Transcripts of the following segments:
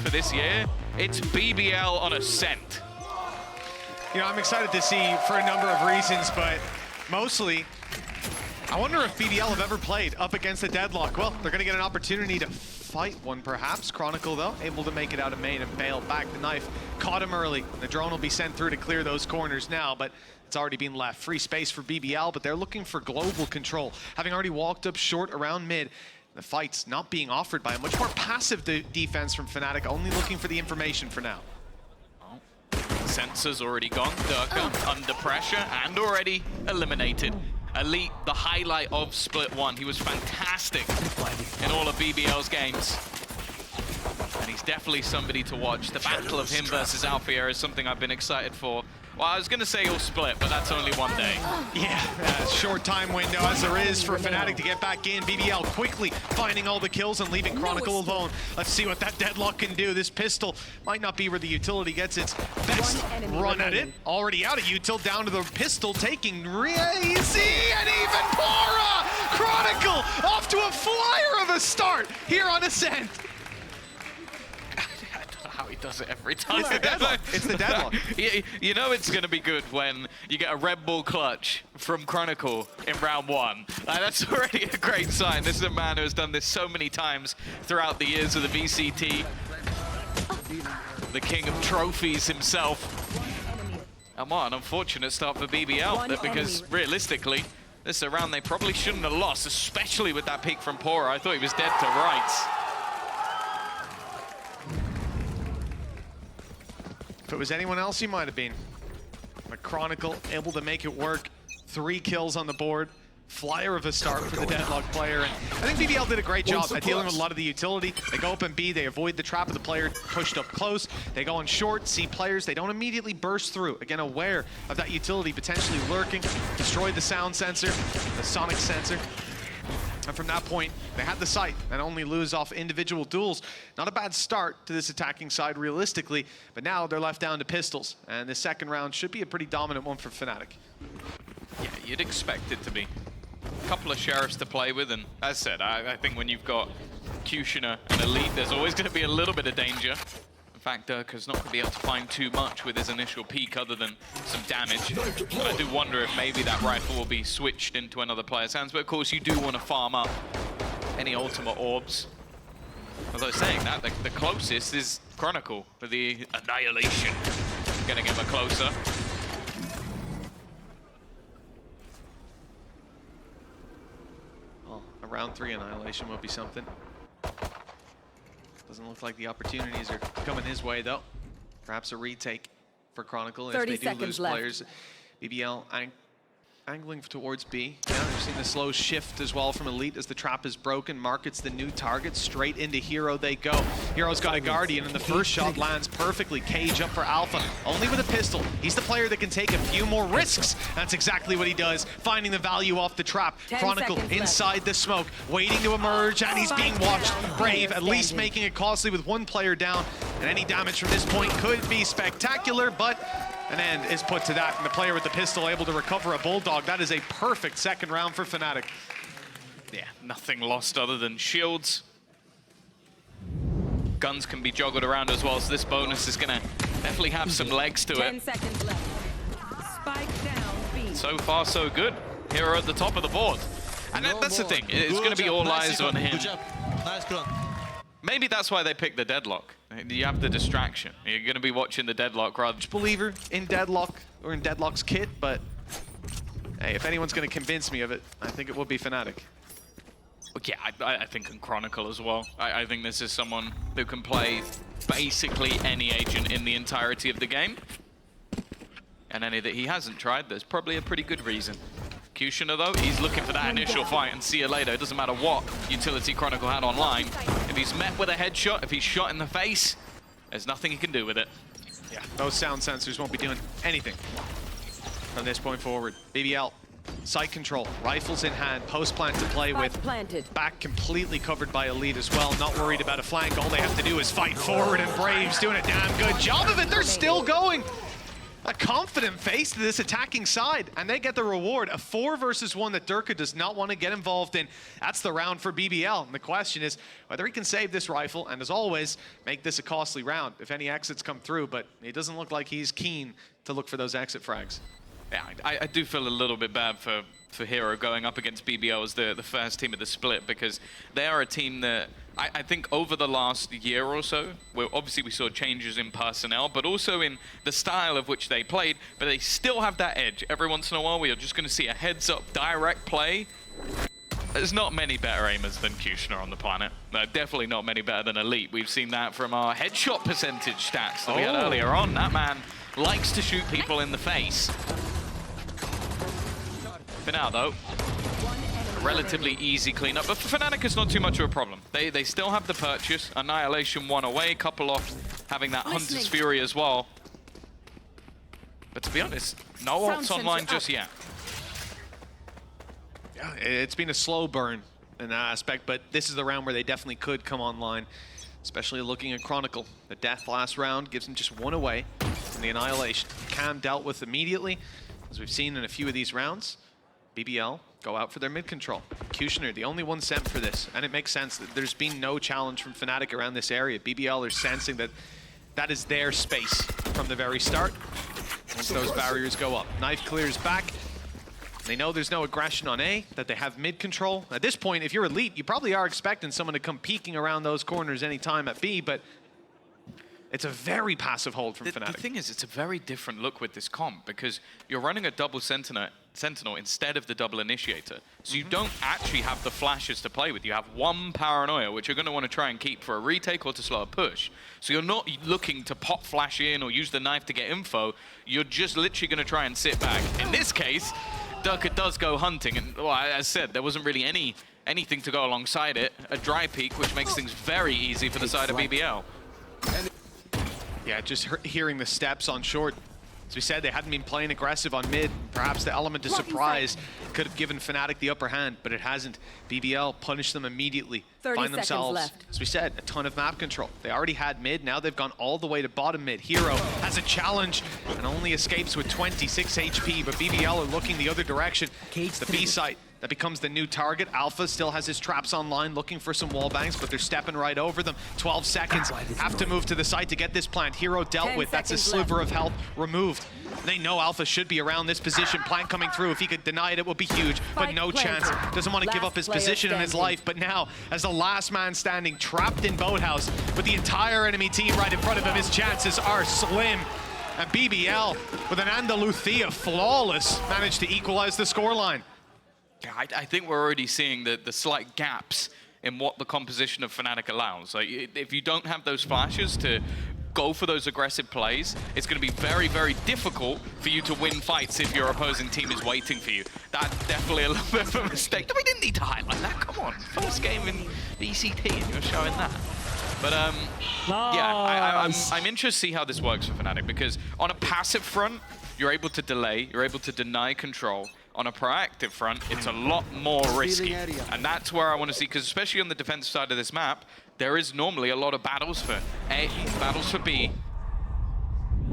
for this year, it's BBL on Ascent. You know, I'm excited to see for a number of reasons, but mostly, I wonder if BBL have ever played up against a deadlock. Well, they're going to get an opportunity to fight one, perhaps. Chronicle, though, able to make it out of main and bail back the knife. Caught him early. The drone will be sent through to clear those corners now, but it's already been left. Free space for BBL, but they're looking for global control. Having already walked up short around mid, the fight's not being offered by a much more passive defense from Fnatic, only looking for the information for now. Sensor's already gone. Durka under pressure and already eliminated. Elite, the highlight of Split 1. He was fantastic in all of BBL's games. And he's definitely somebody to watch. The battle of him versus Alfia is something I've been excited for. Well, I was going to say all split, but that's only one day. Yeah, short time window as there is for Fnatic to get back in. BBL quickly finding all the kills and leaving Chronicle alone. Let's see what that deadlock can do. This pistol might not be where the utility gets its best run at it. Already out of util, down to the pistol, taking crazy, and even Pora! Chronicle off to a flyer of a start here on Ascent. How he does it every time. It's the deadlock. It's the deadlock. You know it's going to be good when you get a Red Bull clutch from Chronicle in round 1. That's already a great sign. This is a man who has done this so many times throughout the years of the VCT. The king of trophies himself. And what an unfortunate start for BBL, because realistically, this is a round they probably shouldn't have lost, especially with that peek from Pora. I thought he was dead to rights. If it was anyone else, he might have been. But Chronicle able to make it work. 3 kills on the board. Flyer of a start for the deadlock player. And I think BBL did a great job at dealing with a lot of the utility. They go up in B, they avoid the trap of the player pushed up close. They go on short, see players, they don't immediately burst through. Again, aware of that utility potentially lurking. Destroyed the sound sensor, the sonic sensor. And from that point, they had the sight and only lose off individual duels. Not a bad start to this attacking side realistically, but now they're left down to pistols. And the second round should be a pretty dominant one for Fnatic. Yeah, you'd expect it to be. A couple of sheriffs to play with, and as said, I think when you've got Kushner and Elite, there's always going to be a little bit of danger. In fact, Durka's not going to be able to find too much with his initial peak other than some damage. But I do wonder if maybe that rifle will be switched into another player's hands. But of course, you do want to farm up any ultimate orbs. Although saying that, the closest is Chronicle for the Annihilation. Getting him closer. Well, a round 3 Annihilation would be something. Doesn't look like the opportunities are coming his way, though. Perhaps a retake for Chronicle if they do lose players. BBL angling towards B. Yeah, they've seen the slow shift as well from Elite as the trap is broken. Markets the new target. Straight into Hero they go. Hero's got a Guardian, and the first shot lands perfectly. Cage up for Alpha, only with a pistol. He's the player that can take a few more risks. That's exactly what he does, finding the value off the trap. Chronicle inside the smoke, waiting to emerge, and he's being watched. Brave, at least making it costly with 1 player down. And any damage from this point could be spectacular, but an end is put to that, and the player with the pistol able to recover a Bulldog. That is a perfect second round for Fnatic. Yeah, nothing lost other than shields. Guns can be joggled around as well, so this bonus is going to definitely have some legs to it. 10 seconds left. Spike down, B. So far, so good. Hero at the top of the board. And that's the thing, it's going to be all eyes on him. Good job. Nice run. Maybe that's why they picked the deadlock. You have the distraction. You're going to be watching the deadlock rather than... Believer in deadlock or in deadlock's kit, but hey, if anyone's going to convince me of it, I think it will be Fnatic. Yeah, I think in Chronicle as well. I think this is someone who can play basically any agent in the entirety of the game. And any that he hasn't tried, there's probably a pretty good reason. Kushner though, he's looking for that initial fight and see you later. It doesn't matter what utility Chronicle had online. If he's met with a headshot, if he's shot in the face, there's nothing he can do with it. Yeah, those sound sensors won't be doing anything from this point forward. BBL, sight control, rifles in hand, post plant to play with. Back completely covered by Elite as well, not worried about a flank. All they have to do is fight forward, and Brave's doing a damn good job of it. They're still going. a confident face to this attacking side, and they get the reward. A 4 versus 1 that Durka does not want to get involved in. That's the round for BBL. And the question is whether he can save this rifle, and as always, make this a costly round if any exits come through, but it doesn't look like he's keen to look for those exit frags. Yeah, I do feel a little bit bad for Hero going up against BBL as the first team of the split, because they are a team that I think over the last year or so, where obviously we saw changes in personnel, but also in the style of which they played, but they still have that edge. Every once in a while, we are just going to see a heads-up direct play. There's not many better aimers than Kushner on the planet. No, definitely not many better than Elite. We've seen that from our headshot percentage stats that we had earlier on. That man likes to shoot people in the face. For now, though, a relatively easy cleanup. But for Fnatic, it's not too much of a problem. They still have the purchase. Annihilation 1 away, couple off having that Hunter's Fury as well. But to be honest, no ults online just yet. Yeah, it's been a slow burn in that aspect, but this is the round where they definitely could come online, especially looking at Chronicle. The death last round gives them just 1 away from the Annihilation. Cam dealt with immediately, as we've seen in a few of these rounds. BBL go out for their mid control. Kushner, the only one sent for this, and it makes sense that there's been no challenge from Fnatic around this area. BBL are sensing that that is their space from the very start. Once those barriers go up, knife clears back. They know there's no aggression on A, that they have mid control. At this point, if you're Elite, you probably are expecting someone to come peeking around those corners anytime at B, but it's a very passive hold from Fnatic. The thing is, it's a very different look with this comp, because you're running a double Sentinel instead of the double Initiator. So you don't actually have the flashes to play with. You have one Paranoia, which you're going to want to try and keep for a retake or to slow a push. So you're not looking to pop flash in or use the knife to get info. You're just literally going to try and sit back. In this case, Durka does go hunting, and well, as I said, there wasn't really anything to go alongside it. A dry peek, which makes things very easy for the side of BBL. Yeah, just hearing the steps on short. As we said, they hadn't been playing aggressive on mid. Perhaps the element of surprise could have given Fnatic the upper hand, but it hasn't. BBL punished them immediately. 30 Find themselves, left. as we said, a ton of map control. They already had mid, now they've gone all the way to bottom mid. Hero has a challenge and only escapes with 26 HP, but BBL are looking the other direction. It's the B site that becomes the new target. Alpha still has his traps online, looking for some wall bangs, but they're stepping right over them. 12 seconds, have to move to the site to get this plant. Hero dealt with, that's a sliver of health removed. They know Alpha should be around this position. Plant coming through, if he could deny it, it would be huge, but no chance. Doesn't want to give up his position and his life, but now, as the last man standing, trapped in Boathouse, with the entire enemy team right in front of him, his chances are slim. And BBL, with an Andalucia flawless, managed to equalize the scoreline. Yeah, I think we're already seeing the slight gaps in what the composition of Fnatic allows. Like, if you don't have those flashes to go for those aggressive plays, it's going to be very, very difficult for you to win fights if your opposing team is waiting for you. That's definitely a little bit of a mistake. We didn't need to highlight that. Come on, first game in ECT and you're showing that. But yeah, I'm interested to see how this works for Fnatic, because on a passive front, you're able to delay, you're able to deny control. On a proactive front, it's a lot more risky. And that's where I want to see, because especially on the defensive side of this map, there is normally a lot of battles for A, battles for B.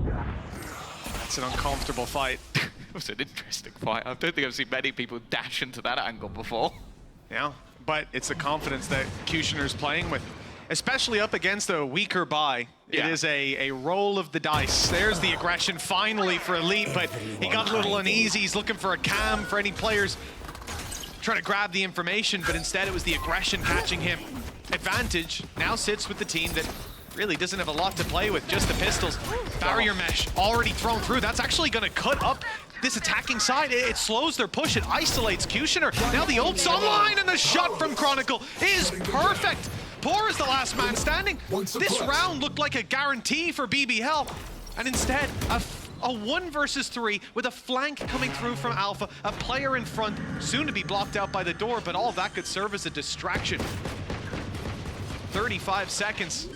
That's an uncomfortable fight. It was an interesting fight. I don't think I've seen many people dash into that angle before. Yeah, but it's the confidence that Kushner's playing with, especially up against a weaker buy. Yeah. It is a roll of the dice. There's the aggression finally for Elite, but he got a little uneasy. He's looking for a cam for any players trying to grab the information, but instead it was the aggression catching him. Advantage now sits with the team that really doesn't have a lot to play with, just the pistols. Barrier mesh already thrown through. That's actually going to cut up this attacking side. It slows their push. It isolates Kushner. Now the ult's online, and the shot from Chronicle is perfect. Poor is the last man standing. This round looked like a guarantee for BBL, and instead a 1 versus 3 with a flank coming through from Alpha, a player in front, soon to be blocked out by the door, but all that could serve as a distraction. 35 seconds,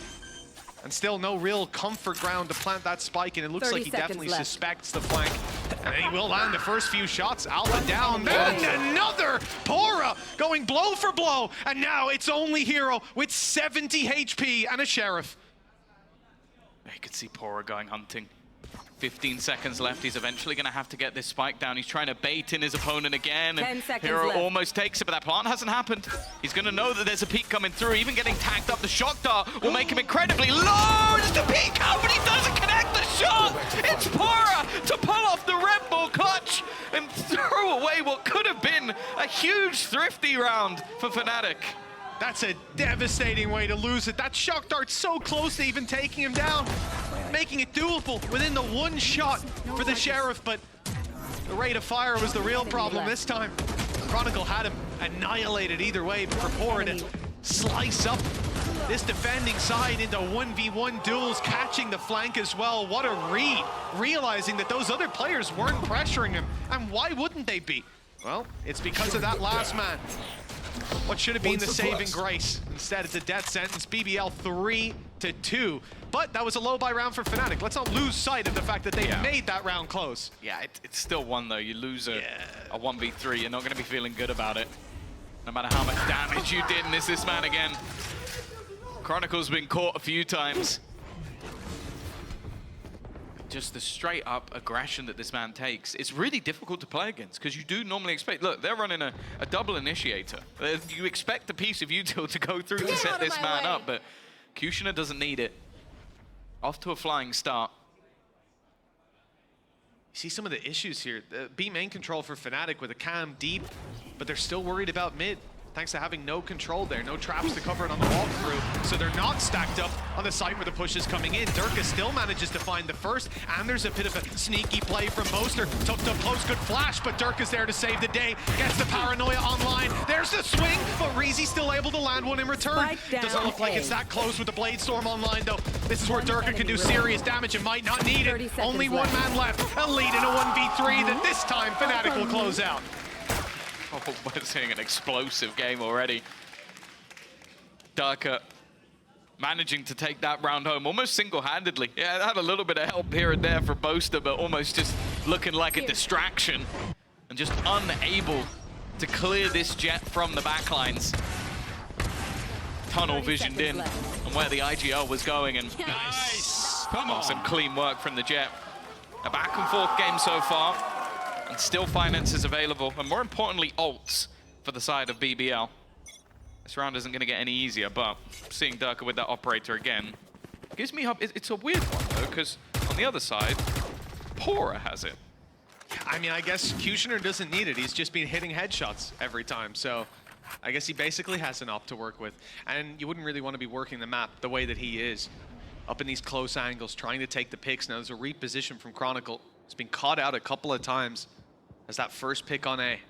and still no real comfort ground to plant that spike, and it looks like he definitely suspects the flank. And he will land the first few shots. Alpha down, then another Pora going blow for blow, and now it's only Hero with 70 HP and a Sheriff. You could see Pora going hunting. 15 seconds left. He's eventually going to have to get this spike down. He's trying to bait in his opponent again. 10 seconds Hero left. almost takes it, but that plant hasn't happened. He's going to know that there's a peek coming through. Even getting tagged up, the shock dart will make him incredibly low. There's the peek out, but he doesn't connect the shot. It's Pora to pull off the Red Bull clutch and throw away what could have been a huge thrifty round for Fnatic. That's a devastating way to lose it. That shock dart's so close to even taking him down, making it doable within the one shot for the Sheriff, but the rate of fire was the real problem this time. Chronicle had him annihilated either way, but for Pora to slice up this defending side into 1v1 duels, catching the flank as well. What a read, realizing that those other players weren't pressuring him, and why wouldn't they be? Well, it's because of that last man. What should have been the saving grace. Instead, it's a death sentence. BBL 3-2. But that was a low buy round for Fnatic. Let's not lose sight of the fact that they made that round close. Yeah, it's still one though. You lose a 1v3, you're not going to be feeling good about it. No matter how much damage you did, and it's this man again. Chronicle's been caught a few times. Just the straight up aggression that this man takes, it's really difficult to play against because you do normally expect, look, they're running a double initiator. You expect the piece of util to go through to set this man up, but Kushner doesn't need it. Off to a flying start. You see some of the issues here. The B main control for Fnatic with a cam deep, but they're still worried about mid. Thanks to having no control there, no traps to cover it on the walkthrough, so they're not stacked up on the site where the push is coming in. Durka still manages to find the first, and there's a bit of a sneaky play from Moster. Tucked up close, good flash, but Durka's there to save the day. Gets the paranoia online. There's the swing, but Reezy still able to land one in return. Doesn't look like it's that close with the Blade Storm online, though. This is where Durka can do serious damage and might not need it. Only one man left. A lead in a 1v3 that this time Fnatic will close out. Oh, we're seeing an explosive game already. Durka managing to take that round home almost single-handedly. Yeah, it had a little bit of help here and there for Boaster, but almost just looking like a distraction and just unable to clear this jet from the backlines. Tunnel visioned in on where the IGL was going, and nice. Come on, some clean work from the jet. A back and forth game so far. And still finances available, and more importantly, ults for the side of BBL. This round isn't going to get any easier, but seeing Durka with that operator again gives me hope. It's a weird one, though, because on the other side, Pora has it. I mean, I guess Kushner doesn't need it. He's just been hitting headshots every time, so I guess he basically has an op to work with. And you wouldn't really want to be working the map the way that he is. Up in these close angles, trying to take the picks. Now, there's a reposition from Chronicle. It's been caught out a couple of times. As that first pick on A,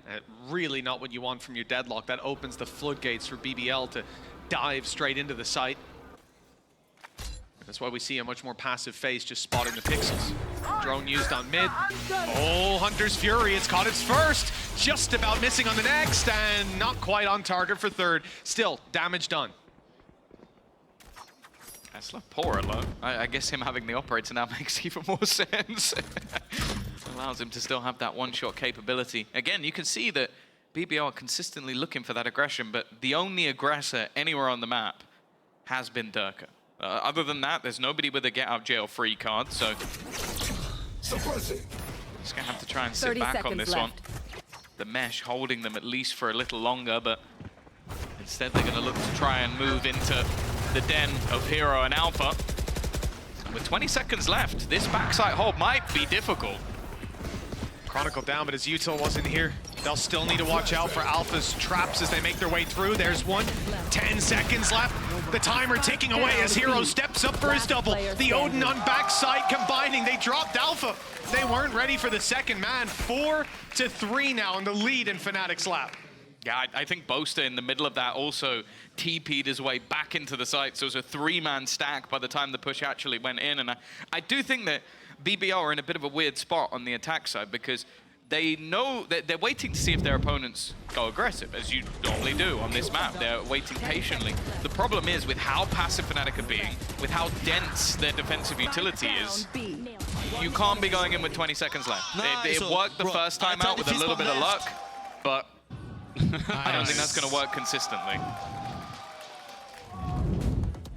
really not what you want from your deadlock. That opens the floodgates for BBL to dive straight into the site. That's why we see a much more passive phase, just spotting the pixels. Drone used on mid. Oh, Hunter's Fury, it's caught its first. Just about missing on the next, and not quite on target for third. Still, damage done. That's left Pora alone. I guess him having the operator now makes even more sense. Allows him to still have that one-shot capability. Again, you can see that BBL are consistently looking for that aggression, but the only aggressor anywhere on the map has been Durka. Other than that, there's nobody with a get-out-jail-free card, so he's going to have to try and sit back on this one. The mesh holding them at least for a little longer, but instead they're going to look to try and move into the den of Hero and Alpha. And with 20 seconds left, this backside hold might be difficult. Chronicle down, but his util wasn't here. They'll still need to watch out for Alpha's traps as they make their way through. There's one. 10 seconds left. The timer ticking away as Hero steps up for his double. The Odin on backside combining. They dropped Alpha. They weren't ready for the second man. 4-3 now in the lead in Fnatic's lap. Yeah, I think Boaster in the middle of that also TP'd his way back into the site. So it was a three-man stack by the time the push actually went in. And I do think that BBL are in a bit of a weird spot on the attack side because they know that they're waiting to see if their opponents go aggressive, as you normally do on this map. They're waiting patiently. The problem is with how passive Fnatic are being, with how dense their defensive utility is, you can't be going in with 20 seconds left. It worked the first time out with a little bit of luck, but I don't think that's going to work consistently.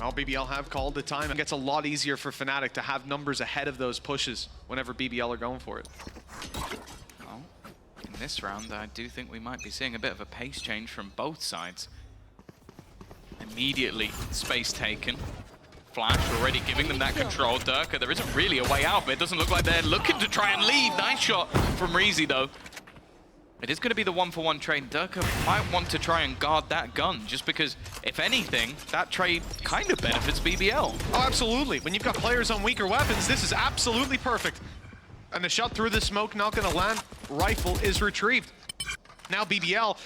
Oh, BBL have called the time. It gets a lot easier for Fnatic to have numbers ahead of those pushes whenever BBL are going for it. Well, in this round, I do think we might be seeing a bit of a pace change from both sides. Immediately, space taken. Flash already giving them that control. Durka, there isn't really a way out, but it doesn't look like they're looking to try and leave. Nice shot from Reezy, though. It is going to be the 1-for-1 trade. Durka might want to try and guard that gun, just because, if anything, that trade kind of benefits BBL. Oh, absolutely. When you've got players on weaker weapons, this is absolutely perfect. And the shot through the smoke, not going to land. Rifle is retrieved. Now BBL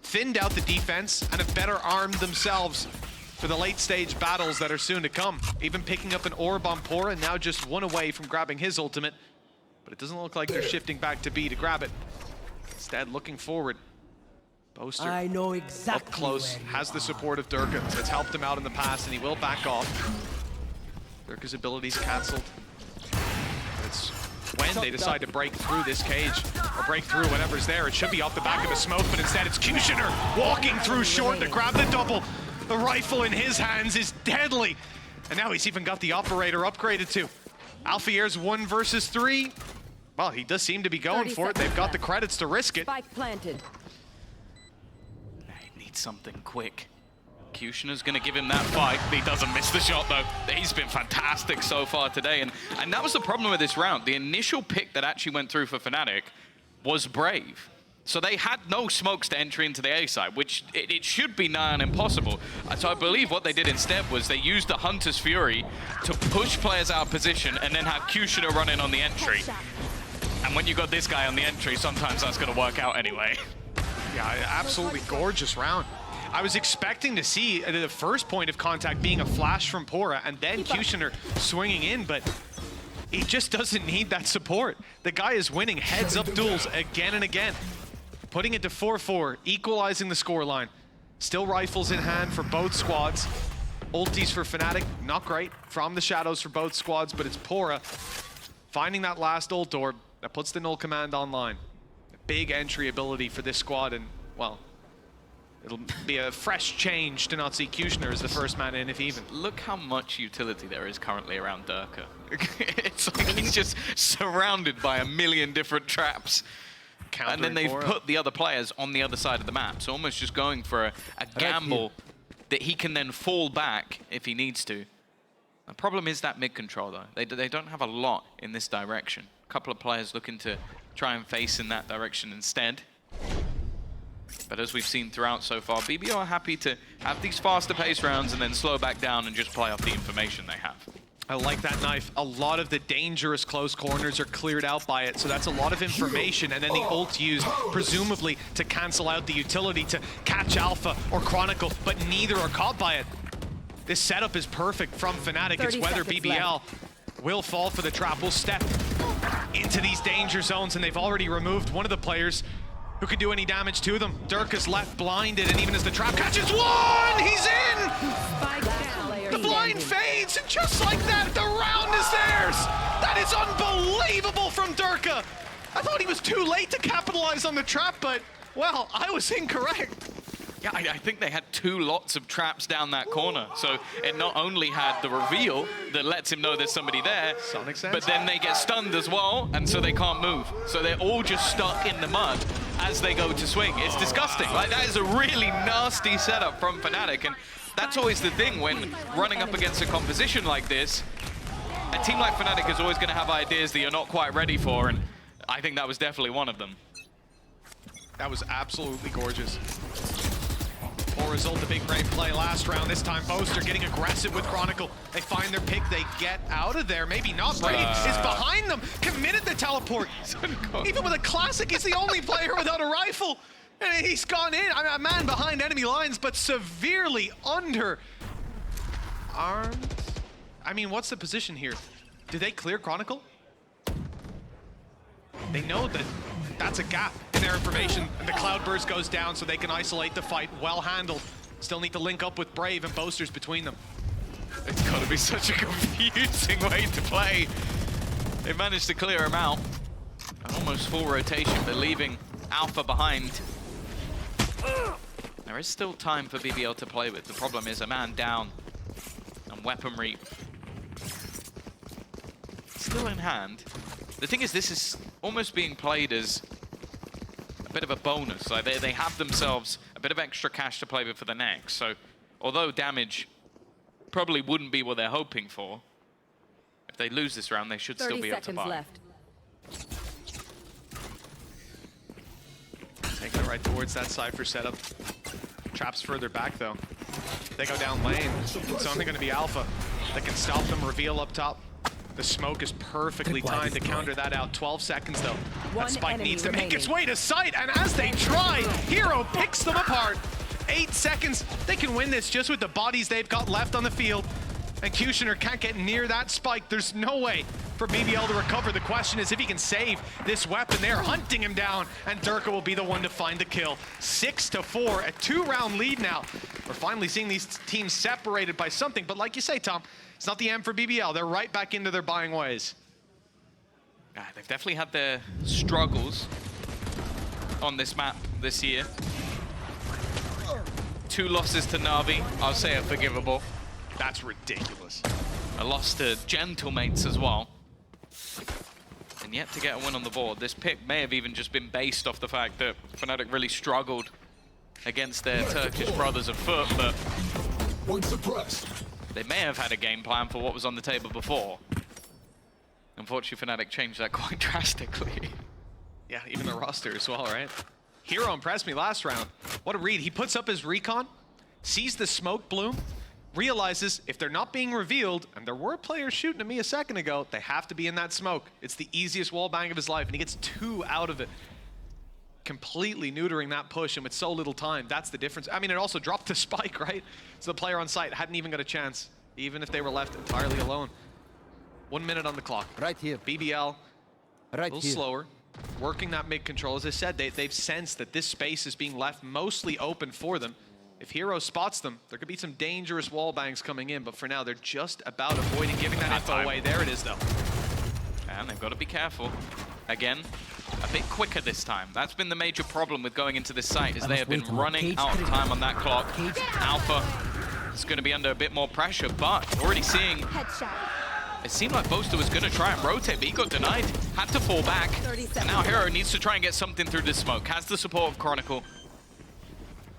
thinned out the defense and have better armed themselves for the late stage battles that are soon to come. Even picking up an orb on Pora, now just one away from grabbing his ultimate. But it doesn't look like they're shifting back to B to grab it. Instead, looking forward. Boaster, I know exactly up close, has the support of Durka. That's helped him out in the past, and he will back off. Durka's abilities cancelled. It's when they decide to break through this cage, or break through whatever's there. It should be off the back of a smoke, but instead it's Kushner walking through short to grab the double. The rifle in his hands is deadly. And now he's even got the operator upgraded too. Alfier's 1 versus 3. Well, he does seem to be going for it. They've got the credits to risk it. Spike planted. He needs something quick. Kushner's going to give him that fight. He doesn't miss the shot, though. He's been fantastic so far today. And that was the problem with this round. The initial pick that actually went through for Fnatic was Brave. So they had no smokes to enter into the A side, which it should be nigh on impossible. So I believe what they did instead was they used the Hunter's Fury to push players out of position and then have Kushner run in on the entry. And when you got this guy on the entry, sometimes that's going to work out anyway. Yeah, absolutely gorgeous round. I was expecting to see the first point of contact being a flash from Pora and then Kushner swinging in, but he just doesn't need that support. The guy is winning heads-up duels again and again. Putting it to 4-4, equalizing the scoreline. Still rifles in hand for both squads. Ultis for Fnatic, not great. From the shadows for both squads, but it's Pora finding that last ult orb that puts the null command online. A big entry ability for this squad, and, well, it'll be a fresh change to not see Kushner as the first man in, if even. Look how much utility there is currently around Durka. It's like he's just surrounded by a million different traps. And then they've put the other players on the other side of the map. So almost just going for a gamble that he can then fall back if he needs to. The problem is that mid control, though. They don't have a lot in this direction. A couple of players looking to try and face in that direction instead. But as we've seen throughout so far, BBL are happy to have these faster pace rounds and then slow back down and just play off the information they have. I like that knife. A lot of the dangerous close corners are cleared out by it, so that's a lot of information, and then the ult used, presumably, to cancel out the utility to catch Alpha or Chronicle, but neither are caught by it. This setup is perfect from Fnatic. It's whether BBL will fall for the trap, will step into these danger zones, and they've already removed one of the players who could do any damage to them. Durka's left blinded, and even as the trap catches one, he's in! Spike down. The blind fades, and just like that, the round is theirs! That is unbelievable from Durka! I thought he was too late to capitalize on the trap, but, well, I was incorrect. Yeah, I think they had 2 lots of traps down that corner. So it not only had the reveal that lets him know there's somebody there, Sonic sense. but then they get stunned as well, and so they can't move. So they're all just stuck in the mud as they go to swing. It's disgusting. Like, that is a really nasty setup from Fnatic, and that's always the thing when running up against a composition like this. A team like Fnatic is always going to have ideas that you're not quite ready for, and I think that was definitely one of them. That was absolutely gorgeous. Or result, the big brave play last round. This time, Boaster getting aggressive with Chronicle. They find their pick, they get out of there. Maybe not. Brave is behind them, committed the teleport. Even with a classic, he's the only player without a rifle. And he's gone in, a man behind enemy lines, but severely under armed. I mean, what's the position here? Do they clear Chronicle? They know that that's a gap in their information, and the Cloudburst goes down so they can isolate the fight. Well handled. Still need to link up with Brave, and Boaster's between them. It's got to be such a confusing way to play. They managed to clear him out. An almost full rotation, but leaving Alpha behind. There is still time for BBL to play with. The problem is a man down. weaponry still in hand. The thing is, this is almost being played as a bit of a bonus. Like they have themselves a bit of extra cash to play with for the next. So although damage probably wouldn't be what they're hoping for, if they lose this round, they should still be able to buy. Left. Taking it right towards that Cypher setup. Traps further back though. They go down lane. It's only going to be Alpha that can stop them. Reveal up top. The smoke is perfectly timed to counter that out. 12 seconds though. That spike needs to make its way to sight, and as they try, Hero picks them apart. 8 seconds. They can win this just with the bodies they've got left on the field. And Kushner can't get near that spike. There's no way for BBL to recover. The question is if he can save this weapon. They're hunting him down, and Durka will be the one to find the kill. 6-4, a 2-round lead now. We're finally seeing these teams separated by something, but like you say, Tom, it's not the end for BBL. They're right back into their buying ways. They've definitely had their struggles on this map this year. 2 losses to Na'Vi, I'll say are forgivable. That's ridiculous. A loss to Gentlemates as well. And yet to get a win on the board. This pick may have even just been based off the fact that Fnatic really struggled against their Turkish brothers of foot, but they may have had a game plan for what was on the table before. Unfortunately, Fnatic changed that quite drastically. Yeah, even the roster as well, right? Hero impressed me last round. What a read. He puts up his recon, sees the smoke bloom, realizes if they're not being revealed, and there were players shooting at me a second ago, they have to be in that smoke. It's the easiest wallbang of his life, and he gets 2 out of it. Completely neutering that push, and with so little time, that's the difference. I mean, it also dropped the spike, right? So the player on site hadn't even got a chance, even if they were left entirely alone. 1 minute on the clock. Right here. BBL, Right a little here. slower, working that mid control. As I said, they've sensed that this space is being left mostly open for them. If Hero spots them, there could be some dangerous wall bangs coming in, but for now, they're just about avoiding giving that info away. There it is, though. And they've got to be careful. Again, a bit quicker this time. That's been the major problem with going into this site, is they have been running out of time on that clock. Alpha is going to be under a bit more pressure, but already seeing... It seemed like Boaster was going to try and rotate, but he got denied. Had to fall back. And now Hero needs to try and get something through this smoke. Has the support of Chronicle.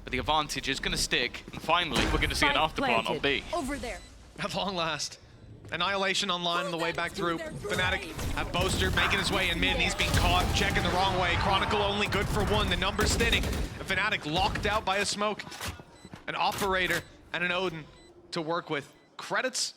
But the advantage is going to stick. And finally, we're going to see an afterplant on B. Over there. At long last. Annihilation online on the way back through. Fnatic have Boaster making his way in mid, and he's being caught, checking the wrong way. Chronicle only good for 1. The numbers thinning. Fnatic locked out by a smoke. An Operator and an Odin to work with. Credits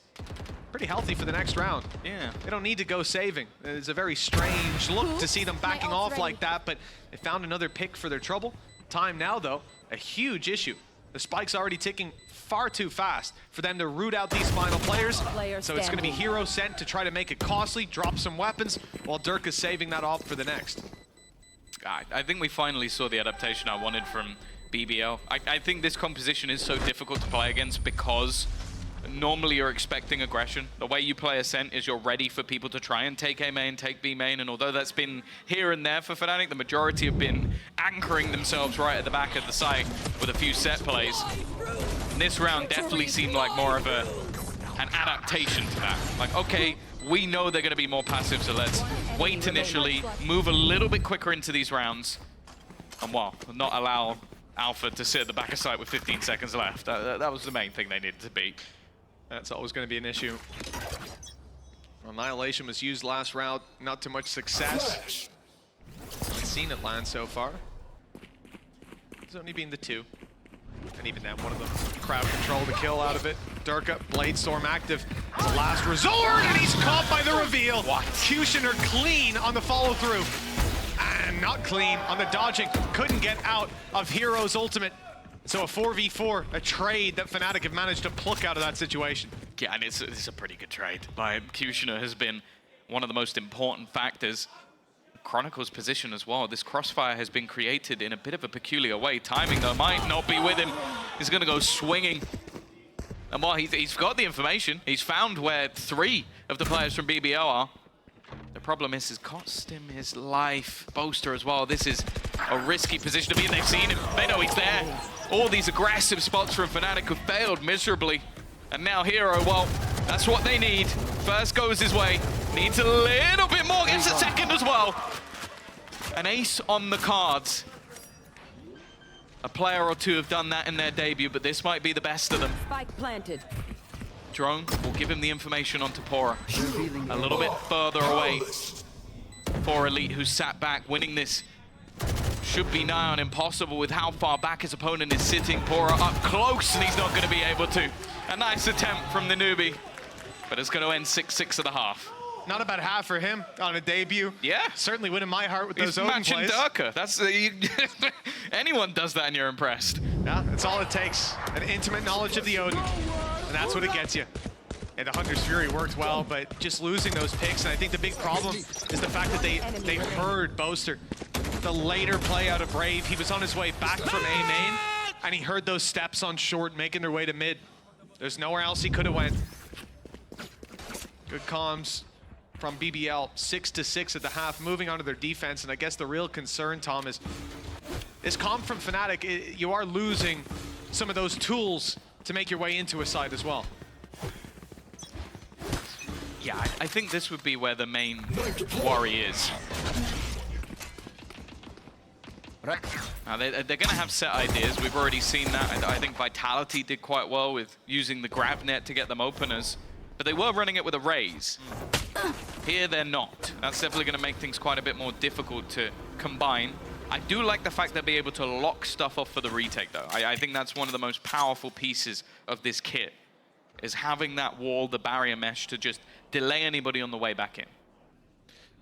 pretty healthy for the next round. Yeah. They don't need to go saving. It's a very strange look to see them backing off like that, but they found another pick for their trouble. Time now, though, a huge issue. The spike's already ticking far too fast for them to root out these final players. So it's going to be Hero sent to try to make it costly, drop some weapons, while Dirk is saving that off for the next. I think we finally saw the adaptation I wanted from BBL. I think this composition is so difficult to play against because normally you're expecting aggression. The way you play Ascent is you're ready for people to try and take A main, take B main, and although that's been here and there for Fnatic, the majority have been anchoring themselves right at the back of the site with a few set plays. And this round definitely seemed like more of an adaptation to that. Like, okay, we know they're going to be more passive, so let's wait initially, move a little bit quicker into these rounds, and well, not allow Alpha to sit at the back of site with 15 seconds left. That was the main thing they needed to beat. That's always going to be an issue. Annihilation was used last round, not too much success. Haven't seen it land so far. It's only been the 2. And even then, one of them crowd control the kill out of it. Durka, Bladestorm active as a last resort, and he's caught by the reveal. What? Kushner clean on the follow through. And not clean on the dodging. Couldn't get out of Hero's ultimate. So a 4v4, a trade that Fnatic have managed to pluck out of that situation. Yeah, and it's a pretty good trade. Like, Kushner has been one of the most important factors. Chronicle's position as well. This crossfire has been created in a bit of a peculiar way. Timing, though, might not be with him. He's going to go swinging. And while he's got the information, he's found where 3 of the players from BBL are. The problem is, it's cost him his life. Boaster as well. This is a risky position to be in. They've seen him. They know he's there. All these aggressive spots from Fnatic have failed miserably. And now Hero, well, that's what they need. First goes his way. Needs a little bit more, gets a second as well. An ace on the cards. A player or two have done that in their debut, but this might be the best of them. Spike planted. Drone will give him the information onto Pora. A little bit further away for Elite, who sat back. Winning this should be nigh on impossible with how far back his opponent is sitting. Pora up close, and he's not going to be able to. A nice attempt from the newbie, but it's going to end 6-6 at the half. Not a bad half for him on a debut. Yeah. Certainly winning my heart with those Odin matching plays. Durka. That's anyone does that and you're impressed. Yeah, that's all it takes. An intimate knowledge of the Odin, and that's what it gets you. And the Hunter's Fury worked well, but just losing those picks, and I think the big problem is the fact that they heard Boaster. The later play out of Brave, he was on his way back from A main, and he heard those steps on short making their way to mid. There's nowhere else he could have went. Good comms from BBL, 6-6 at the half, moving on to their defense, and I guess the real concern, Tom, is this comp from Fnatic, you are losing some of those tools to make your way into a side as well. Yeah, I think this would be where the main worry is. Now they're going to have set ideas. We've already seen that. I think Vitality did quite well with using the grab net to get them openers, but they were running it with a raise. Here they're not. That's definitely going to make things quite a bit more difficult to combine. I do like the fact they'll be able to lock stuff off for the retake, though. I think that's one of the most powerful pieces of this kit, is having that wall, the barrier mesh, to just delay anybody on the way back in.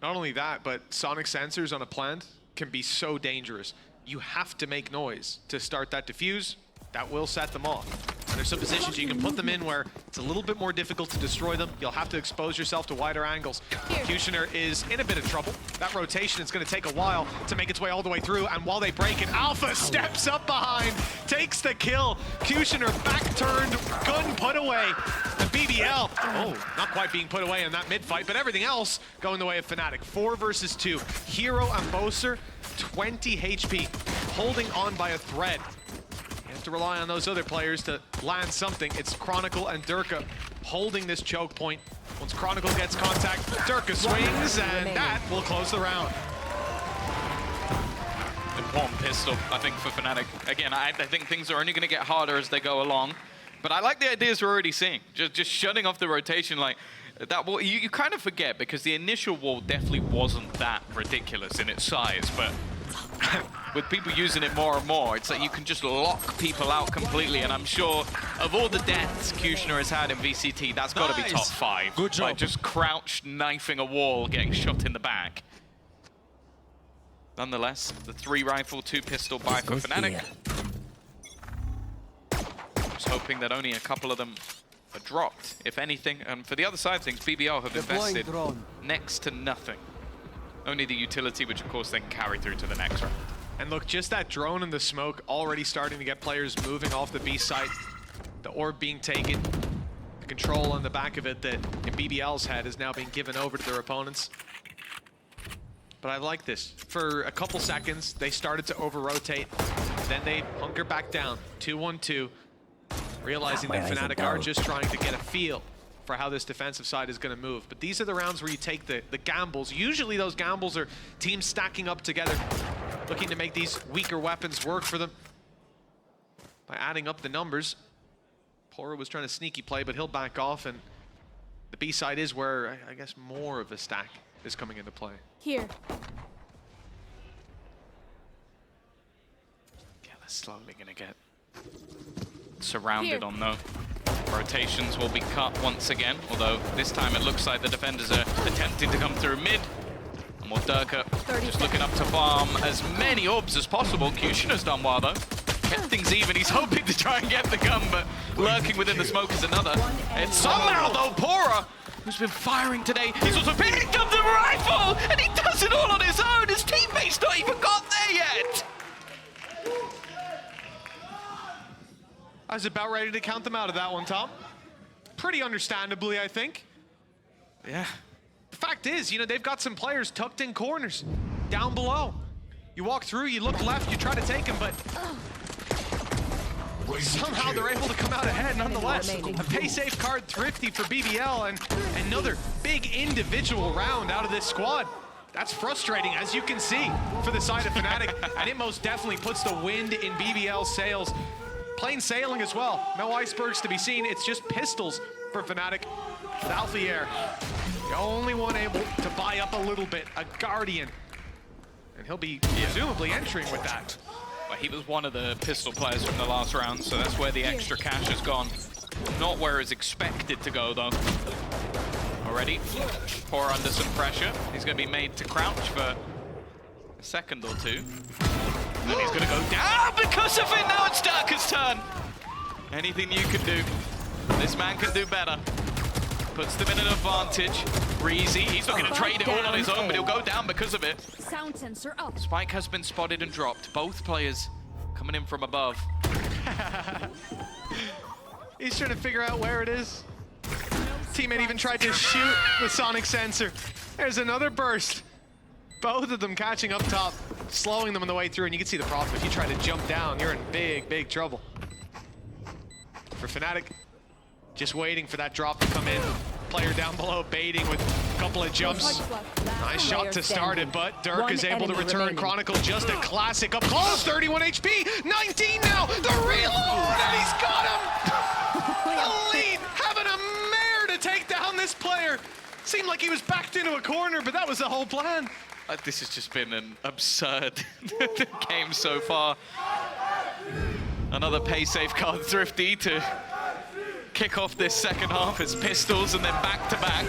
Not only that, but sonic sensors on a plant can be so dangerous. You have to make noise to start that diffuse. That will set them off. And there's some positions you can put them in where it's a little bit more difficult to destroy them. You'll have to expose yourself to wider angles. Kushner is in a bit of trouble. That rotation is going to take a while to make its way all the way through. And while they break it, Alpha steps up behind, takes the kill. Kushner back turned, gun put away. And BBL, not quite being put away in that mid fight, but everything else going the way of Fnatic. 4 versus 2. Hero and Boaster, 20 HP, holding on by a thread. You have to rely on those other players to land something. It's Chronicle and Durka holding this choke point. Once Chronicle gets contact, Durka swings, and that will close the round. Important pistol, I think, for Fnatic. Again, I think things are only going to get harder as they go along. But I like the ideas we're already seeing. Just shutting off the rotation like that. Wall, you kind of forget, because the initial wall definitely wasn't that ridiculous in its size, but with people using it more and more, it's like you can just lock people out completely. And I'm sure of all the deaths Kushner has had in VCT, that's got to be top 5. Good job. Like just crouched, knifing a wall, getting shot in the back. Nonetheless, the 3 rifle, 2 pistol buy for Fnatic. Just hoping that only a couple of them are dropped, if anything. And for the other side of things, BBL have invested next to nothing. Only the utility, which of course they can carry through to the next round. And look, just that drone in the smoke already starting to get players moving off the B site. The orb being taken. The control on the back of it that in BBL's head is now being given over to their opponents. But I like this. For a couple seconds, they started to over-rotate. Then they hunker back down. 2-1-2. Realizing that Fnatic are just trying to get a feel for how this defensive side is going to move. But these are the rounds where you take the gambles. Usually those gambles are teams stacking up together, looking to make these weaker weapons work for them by adding up the numbers. Pora was trying to sneaky play, but he'll back off, and the B side is where I guess more of a stack is coming into play. Here. Yeah, they're slowly going to get surrounded on though. Rotations will be cut once again, although this time it looks like the defenders are attempting to come through mid. And with Durka just looking up to farm as many orbs as possible. Kushner's done well though. Kept things even. He's hoping to try and get the gun, but lurking within the smoke is another. And somehow though, Pora, who's been firing today, he's also picked up the rifle! And he does it all on his own! His teammates not even got there yet! I was about ready to count them out of that one, Tom. Pretty understandably, I think. Yeah. The fact is, you know, they've got some players tucked in corners, down below. You walk through, you look left, you try to take them, but somehow they're able to come out ahead nonetheless. A pay-safe card, Thrifty for BBL, and another big individual round out of this squad. That's frustrating, as you can see, for the side of Fnatic, and it most definitely puts the wind in BBL's sails. Plain sailing as well. No icebergs to be seen. It's just pistols for Fnatic. With Alfier, the only one able to buy up a little bit, a Guardian. And he'll be presumably entering with that. Well, he was one of the pistol players from the last round, so that's where the extra cash has gone. Not where it's expected to go, though. Already, Poor under some pressure. He's going to be made to crouch for a second or two. And then he's going to go down because of it. Now it's Durka's turn. Anything you can do, this man can do better. Puts them in an advantage. Breezy, he's not going to trade it all on his own, but he'll go down because of it. Sound sensor up. Spike has been spotted and dropped. Both players coming in from above. He's trying to figure out where it is. Teammate even tried to shoot the sonic sensor. There's another burst. Both of them catching up top, slowing them on the way through, and you can see the problem. If you try to jump down, you're in big, big trouble. For Fnatic, just waiting for that drop to come in. Player down below baiting with a couple of jumps. Nice shot to start it, but Dirk is able to return. Chronicle just a classic up close. 31 HP, 19 now. The reload, and he's got him. The lead, having a mare to take down this player. Seemed like he was backed into a corner, but that was the whole plan. This has just been an absurd game so far. Another pay safe card, Thrifty, to kick off this second half. It's pistols and then back to back.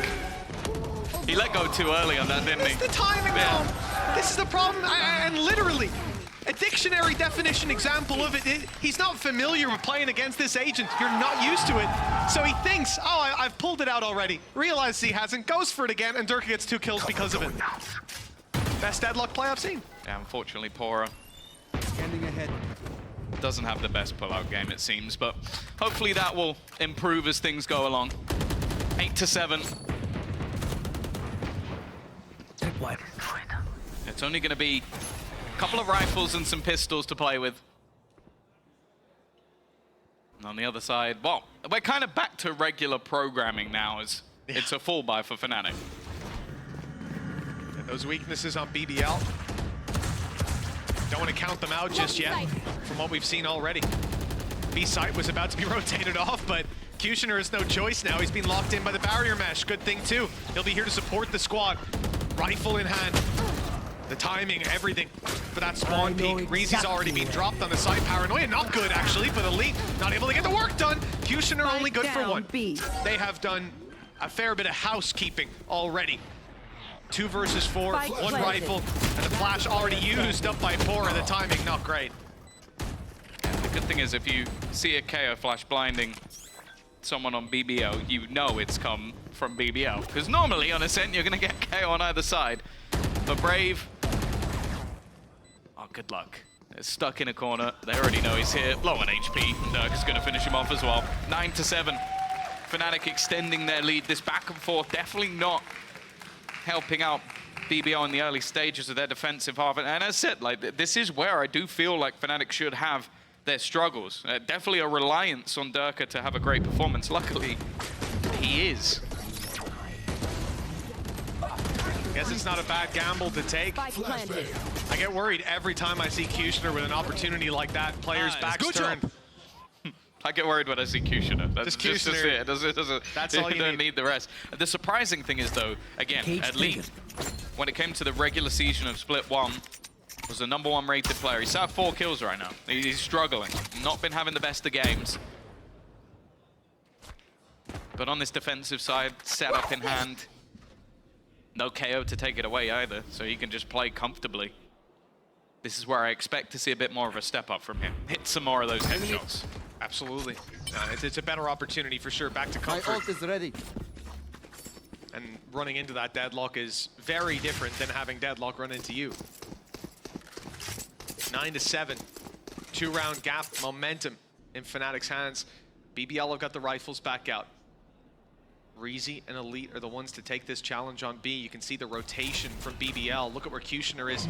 He let go too early on that, didn't he? It's the timing, though. This is the problem, and literally, a dictionary definition example of it. He's not familiar with playing against this agent. You're not used to it. So he thinks, oh, I've pulled it out already. Realizes he hasn't, goes for it again, and Dirk gets 2 kills because of it. Best deadlock play I've seen. Yeah, unfortunately, Pora Standing ahead. doesn't have the best pull-out game, it seems, but hopefully that will improve as things go along. 8-7. It's only going to be a couple of rifles and some pistols to play with. And on the other side, well, we're kind of back to regular programming now, as it's a full buy for Fnatic. And those weaknesses on BBL, don't want to count them out just yet from what we've seen already. B-site was about to be rotated off, but Kushner has no choice now. He's been locked in by the barrier mesh. Good thing, too. He'll be here to support the squad. Rifle in hand. The timing, everything for that spawn peek. Reezy's already been dropped on the side. Paranoia, not good, actually, but Elite not able to get the work done. Kushner only good for 1. They have done a fair bit of housekeeping already. 2 versus 4, 1 rifle, and the flash already used up by Pora. The timing, not great. The good thing is if you see a KO flash blinding someone on BBL, you know it's come from BBL. Because normally on Ascent, you're going to get KO on either side. But Brave, oh, good luck. They're stuck in a corner. They already know he's here. Low on HP. Dirk is going to finish him off as well. 9-7. Fnatic extending their lead. This back and forth definitely not helping out BBL in the early stages of their defensive half. And as I said, like, this is where I do feel like Fnatic should have their struggles. Definitely a reliance on Durka to have a great performance. Luckily, he is. Guess it's not a bad gamble to take. I get worried every time I see Kushner with an opportunity like that. Players' backs turned. I get worried when I see Kushner. That's just it. That's all you don't need the rest. The surprising thing is, though, again, at least when it came to the regular season of Split 1, was the #1 rated player. He's had 4 kills right now. He's struggling. Not been having the best of games. But on this defensive side, setup in hand. No KO to take it away either, so he can just play comfortably. This is where I expect to see a bit more of a step up from him. Hit some more of those headshots. Absolutely. It's a better opportunity for sure. Back to comfort. My ult is ready. And running into that deadlock is very different than having deadlock run into you. 9-7. 2-round gap momentum in Fnatic's hands. BBL have got the rifles back out. Reezy and Elite are the ones to take this challenge on B. You can see the rotation from BBL. Look at where Kushner is.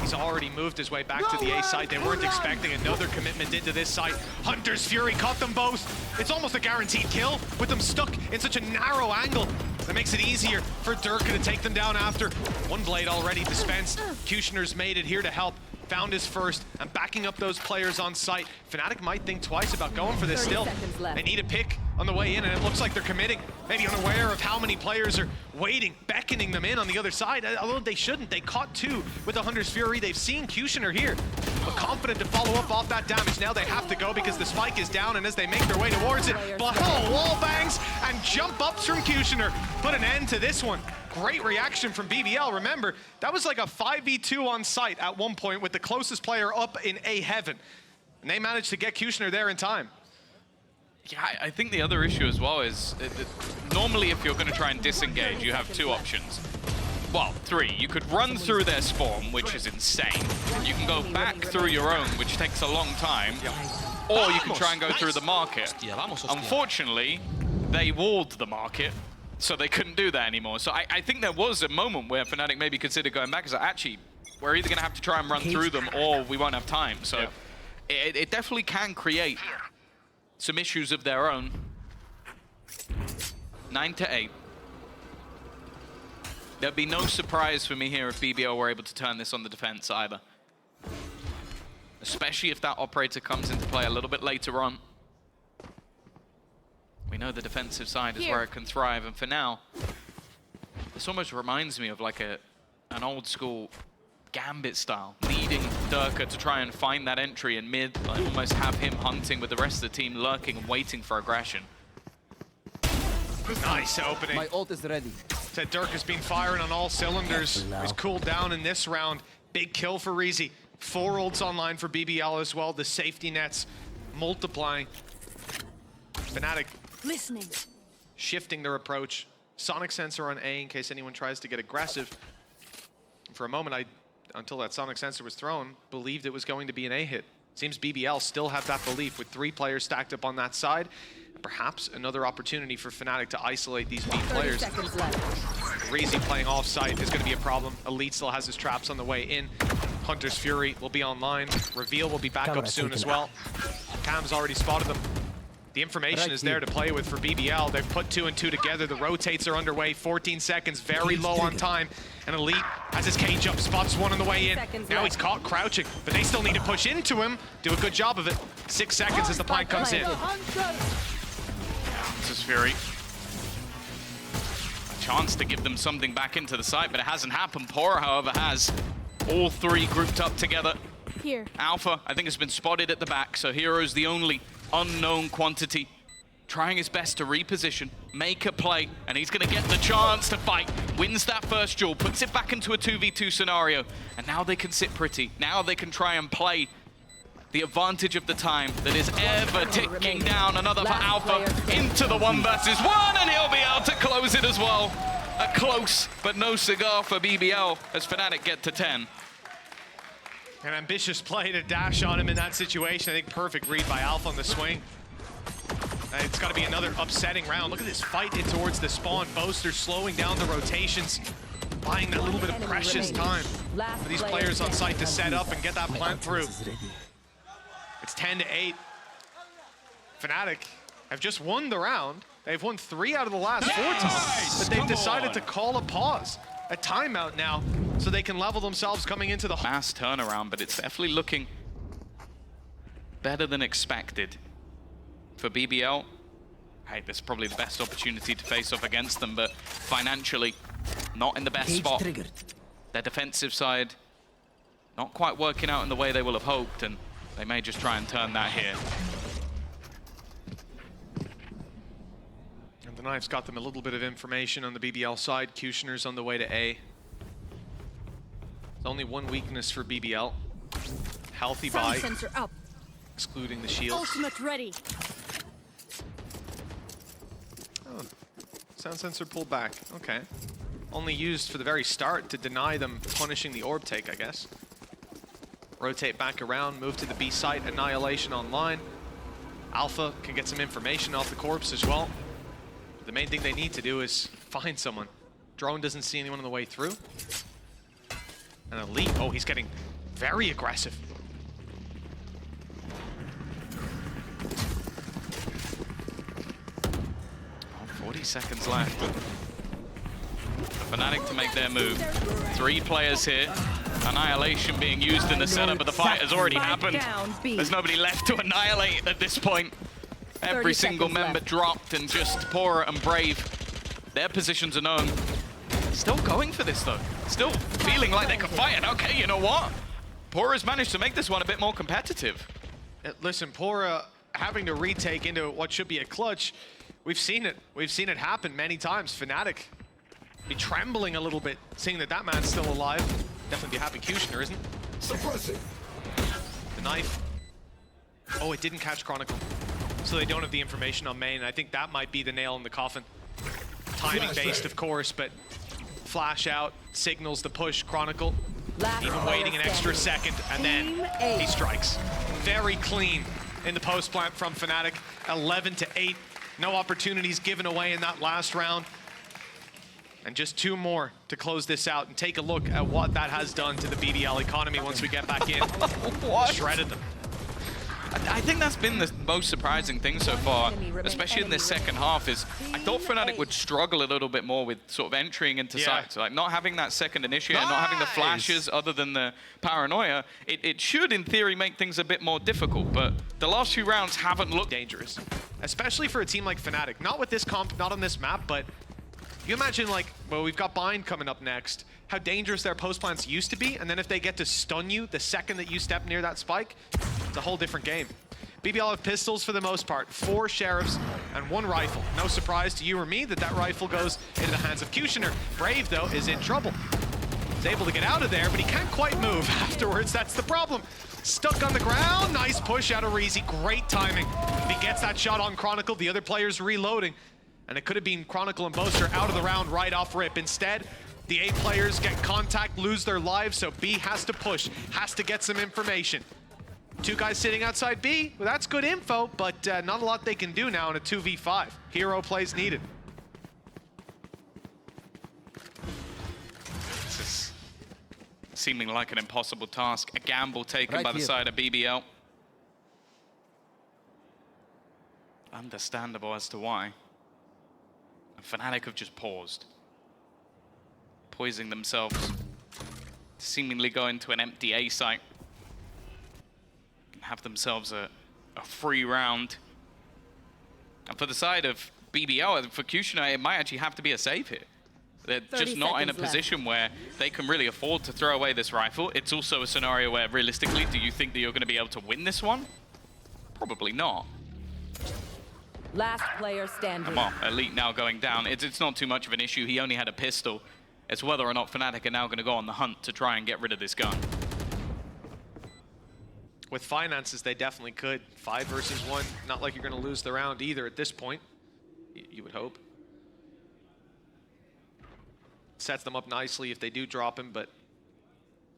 He's already moved his way back to the A side. They weren't expecting another commitment into this side. Hunter's Fury caught them both. It's almost a guaranteed kill with them stuck in such a narrow angle. That makes it easier for Durka to take them down after. One blade already dispensed. Kushner's made it here to help. Found his first and backing up those players on site. Fnatic might think twice about going for this still. They need a pick on the way in, and it looks like they're committing. Maybe unaware of how many players are waiting, beckoning them in on the other side, although they shouldn't. They caught two with the Hunter's Fury. They've seen Kushner here, but confident to follow up off that damage. Now they have to go because the spike is down, and as they make their way towards it, wall bangs and jump ups from Kushner. Put an end to this one. Great reaction from BBL. Remember, that was like a 5v2 on site at one point with the closest player up in A heaven. And they managed to get Kushner there in time. Yeah, I think the other issue as well is that normally if you're going to try and disengage, you have two options. Well, three. You could run through their spawn, which is insane. You can go back through your own, which takes a long time. Or you can try and go through the market. Unfortunately, they walled the market, so they couldn't do that anymore. So I think there was a moment where Fnatic maybe considered going back, because actually, we're either going to have to try and run through them, or we won't have time. So it definitely can create some issues of their own. 9-8. There'd be no surprise for me here if BBL were able to turn this on the defense either. Especially if that operator comes into play a little bit later on. We know the defensive side is where it can thrive, and for now, this almost reminds me of like an old school Gambit style, leading Durka to try and find that entry in mid, and almost have him hunting with the rest of the team lurking and waiting for aggression. Nice opening. My ult is ready. Said Durka's been firing on all cylinders. He's cooled down in this round. Big kill for Reezy. 4 ults online for BBL as well. The safety nets multiplying. Fnatic Listening. shifting their approach. Sonic sensor on A in case anyone tries to get aggressive. For a moment, until that Sonic sensor was thrown, believed it was going to be an A hit. Seems BBL still have that belief with 3 players stacked up on that side. Perhaps another opportunity for Fnatic to isolate these B players. Reezy playing off-site is going to be a problem. Elite still has his traps on the way in. Hunter's Fury will be online. Reveal will be back up soon as well. Cam's already spotted them. The information is there to play with for BBL. They've put 2 and 2 together. The rotates are underway. 14 seconds, very low on time. And Elite has his cage up, spots one on the way in. Now he's caught crouching, but they still need to push into him. Do a good job of it. 6 seconds as the plant comes in. This is Fury. A chance to give them something back into the site, but it hasn't happened. Pora, however, has all 3 grouped up together. Here. Alpha, I think, has been spotted at the back, so Hero's the only unknown quantity. Trying his best to reposition, make a play, and he's going to get the chance to fight. Wins that first duel, puts it back into a 2v2 scenario, and now they can sit pretty. Now they can try and play the advantage of the time that is ever ticking down. Another for Alpha into the 1 versus 1, and he'll be able to close it as well. A close but no cigar for BBL as Fnatic get to 10. An ambitious play to dash on him in that situation. I think perfect read by Alpha on the swing. It's got to be another upsetting round. Look at this fight in towards the spawn. Boaster slowing down the rotations, buying that little bit of precious time for these players on site to set up and get that plant through. It's 10-8. Fnatic have just won the round. They've won 3 out of the last 4 times, but they've decided to call a pause, a timeout now, so they can level themselves coming into the Fast turnaround, but it's definitely looking better than expected for BBL. Hey, this is probably the best opportunity to face off against them, but financially, not in the best spot. Their defensive side not quite working out in the way they will have hoped, and they may just try and turn that here. And the Knife's got them a little bit of information on the BBL side. Kushner's on the way to A. There's only one weakness for BBL. Healthy buy, Sensor up. excluding the shield. Ultimate ready. Oh, sound sensor pulled back. Okay. Only used for the very start to deny them punishing the orb take, I guess. Rotate back around, move to the B site, Annihilation online. Alpha can get some information off the corpse as well. The main thing they need to do is find someone. Drone doesn't see anyone on the way through. And Elite, oh, he's getting very aggressive. 40 seconds left. Fnatic to make their move. 3 players here. Annihilation being used in the setup, but the fight has already happened. There's nobody left to annihilate at this point. Every single member dropped, and just Pora and Brave, their positions are known. Still going for this though. Still feeling like they could fight it. Okay, you know what? Pora's managed to make this one a bit more competitive. Listen, Pora having to retake into what should be a clutch. We've seen it. We've seen it happen many times. Fnatic be trembling a little bit, seeing that that man's still alive. Definitely be happy Kushner, isn't? Suppressing. The knife. Oh, it didn't catch Chronicle. So they don't have the information on main. I think that might be the nail in the coffin. Timing based, of course, but flash out signals the push. Chronicle even waiting an extra second, and then he strikes. Very clean in the post plant from Fnatic. 11-8. No opportunities given away in that last round. And just 2 more to close this out, and take a look at what that has done to the BBL economy once we get back in. What? Shredded them. I think that's been the most surprising thing so far, especially in this second half, is I thought Fnatic would struggle a little bit more with sort of entering into sites. Like not having that second initiator, not having the flashes other than the paranoia. It should, in theory, make things a bit more difficult, but the last few rounds haven't looked dangerous. Especially for a team like Fnatic. Not with this comp, not on this map, but you imagine, like, well, we've got Bind coming up next, how dangerous their post plants used to be, and then if they get to stun you the second that you step near that spike, it's a whole different game. BBL have pistols for the most part, 4 sheriffs and 1 rifle. No surprise to you or me that that rifle goes into the hands of Kushner. Brave, though, is in trouble. He's able to get out of there, but he can't quite move afterwards. That's the problem. Stuck on the ground. Nice push out of Reezy. Great timing. If he gets that shot on Chronicle, the other player's reloading. And it could have been Chronicle and Boaster out of the round right off rip. Instead, the 8 players get contact, lose their lives, so B has to push, has to get some information. 2 guys sitting outside B, well, that's good info, but not a lot they can do now in a 2v5. Hero plays needed. This is seeming like an impossible task. A gamble taken by the side of BBL. Understandable as to why. And Fnatic have just paused. Poising themselves to seemingly go into an empty A site. And have themselves a free round. And for the side of BBL, for Kushner, it might actually have to be a save here. They're just not in a position where they can really afford to throw away this rifle. It's also a scenario where, realistically, do you think that you're going to be able to win this one? Probably not. Last player standing. Well, Elite now going down. It's not too much of an issue. He only had a pistol. It's whether or not Fnatic are now going to go on the hunt to try and get rid of this gun. With finances, they definitely could. 5 versus 1. Not like you're going to lose the round either at this point. You would hope. Sets them up nicely if they do drop him, but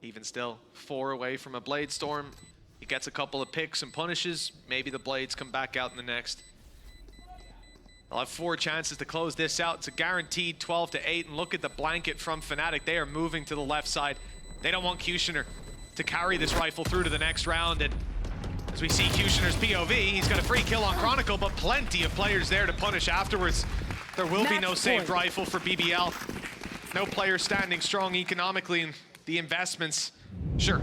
even still, 4 away from a Blade Storm. He gets a couple of picks and punishes. Maybe the Blades come back out in the next. They'll have 4 chances to close this out. It's a guaranteed 12-8, and look at the blanket from Fnatic. They are moving to the left side. They don't want Kushner to carry this rifle through to the next round, and as we see Kushner's POV, he's got a free kill on Chronicle, but plenty of players there to punish afterwards. There will be no saved rifle for BBL. No player standing strong economically, and the investments, sure.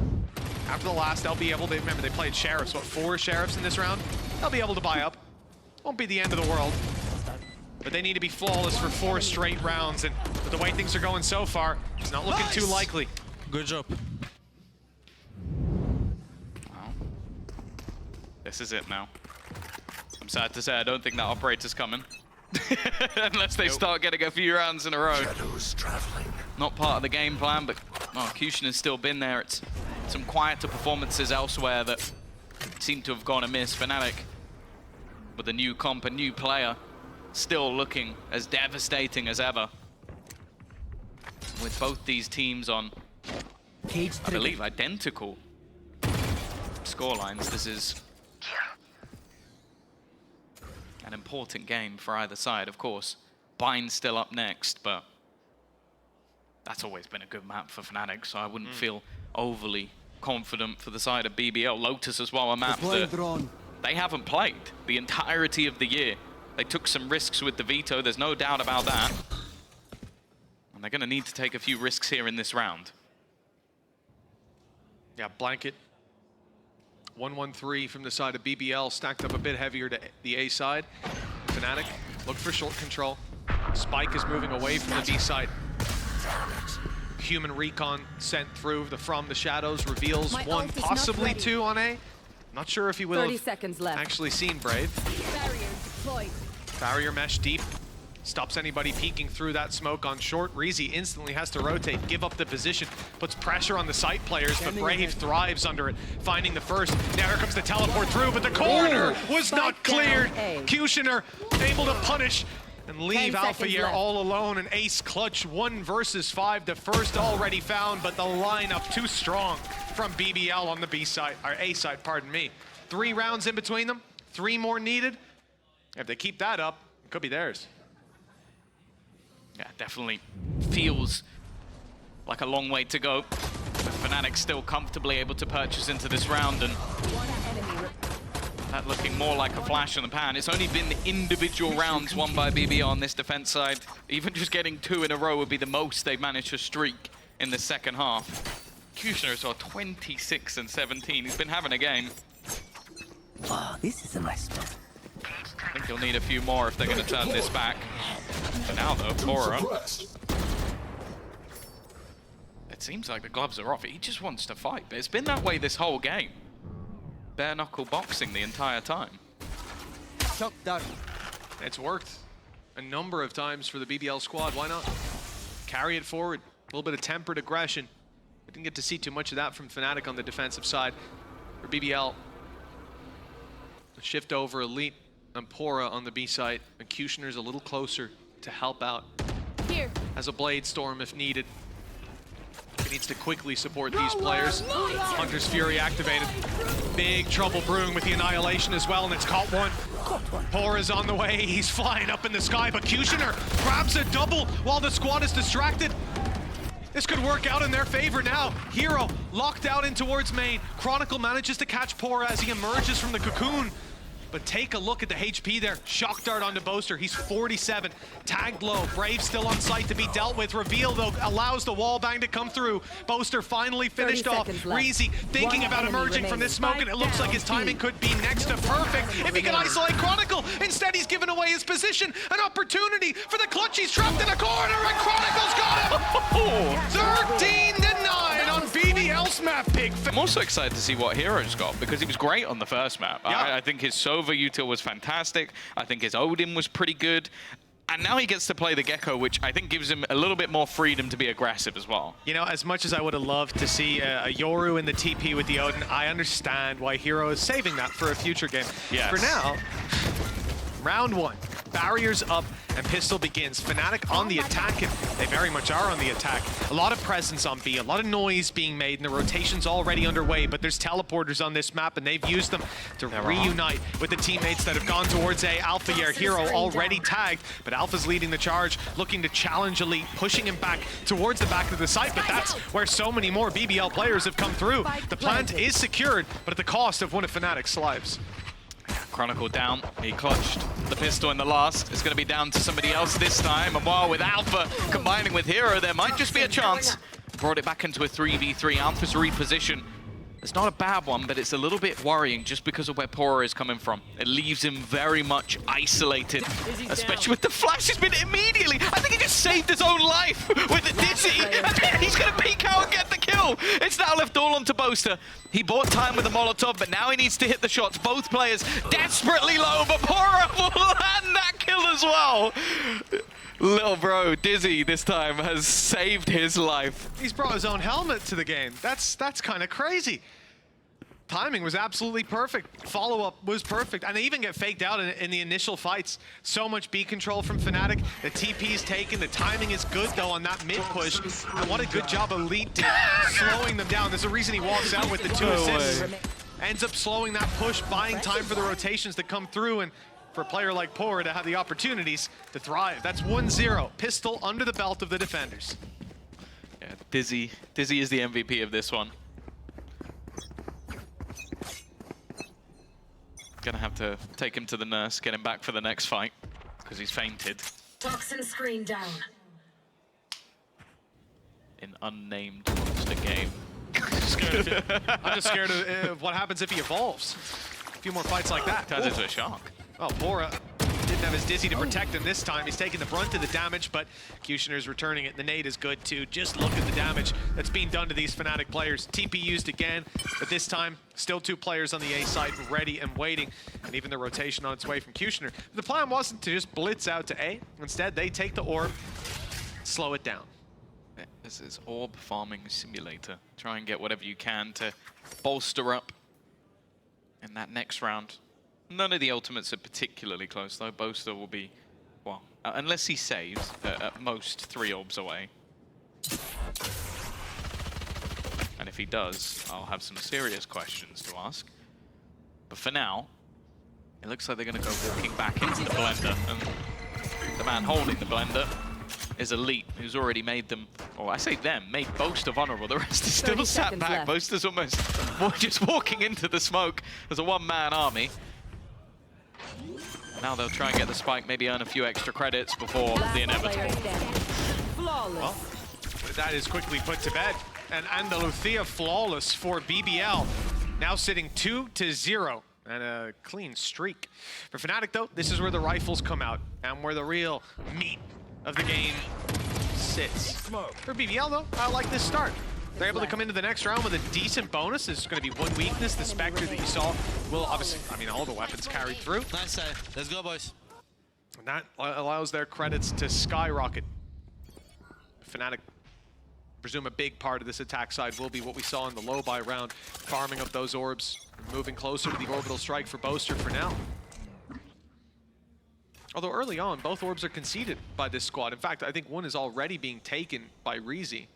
After the last, they'll be able to, remember they played sheriffs, what, 4 sheriffs in this round? They'll be able to buy up. Won't be the end of the world. But they need to be flawless for 4 straight rounds, and with the way things are going so far, it's not looking too likely. Good job. Wow. This is it now. I'm sad to say I don't think that operator's coming. Unless they start getting a few rounds in a row. Shadows traveling. Not part of the game plan, but Kushner's still been there. It's some quieter performances elsewhere that seem to have gone amiss. Fnatic, with a new comp, a new player, still looking as devastating as ever. With both these teams on, I believe, identical scorelines. This is an important game for either side, of course. Bind still up next, but that's always been a good map for Fnatic, so I wouldn't feel overly confident for the side of BBL. Lotus as well, a map that they haven't played the entirety of the year. They took some risks with the veto, there's no doubt about that. And they're going to need to take a few risks here in this round. Yeah, blanket. 1-1-3 from the side of BBL, stacked up a bit heavier to the A side. Fnatic, look for short control. Spike is moving away from the B side. Human recon sent through from the shadows, reveals one, possibly two on A. Not sure if he will 30 seconds left. actually seen Brave. Barrier deployed. Barrier mesh deep. Stops anybody peeking through that smoke on short. Reezy instantly has to rotate, give up the position, puts pressure on the site players, but Brave thrives under it, finding the first. Now here comes the teleport through, but the corner was not cleared. Kushner able to punish and leave Alphayear all alone. An ace clutch, 1 versus 5. The first already found, but the lineup too strong from BBL on the B side, or A side, pardon me. 3 rounds in between them, 3 more needed. If they keep that up, it could be theirs. Yeah, definitely feels like a long way to go. But Fnatic still comfortably able to purchase into this round, and that looking more like a flash in the pan. It's only been individual rounds won by BBL on this defense side. Even just getting 2 in a row would be the most they've managed to streak in the second half. Kushner saw 26 and 17. He's been having a game. Wow, this is a nice one. I think he'll need a few more if they're going to turn this back. For now, though, Pora. It seems like the gloves are off. He just wants to fight, but it's been that way this whole game. Bare knuckle boxing the entire time. It's worked a number of times for the BBL squad. Why not? Carry it forward. A little bit of tempered aggression. We didn't get to see too much of that from Fnatic on the defensive side. For BBL, shift over Elite and Pora on the B side. And Kushner's a little closer to help out. Here. As a Blade Storm if needed. He needs to quickly support these players. Hunter's Fury activated. Big trouble brewing with the Annihilation as well, and it's caught one. Pora's on the way, he's flying up in the sky, but Kushner grabs a double while the squad is distracted. This could work out in their favor now. Hero locked out in towards main. Chronicle manages to catch Pora as he emerges from the cocoon. But take a look at the HP there. Shock dart onto Boaster. He's 47. Tagged low. Brave still on site to be dealt with. Reveal, though, allows the wall bang to come through. Boaster finally finished off. Reezy thinking about emerging from this smoke, and it looks like his timing could be next to perfect if he can isolate Chronicle. Instead, he's given away his position. An opportunity for the clutch. He's trapped in a corner, and Chronicle's got him! 13-9 on BBL's map pick. I'm also excited to see what Hero's got, because he was great on the first map. Yeah. I think his Sova util was fantastic. I think his Odin was pretty good. And now he gets to play the Gecko, which I think gives him a little bit more freedom to be aggressive as well. You know, as much as I would have loved to see a Yoru in the TP with the Odin, I understand why Hero is saving that for a future game. Yes. For now, round 1. Barriers up and pistol begins. Fnatic on the attack, and they very much are on the attack. A lot of presence on B, a lot of noise being made, and the rotation's already underway, but there's teleporters on this map, and they've used them to reunite with the teammates that have gone towards A. Alphayear, Hero already tagged, but Alpha's leading the charge, looking to challenge Elite, pushing him back towards the back of the site, but that's where so many more BBL players have come through. The plant is secured, but at the cost of one of Fnatic's lives. Chronicle down. He clutched the pistol in the last. It's going to be down to somebody else this time. And while with Alpha combining with Hero, there might just be a chance. Brought it back into a 3v3. Alpha's reposition. It's not a bad one, but it's a little bit worrying just because of where Pora is coming from. It leaves him very much isolated, especially with the flash. He's been immediately. I think he just saved his own life with the Dizzy, and then he's going to peek out and get the kill. It's now left all onto Boaster. He bought time with the Molotov, but now he needs to hit the shots. Both players desperately low, but Pora will land that kill as well. Little bro, Dizzy, this time has saved his life. He's brought his own helmet to the game. That's kind of crazy. Timing was absolutely perfect. Follow-up was perfect. And they even get faked out in the initial fights. So much B control from Fnatic. The TP's taken. The timing is good, though, on that mid-push. And what a good job Elite did slowing them down. There's a reason he walks out with the 2 assists. Ends up slowing that push, buying time for the rotations to come through. And for a player like Pora to have the opportunities to thrive. That's 1-0. Pistol under the belt of the defenders. Yeah, Dizzy is the MVP of this one. Gonna have to take him to the nurse, get him back for the next fight, because he's fainted. Toxin screen down. In unnamed monster game. Scared of it. I'm just scared of what happens if he evolves. A few more fights like that. Turns into a shark. Oh, Pora didn't have his Dizzy to protect him this time. He's taking the brunt of the damage, but Kushner's returning it. The nade is good too. Just look at the damage that's being done to these Fnatic players. TP used again, but this time still 2 players on the A side ready and waiting, and even the rotation on its way from Kushner. The plan wasn't to just blitz out to A. Instead, they take the orb, slow it down. This is orb farming simulator. Try and get whatever you can to bolster up in that next round. None of the ultimates are particularly close though. Boaster will be, well, unless he saves, at most 3 orbs away. And if he does, I'll have some serious questions to ask. But for now, it looks like they're going to go walking back into the blender. And the man holding the blender is Elite, who's already made them, or I say them, made Boaster vulnerable. The rest is still sat back. Left. Boaster's almost more just walking into the smoke as a one-man army. Now they'll try and get the spike, maybe earn a few extra credits before the inevitable. Flawless. Well, that is quickly put to bed. And Andalucia flawless for BBL. Now sitting 2-0 and a clean streak. For Fnatic though, this is where the rifles come out and where the real meat of the game sits. For BBL though, I like this start. They're able to come into the next round with a decent bonus. There's going to be one weakness. The Spectre that you saw will obviously, I mean, all the weapons carried through. Nice save. Let's go, boys. And that allows their credits to skyrocket. Fnatic, presume a big part of this attack side will be what we saw in the low buy round, farming up those orbs, moving closer to the orbital strike for Boaster for now. Although early on, both orbs are conceded by this squad. In fact, I think one is already being taken by Reezy.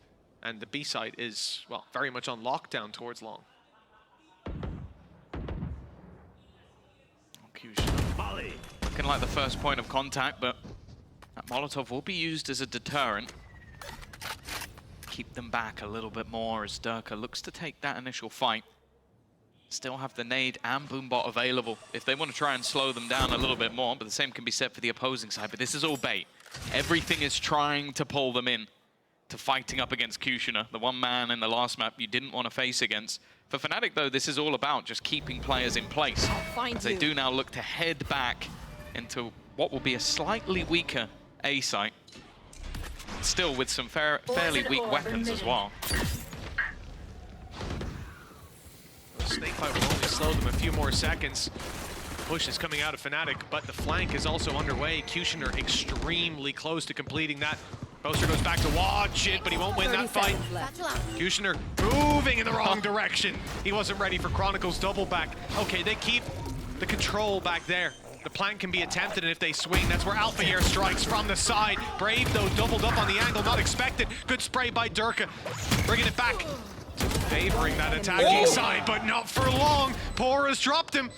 And the B side is, well, very much on lockdown towards long. Looking like the first point of contact, but that Molotov will be used as a deterrent. Keep them back a little bit more as Durka looks to take that initial fight. Still have the nade and Boombot available if they want to try and slow them down a little bit more, but the same can be said for the opposing side. But this is all bait. Everything is trying to pull them in to fighting up against Kushner, the one man in the last map you didn't want to face against. For Fnatic though, this is all about just keeping players in place. As they do now look to head back into what will be a slightly weaker A site. Still with some fairly weak weapons as well. The snake fight will only slow them a few more seconds. Push is coming out of Fnatic, but the flank is also underway. Kushner extremely close to completing that. Boaster goes back to watch it, but he won't win that fight. Kushner moving in the wrong direction. He wasn't ready for Chronicle's double back. Okay, they keep the control back there. The plant can be attempted, and if they swing, that's where Alpha Year strikes from the side. Brave, though, doubled up on the angle, not expected. Good spray by Durka, bringing it back. Favoring that attacking side, but not for long. Pora's dropped him,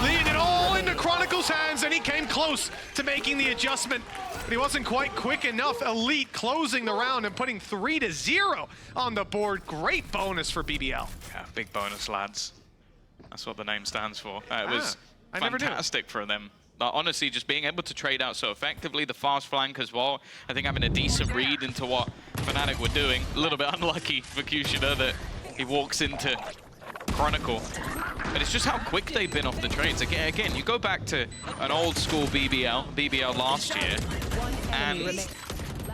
leaving it all into Chronicle's hands, and he came close to making the adjustment, but he wasn't quite quick enough. Elite closing the round and putting 3-0 on the board. Great bonus for BBL. Yeah, big bonus, lads. That's what the name stands for. It was fantastic for them. Honestly, just being able to trade out so effectively, the fast flank as well. I think having a decent read into what Fnatic were doing. A little bit unlucky for Kushner that he walks into Chronicle. But it's just how quick they've been off the trades. Again, you go back to an old school BBL last year, and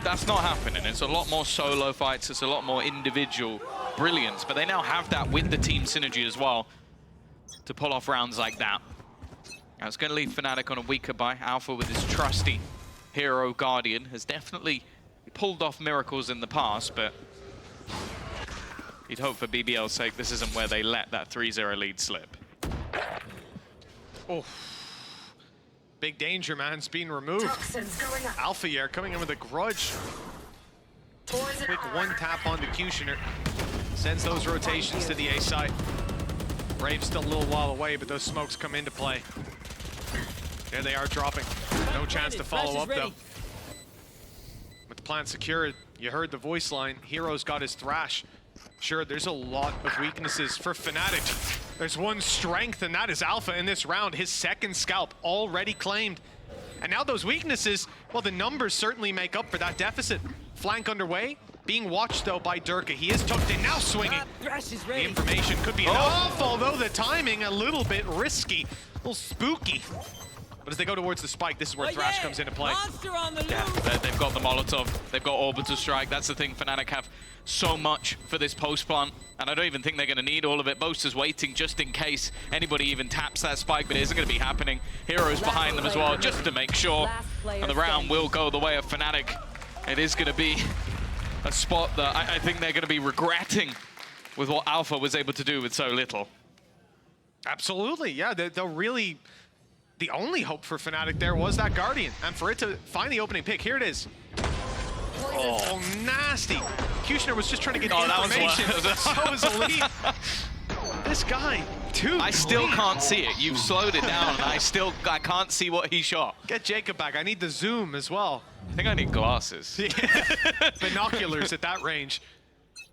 that's not happening. It's a lot more solo fights, it's a lot more individual brilliance, but they now have that with the team synergy as well to pull off rounds like that. Now it's going to leave Fnatic on a weaker buy. Alpha with his trusty hero Guardian has definitely pulled off miracles in the past, but you'd hope for BBL's sake this isn't where they let that 3-0 lead slip. Oh, big danger, man's being removed. Alpha Year coming in with a grudge. Quick one tap onto Kushner. Sends those rotations to the A side. Brave's still a little while away, but those smokes come into play. There they are dropping. No chance to follow up though. With the plant secured, you heard the voice line. Hero's got his Thrash. Sure, there's a lot of weaknesses for Fnatic. There's one strength, and that is Alpha in this round. His second scalp already claimed. And now those weaknesses, well, the numbers certainly make up for that deficit. Flank underway, being watched though by Durka. He is tucked in, now swinging. The information could be enough, although the timing a little bit risky, a little spooky. But as they go towards the spike, this is where Thrash comes into play. Yeah, they've got the Molotov, they've got Orbital Strike. That's the thing, Fnatic have so much for this post plant, and I don't even think they're going to need all of it. Boaster's waiting just in case anybody even taps that spike, but it isn't going to be happening. Hero's behind them as well, just to make sure. And the round will go the way of Fnatic. It is going to be a spot that I think they're going to be regretting with what Alpha was able to do with so little. Absolutely, yeah, they'll really... The only hope for Fnatic there was that Guardian, and for it to find the opening pick, here it is. Oh, nasty. Kushner was just trying to get information. That was elite. This guy, too I still can't see it. You've slowed it down, and I can't see what he shot. Get Jacob back. I need the zoom as well. I think I need glasses. Binoculars at that range.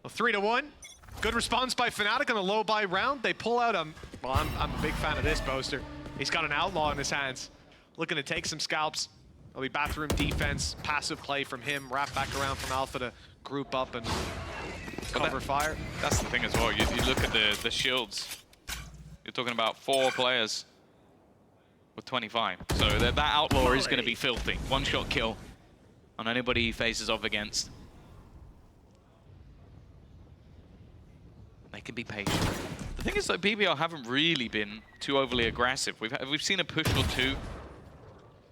Well, 3-1. Good response by Fnatic on a low buy round. They pull out a... Well, I'm a big fan of this Boaster. He's got an outlaw in his hands, looking to take some scalps. There'll be bathroom defense, passive play from him, wrap back around from Alpha to group up and cover fire. That's the thing as well. You look at the shields. You're talking about 4 players with 25. So that outlaw is going to be filthy. One-shot kill on anybody he faces off against. They can be patient. The thing is, though, BBL haven't really been too overly aggressive. We've seen a push or two,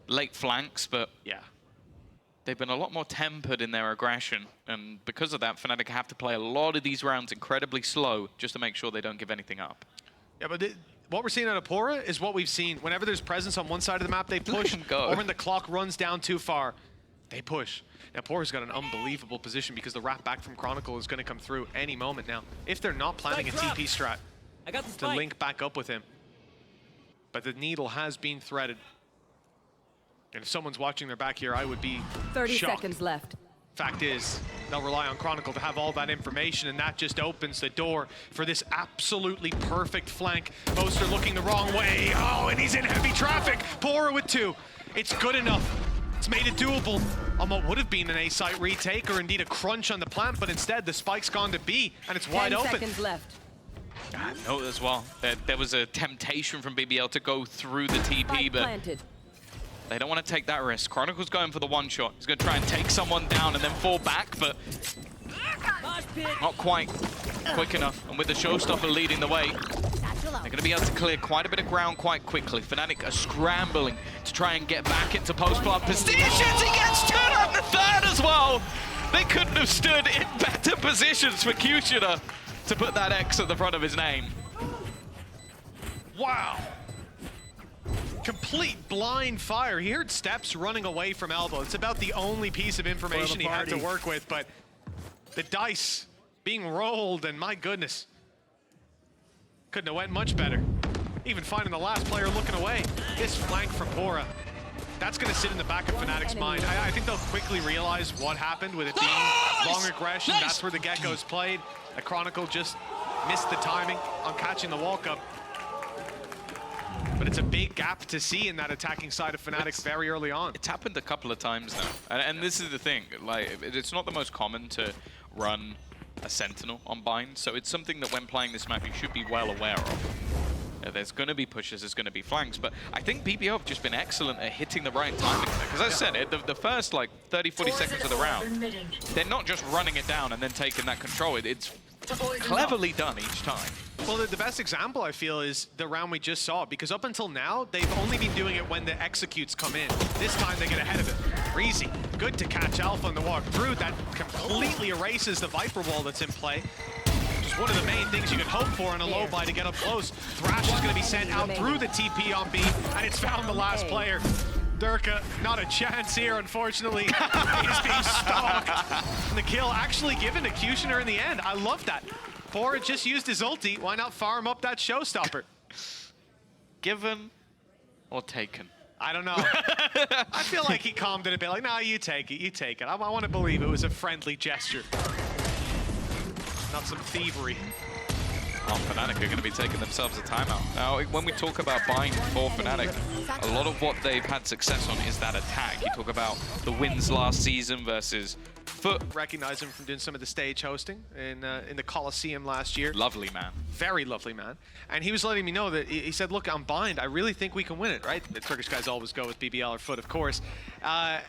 late flanks, but yeah, they've been a lot more tempered in their aggression, and because of that, Fnatic have to play a lot of these rounds incredibly slow just to make sure they don't give anything up. Yeah, but what we're seeing out of Pora is what we've seen. Whenever there's presence on one side of the map, they push, or when the clock runs down too far, they push. Now, Pora's got an unbelievable position because the wrap back from Chronicle is going to come through any moment now. If they're not planning a TP strat to link back up with him. But the needle has been threaded. And if someone's watching their back here, I would be 30 shocked. seconds left. Fact is, they'll rely on Chronicle to have all that information, and that just opens the door for this absolutely perfect flank. Boaster looking the wrong way. Oh, and he's in heavy traffic. Pora with 2. It's good enough. It's made it doable on what would have been an A-site retake or indeed a crunch on the plant, but instead the spike's gone to B, and it's wide open. 10 seconds left. Note as well that there was a temptation from BBL to go through the TP, but they don't want to take that risk. Chronicle's going for the one-shot. He's going to try and take someone down and then fall back, but not quite quick enough. And with the showstopper leading the way, they're going to be able to clear quite a bit of ground quite quickly. Fnatic are scrambling to try and get back into post-plant positions. He gets stood on the third as well. They couldn't have stood in better positions for Kushner to put that X at the front of his name. Wow. Complete blind fire. He heard steps running away from Elbow. It's about the only piece of information he had to work with, but the dice being rolled, and my goodness, couldn't have went much better. Even finding the last player looking away. This flank from Pora, that's going to sit in the back of Fnatic's mind. I think they'll quickly realize what happened with it being long aggression. That's where the Geckos played. The Chronicle just missed the timing on catching the walk-up. But it's a big gap to see in that attacking side of Fnatic very early on. It's happened a couple of times now. And this is the thing, like, it's not the most common to run a Sentinel on Bind, so it's something that when playing this map you should be well aware of. There's going to be pushes, there's going to be flanks, but I think BBL have just been excellent at hitting the right timing. Because as I said, the first like 30, 40 seconds of the round, they're not just running it down and then taking that control. It's cleverly done each time. Well, the best example, I feel, is the round we just saw, because up until now, they've only been doing it when the executes come in. This time, they get ahead of it. Breezy, good to catch Alpha on the walk through. That completely erases the Viper wall that's in play. Just one of the main things you can hope for on a low buy to get up close. Thrash is going to be sent out through the TP on B, and it's found the last player. Durka, not a chance here, unfortunately. He's being stalked. And the kill actually given to Kushner in the end. I love that. Pora just used his ulti. Why not farm up that showstopper? Given or taken? I don't know. I feel like he calmed it a bit. Like, nah, you take it, you take it. I want to believe it was a friendly gesture. Not some thievery. Oh, Fnatic are going to be taking themselves a timeout. Now, when we talk about buying for Fnatic, a lot of what they've had success on is that attack. You talk about the wins last season versus Foot. Recognize him from doing some of the stage hosting in the Coliseum last year. Lovely man. Very lovely man. And he was letting me know that he said, look, I'm bind. I really think we can win it, right? The Turkish guys always go with BBL or Foot, of course.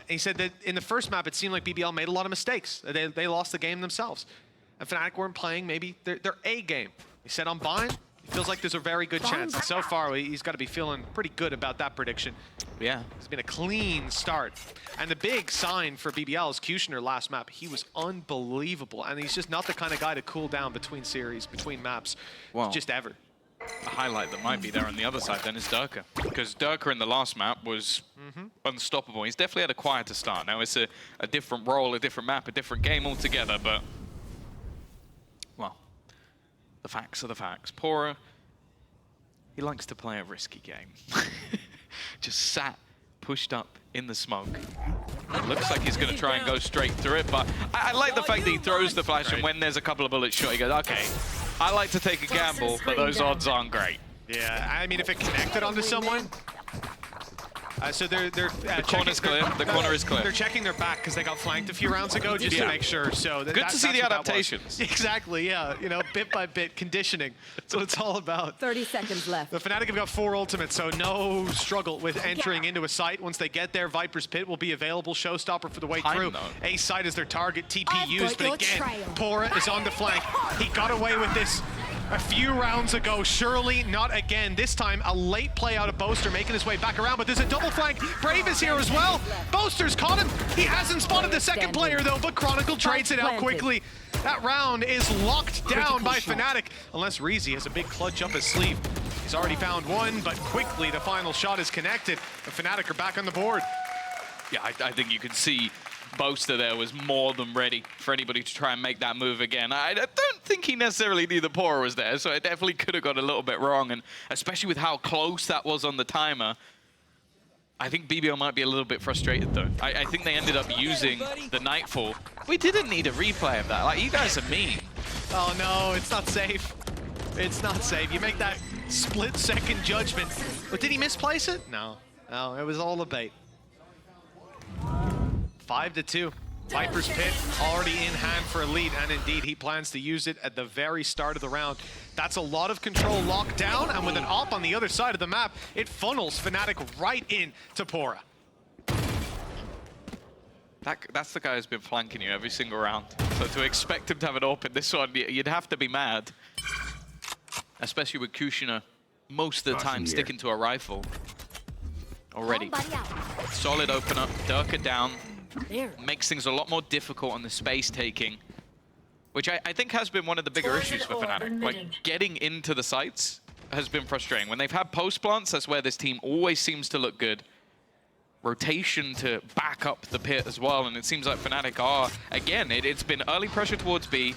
He said that in the first map, it seemed like BBL made a lot of mistakes. They lost the game themselves. And Fnatic weren't playing maybe their A game. He said, I'm bind. He feels like there's a very good chance. And so far, he's got to be feeling pretty good about that prediction. Yeah. It's been a clean start. And the big sign for BBL is Kushner last map. He was unbelievable. And he's just not the kind of guy to cool down between series, between maps, Wow. just ever. A highlight that might be there on the other side then is Durka. Because Durka in the last map was unstoppable. He's definitely had a quieter start. Now it's a different role, a different map, a different game altogether, but well, the facts are the facts. Pora, he likes to play a risky game. Just sat, pushed up in the smoke. It looks like he's going to try and go straight through it, but I like the fact that he throws the flash, and when there's a couple of bullets shot, he goes, okay, I like to take a gamble, but those odds aren't great. Yeah, I mean, if it connected onto someone. So they're The corner's clear. The corner is clear. They're checking their back because they got flanked a few rounds ago just to make sure. So Good to see the adaptations. Exactly, yeah. You know, bit by bit, conditioning. That's what it's all about. 30 seconds left. The Fnatic have got 4 ultimates, so no struggle with entering into a site. Once they get there, Viper's Pit will be available. Showstopper for the way through. A site is their target. TP used, but again, Pora is on the flank. He got away with this a few rounds ago. Surely not again. This time, a late play out of Boaster making his way back around, but there's a double flank. Brave is here as well. Boaster's caught him. He hasn't spotted the second player, though, but Chronicle trades it out quickly. That round is locked down by Fnatic, unless Reezy has a big clutch up his sleeve. He's already found one, but quickly the final shot is connected. The Fnatic are back on the board. Yeah, I think you can see Boaster there was more than ready for anybody to try and make that move again. I don't think he necessarily knew the Pora was there, so it definitely could have got a little bit wrong, and especially with how close that was on the timer, I think BBL might be a little bit frustrated, though. I think they ended up using the Nightfall. We didn't need a replay of that. Like, you guys are mean. Oh, no, it's not safe. It's not safe. You make that split-second judgment. But did he misplace it? No. No, it was all a bait. 5-2. Viper's Pit already in hand for a lead, and indeed he plans to use it at the very start of the round. That's a lot of control locked down, and with an op on the other side of the map, it funnels Fnatic right in to Pora. That's the guy who's been flanking you every single round. So to expect him to have an op in this one, you'd have to be mad. Especially with Kushner most of the time sticking to a rifle. Already. Solid opener, Durka down. Makes things a lot more difficult on the space taking, which I think has been one of the bigger issues for Fnatic. Like, getting into the sites has been frustrating. When they've had post plants, that's where this team always seems to look good. Rotation to back up the pit as well, and it seems like Fnatic are, again, it's been early pressure towards B,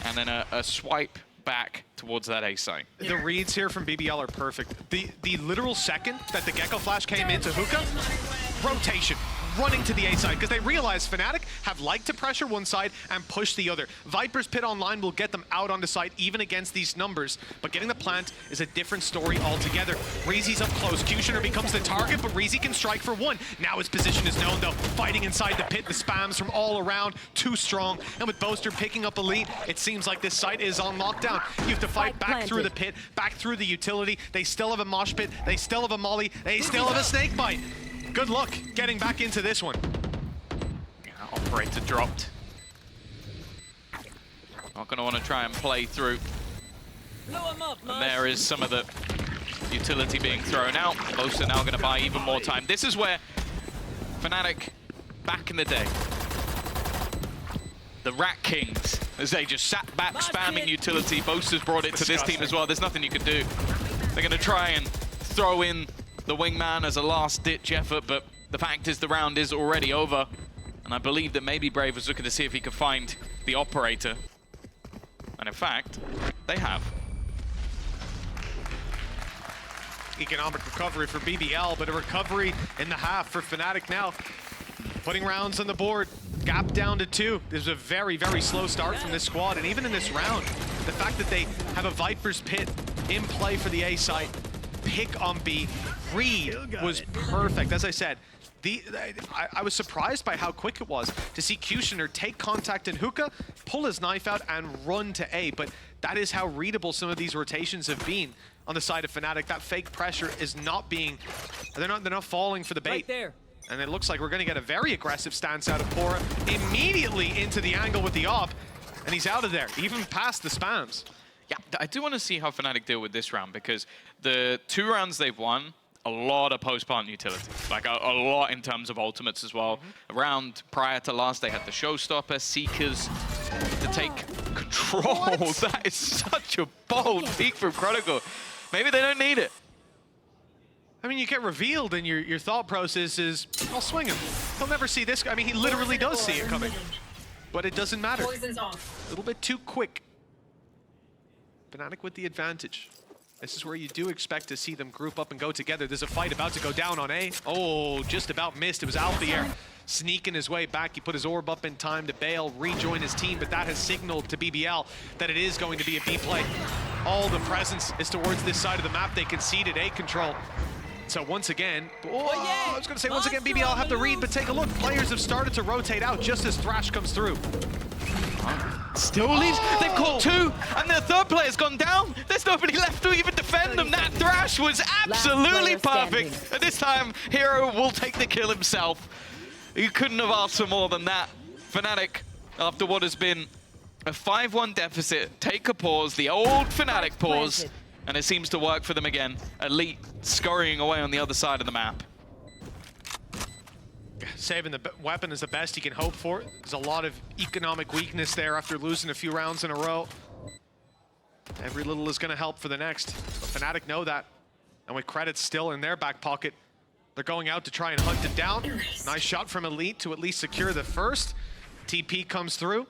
and then a swipe back towards that A site. The reads here from BBL are perfect. The literal second that the Gecko Flash came into Hookah, rotation. Running to the A side because they realize Fnatic have liked to pressure one side and push the other. Viper's Pit online will get them out onto site even against these numbers, but getting the plant is a different story altogether. Reezy's up close. Kushner becomes the target, but Reezy can strike for one. Now his position is known though. Fighting inside the pit, the spams from all around, too strong. And with Boaster picking up a lead, it seems like this site is on lockdown. You have to fight back through the pit, back through the utility. They still have a mosh pit, they still have a molly, they still have a snake bite. Good luck getting back into this one. Yeah, operator dropped. Not going to want to try and play through. And there is some of the utility being thrown out. Most are now going to buy even more time. This is where Fnatic, back in the day, the Rat Kings, as they just sat back spamming utility. Boaster's brought it to this team as well. There's nothing you can do. They're going to try and throw in the wingman as a last-ditch effort, but the fact is the round is already over. And I believe that maybe Brave was looking to see if he could find the operator. And in fact, they have. economic recovery for BBL, but a recovery in the half for Fnatic now. Putting rounds on the board, gap down to 2. There's a very, very slow start from this squad, and even in this round, the fact that they have a Viper's Pit in play for the A site, pick on B, read was perfect. As I said, I was surprised by how quick it was to see Kushner take contact in hookah, pull his knife out, and run to A. But that is how readable some of these rotations have been on the side of Fnatic. That fake pressure is not being, they're not falling for the bait. Right there. And it looks like we're going to get a very aggressive stance out of Pora. Immediately into the angle with the op, and he's out of there, even past the spams. Yeah, I do want to see how Fnatic deal with this round, because the 2 rounds they've won, a lot of post-plant utility. Like a lot in terms of ultimates as well. A round prior to last, they had the Showstopper, Seekers to take control. That is such a bold peek from Chronicle. Maybe they don't need it. I mean, you get revealed and your thought process is, I'll swing him. He'll never see this. I mean, he literally does see it coming. But it doesn't matter. Poison's off. A little bit too quick. Fnatic with the advantage. This is where you do expect to see them group up and go together. There's a fight about to go down on A. Oh, just about missed. It was Alfier sneaking his way back. He put his orb up in time to bail, rejoin his team, but that has signaled to BBL that it is going to be a B play. All the presence is towards this side of the map. They conceded A control. So once again, I was going to say once again, BBL have the read, but take a look. Players have started to rotate out just as Thrash comes through. Still leaves. They've caught 2, and their 3rd player's gone down. There's nobody left to even defend them. That Thrash was absolutely perfect. And this time, Hero will take the kill himself. You couldn't have asked for more than that. Fnatic, after what has been a 5-1 deficit, take a pause, the old Fnatic pause, and it seems to work for them again. Elite scurrying away on the other side of the map. Saving the weapon is the best you can hope for. There's a lot of economic weakness there after losing a few rounds in a row. Every little is going to help for the next. But Fnatic know that. And with credits still in their back pocket, they're going out to try and hunt it down. Nice shot from Elite to at least secure the first. TP comes through.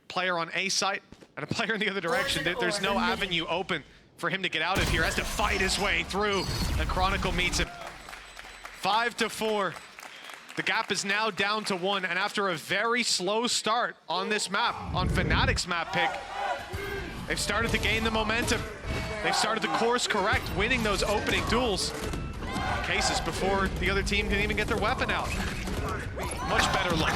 Player on A site and a player in the other direction. There's no avenue open for him to get out of here. Has to fight his way through. And Chronicle meets him. 5-4. The gap is now down to 1, and after a very slow start on this map, on Fnatic's map pick, they've started to gain the momentum. They've started the course correct, winning those opening duels. Cases before the other team can even get their weapon out. Much better look.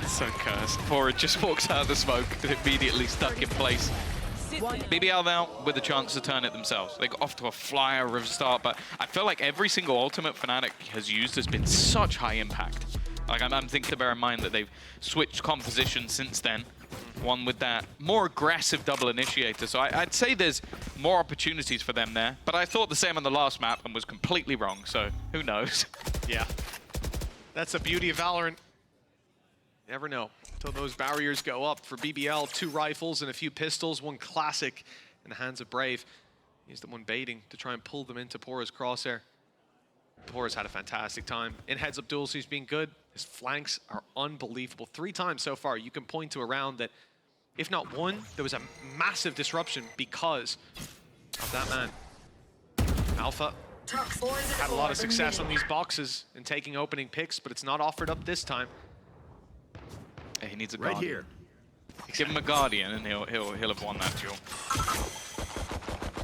So cursed. Pora just walks out of the smoke and immediately stuck in place. BBL now with a chance to turn it themselves. They got off to a flyer of a start, but I feel like every single ultimate Fnatic has used has been such high impact. Like I'm thinking to bear in mind that they've switched composition since then. One with that more aggressive double initiator. So I'd say there's more opportunities for them there. But I thought the same on the last map and was completely wrong. So who knows? Yeah. That's the beauty of Valorant. Never know until those barriers go up. For BBL, 2 rifles and a few pistols, 1 classic in the hands of Brave. He's the one baiting to try and pull them into Pora's crosshair. Pora's had a fantastic time. In heads-up duels, he's been good. His flanks are unbelievable. 3 times so far, you can point to a round that, if not one, there was a massive disruption because of that man. Alpha had a lot of success on these boxes in taking opening picks, but it's not offered up this time. He needs a Right guardian. here. Give him a guardian and he'll have won that duel.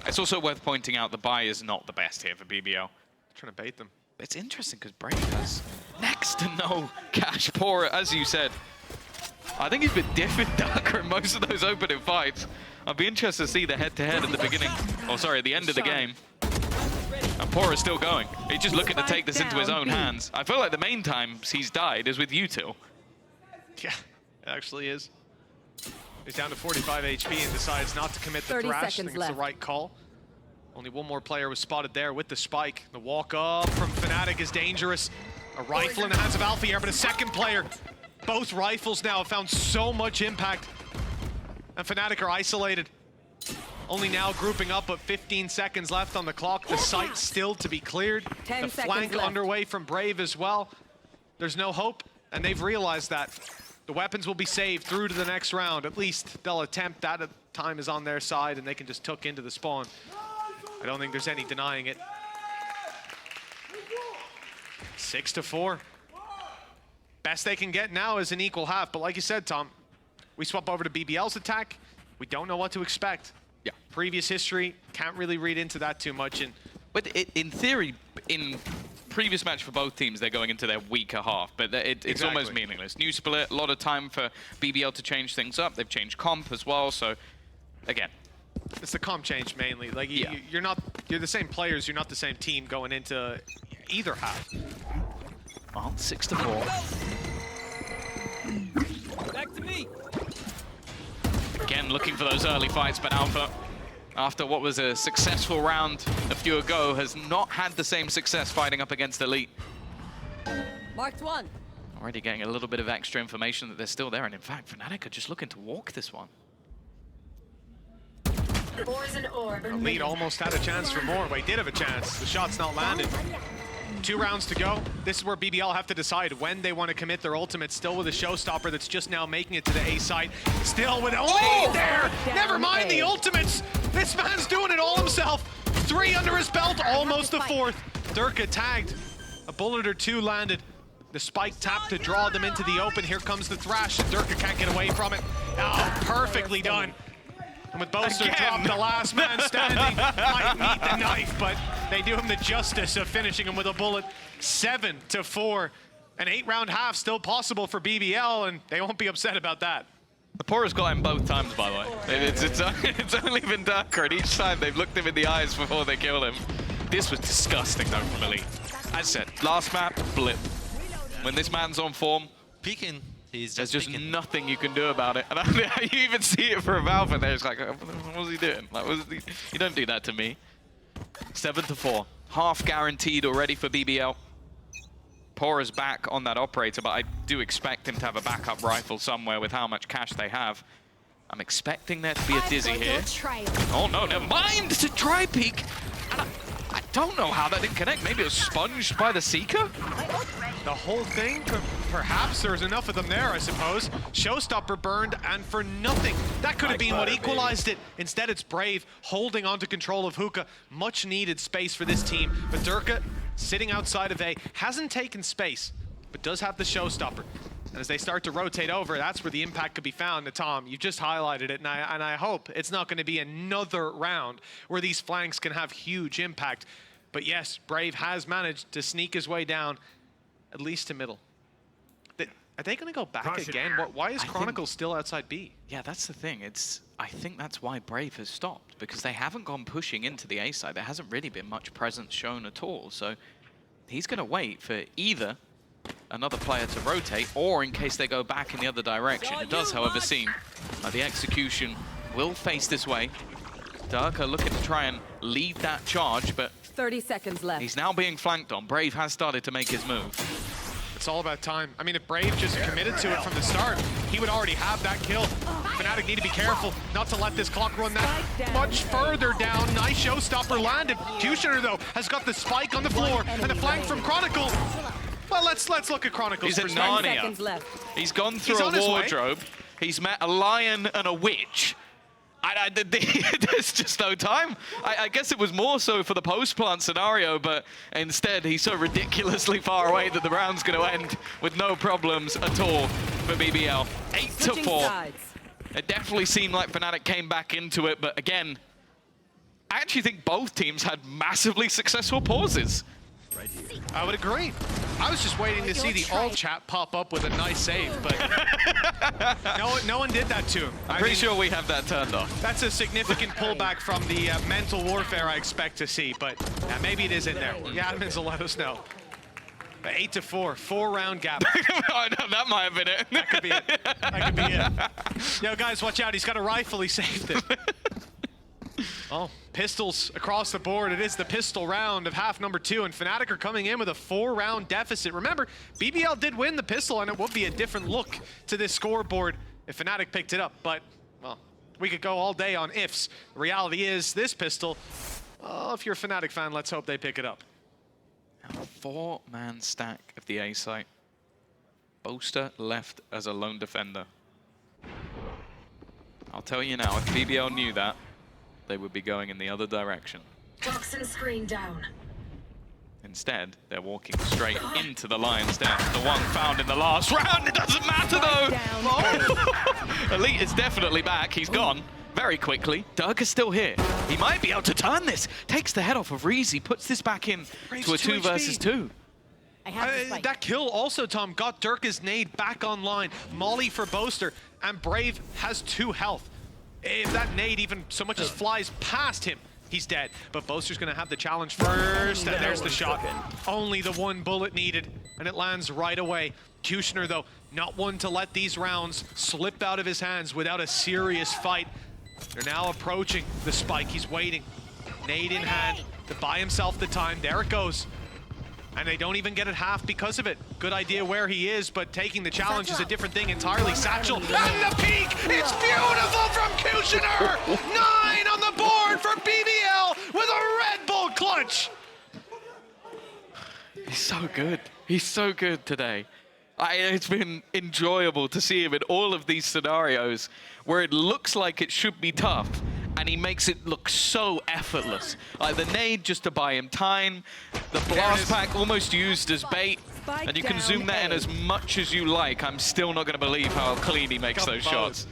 It's also worth pointing out the buy is not the best here for BBL. Trying to bait them. It's interesting because Brave has next to no cash. Pora, as you said, I think he's been diffing Darker in most of those opening fights. I'd be interested to see the head-to-head at the beginning, oh sorry, at the end of the game. And Pora's still going. He's just looking to take this into his own hands. I feel like the main times he's died is with you two. Yeah, it actually is. He's down to 45 HP and decides not to commit the thrash. I think it's the right call. Only 1 more player was spotted there with the spike. The walk up from Fnatic is dangerous. A rifle in the hands of Alfier, but a second player. Both rifles now have found so much impact. And Fnatic are isolated. Only now grouping up, but 15 seconds left on the clock. The site still to be cleared. The flank underway from Brave as well. There's no hope, and they've realized that. The weapons will be saved through to the next round. At least they'll attempt that. Time is on their side, and they can just tuck into the spawn. I don't think there's any denying it. 6-4. Best they can get now is an equal half, but like you said, Tom, we swap over to BBL's attack. We don't know what to expect. Yeah. Previous history, can't really read into that too much. But in theory, in previous match for both teams, they're going into their weaker half, but it's almost meaningless. New split, a lot of time for BBL to change things up. They've changed comp as well, so again. It's the comp change mainly. Like Yeah. you're the same players, you're not the same team going into either half. Well, 6-4. Back to me. Again, looking for those early fights, but Alpha, after what was a successful round a few ago, has not had the same success fighting up against Elite. Marked one. Already getting a little bit of extra information that they're still there, and in fact, Fnatic are just looking to walk this one. Poison orb. Elite almost had a chance for more, but he did have a chance. The shot's not landed. 2 rounds to go. This is where BBL have to decide when they want to commit their ultimate. Still with a showstopper that's just now making it to the A site. Still with only there. Never mind the ultimates. This man's doing it all himself. 3 under his belt, almost the 4th. Durka tagged. A bullet or 2 landed. The spike tap to draw them into the open. Here comes the thrash, and Durka can't get away from it. Oh, perfectly done. And with Boaster dropped the last man standing, might meet the knife, but they do him the justice of finishing him with a bullet. 7-4. An 8-round half still possible for BBL, and they won't be upset about that. The Poor's got him both times, by the way. It's only been Durka, and each time they've looked him in the eyes before they kill him. This was disgusting, though, from Elite. As I said, last map, blip. When this man's on form, Peeking. He's there's just just peeking. nothing you can do about it. And you even see it for a Valve, and they're just like, what was he doing? Like, you don't do that to me. 7-4. Half guaranteed already for BBL. Pora's back on that operator, but I do expect him to have a backup rifle somewhere with how much cash they have. I'm expecting there to be a Dizzy here. Oh no, never mind to try peek. And I don't know how that didn't connect. Maybe it was sponged by the Seeker? The whole thing, perhaps there's enough of them there, I suppose. Showstopper burned, and for nothing. That could have been what equalized it. Instead, it's Brave holding on to control of Hookah. Much needed space for this team. But Durka, sitting outside of A, hasn't taken space, but does have the Showstopper. And as they start to rotate over, that's where the impact could be found. And Tom, you've just highlighted it, and I hope it's not going to be another round where these flanks can have huge impact. But yes, Brave has managed to sneak his way down, at least to middle. Are they going to go back again? Why is Chronicle still outside B? Yeah, that's the thing. I think that's why Brave has stopped, because they haven't gone pushing into the A side. There hasn't really been much presence shown at all. So he's going to wait for either another player to rotate, or in case they go back in the other direction. It does, however, seem like the execution will face this way. Durka looking to try and lead that charge, but 30 seconds left. he's now being flanked on. Brave has started to make his move. It's all about time. I mean, if Brave just committed to it from the start, he would already have that kill. Fnatic need to be careful not to let this clock run that much further down. Nice showstopper landed. Kushner, though, has got the spike on the floor, and the flank from Chronicle. Well, let's look at Chronicle's He's at perspective. 10 seconds Narnia. left. He's gone through He's a on his way. wardrobe. He's met a lion and a witch. There's just no time. I guess it was more so for the post-plant scenario, but instead he's so ridiculously far away that the round's going to end with no problems at all for BBL. 8-4. It definitely seemed like Fnatic came back into it, but again, I actually think both teams had massively successful pauses. I would agree. I was just waiting to see the all chat pop up with a nice save, but no one did that to him. Pretty sure we have that turned off. That's a significant pullback from the mental warfare I expect to see, but maybe it is in there. The admins will let us know. 8-4, 4-round gap. Oh, no, that might have been it. That could be it. That could be it. Yo, guys, watch out. He's got a rifle. He saved it. Oh, pistols across the board. It is the pistol round of half number 2, and Fnatic are coming in with a 4-round deficit. Remember, BBL did win the pistol, and it would be a different look to this scoreboard if Fnatic picked it up. But, well, we could go all day on ifs. The reality is, this pistol, well, if you're a Fnatic fan, let's hope they pick it up. 4-man stack of the A site. Boaster left as a lone defender. I'll tell you now, if BBL knew that, they would be going in the other direction. Toxin screen down. Instead, they're walking straight into the lion's den. The one found in the last round. It doesn't matter though. Oh. Elite is definitely back. He's gone very quickly. Dirk is still here. He might be able to turn this. Takes the head off of Reezy. Puts this back in to a 2 versus 2. That kill also, Tom, got Dirk's nade back online. Molly for Boaster, and Brave has 2 health. If that nade even so much as flies past him, he's dead. But Boaster's gonna have the challenge first, and there's the shot. Only the 1 bullet needed, and it lands right away. Kushner, though, not one to let these rounds slip out of his hands without a serious fight. They're now approaching the spike. He's waiting. Nade in hand to buy himself the time. There it goes. And they don't even get it half because of it. Good idea where he is, but taking the challenge is a different thing entirely. Satchel, and the peak! It's beautiful from Kushner! 9 on the board for BBL with a Red Bull clutch! He's so good. He's so good today. It's been enjoyable to see him in all of these scenarios where it looks like it should be tough, and he makes it look so effortless. Like the nade just to buy him time, the blast pack almost used as bait, and you can zoom that in as much as you like. I'm still not going to believe how clean he makes those shots.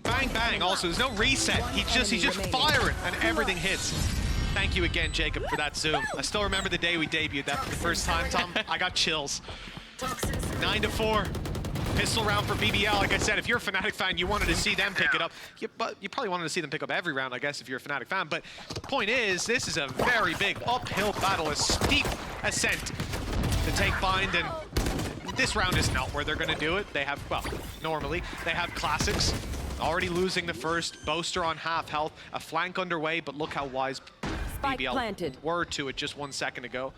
Bang, bang. Also, there's no reset. He's just firing, and everything hits. Thank you again, Jacob, for that zoom. I still remember the day we debuted that for the first time, Tom. I got chills. 9-4. Pistol round for BBL. Like I said, if you're a Fnatic fan, you wanted to see them pick it up. But you probably wanted to see them pick up every round, I guess, if you're a Fnatic fan. But the point is, this is a very big uphill battle, a steep ascent to take bind. And this round is not where they're going to do it. They have, well, normally, they have classics. Already losing the first. Boaster on half health. A flank underway, but look how wise BBL were to it just 1 second ago.